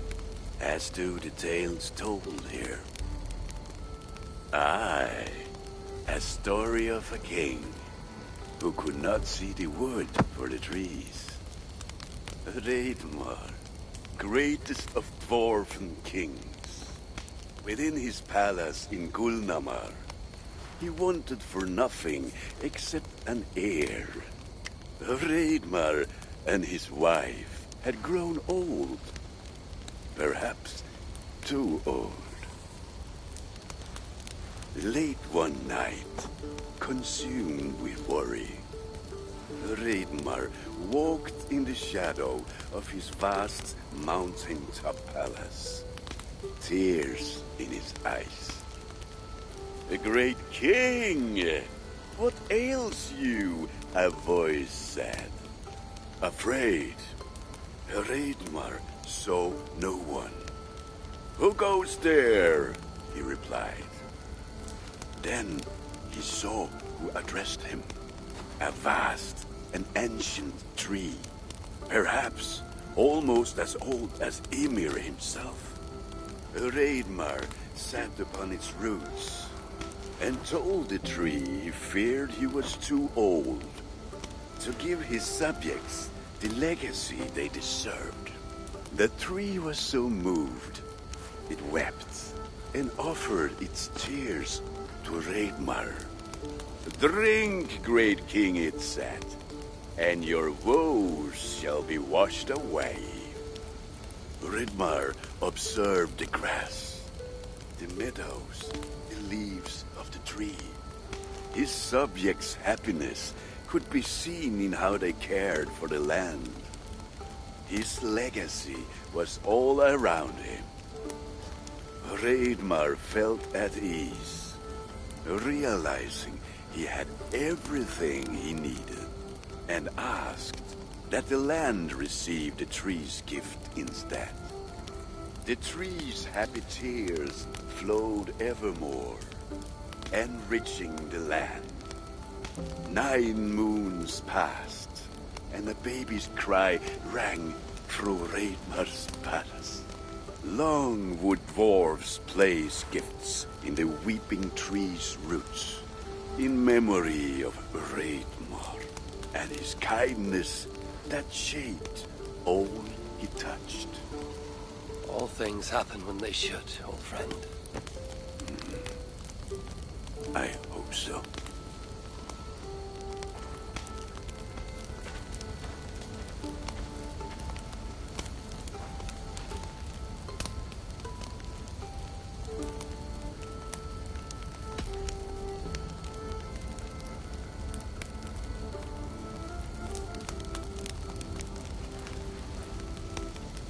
as do the tales told here. Aye, a story of a king who could not see the wood for the trees. Reidmar, greatest of dwarven kings. Within his palace in Gulnamar, he wanted for nothing except an heir. Reidmar and his wife had grown old. Perhaps too old. Late one night, consumed with worry, Reidmar walked in the shadow of his vast mountaintop palace, tears in his eyes. "The great king! What ails you?" a voice said. Afraid, Reidmar saw no one. "Who goes there?" he replied. Then he saw who addressed him. A vast and ancient tree, perhaps almost as old as Ymir himself. Reidmar sat upon its roots and told the tree he feared he was too old to give his subjects the legacy they deserved. The tree was so moved, it wept and offered its tears to Reidmar. "Drink, great king," it said, "and your woes shall be washed away." Reidmar observed the grass, the meadows, the leaves of the tree. His subjects' happiness could be seen in how they cared for the land. His legacy was all around him. Reidmar felt at ease, realizing he had everything he needed, and asked that the land receive the tree's gift instead. The tree's happy tears flowed evermore, enriching the land. 9 moons passed, and a baby's cry rang through Reidmar's palace. Long would dwarves place gifts in the weeping tree's roots, in memory of Reidmar and his kindness that shaped all he touched. All things happen when they should, old friend. I hope so.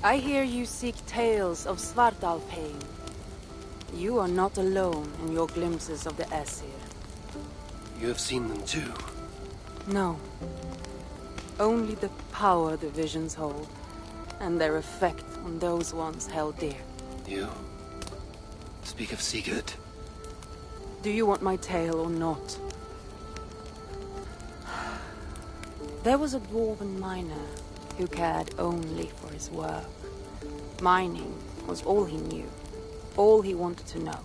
I hear you seek tales of Svartalfheim. You are not alone in your glimpses of the Aesir. You have seen them too? No. Only the power the visions hold, and their effect on those once held dear. You speak of Sigurd. Do you want my tale or not? There was a dwarven miner who cared only for his work. Mining was all he knew, all he wanted to know,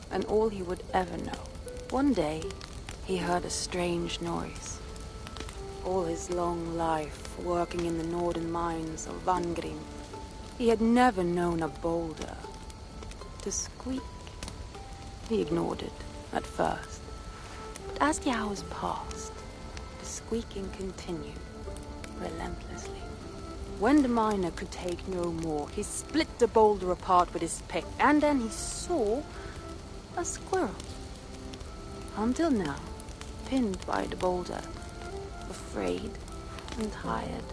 and all he would ever know. One day, he heard a strange noise. All his long life, working in the northern mines of Vangrim, he had never known a boulder to squeak. He ignored it at first, but as the hours passed, the squeaking continued relentlessly. When the miner could take no more, he split the boulder apart with his pick, and then he saw a squirrel. Until now, pinned by the boulder, afraid and tired,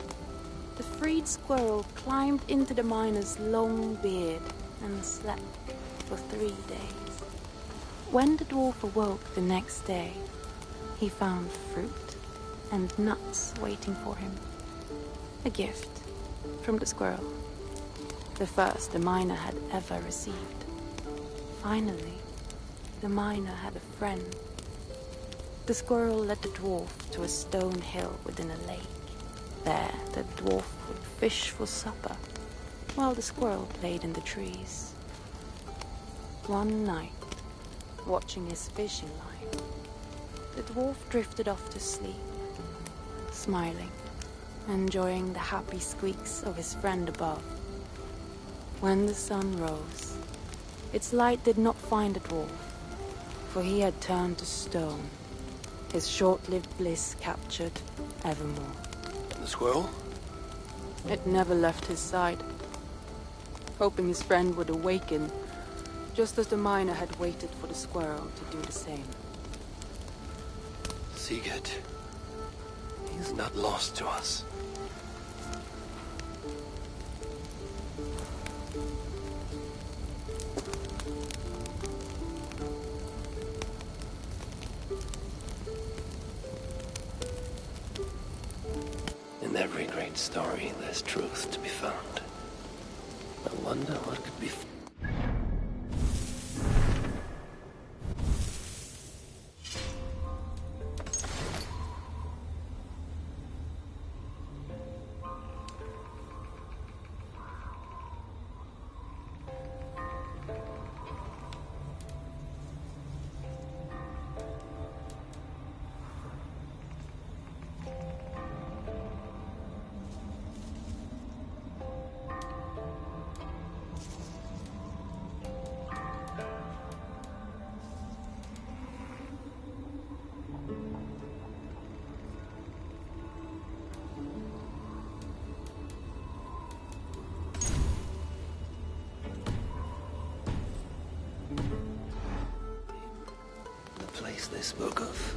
the freed squirrel climbed into the miner's long beard and slept for 3 days. When the dwarf awoke the next day, he found fruit and nuts waiting for him. A gift from the squirrel, the first the miner had ever received. Finally, the miner had a friend. The squirrel led the dwarf to a stone hill within a lake. There, the dwarf would fish for supper, while the squirrel played in the trees. One night, watching his fishing line, the dwarf drifted off to sleep, smiling, enjoying the happy squeaks of his friend above. When the sun rose, its light did not find the dwarf, for he had turned to stone, his short-lived bliss captured evermore. The squirrel? It never left his side, hoping his friend would awaken, just as the miner had waited for the squirrel to do the same. Sigurd. He is not lost to us. In every great story, there's truth to be found. I wonder what could be... The place they spoke of.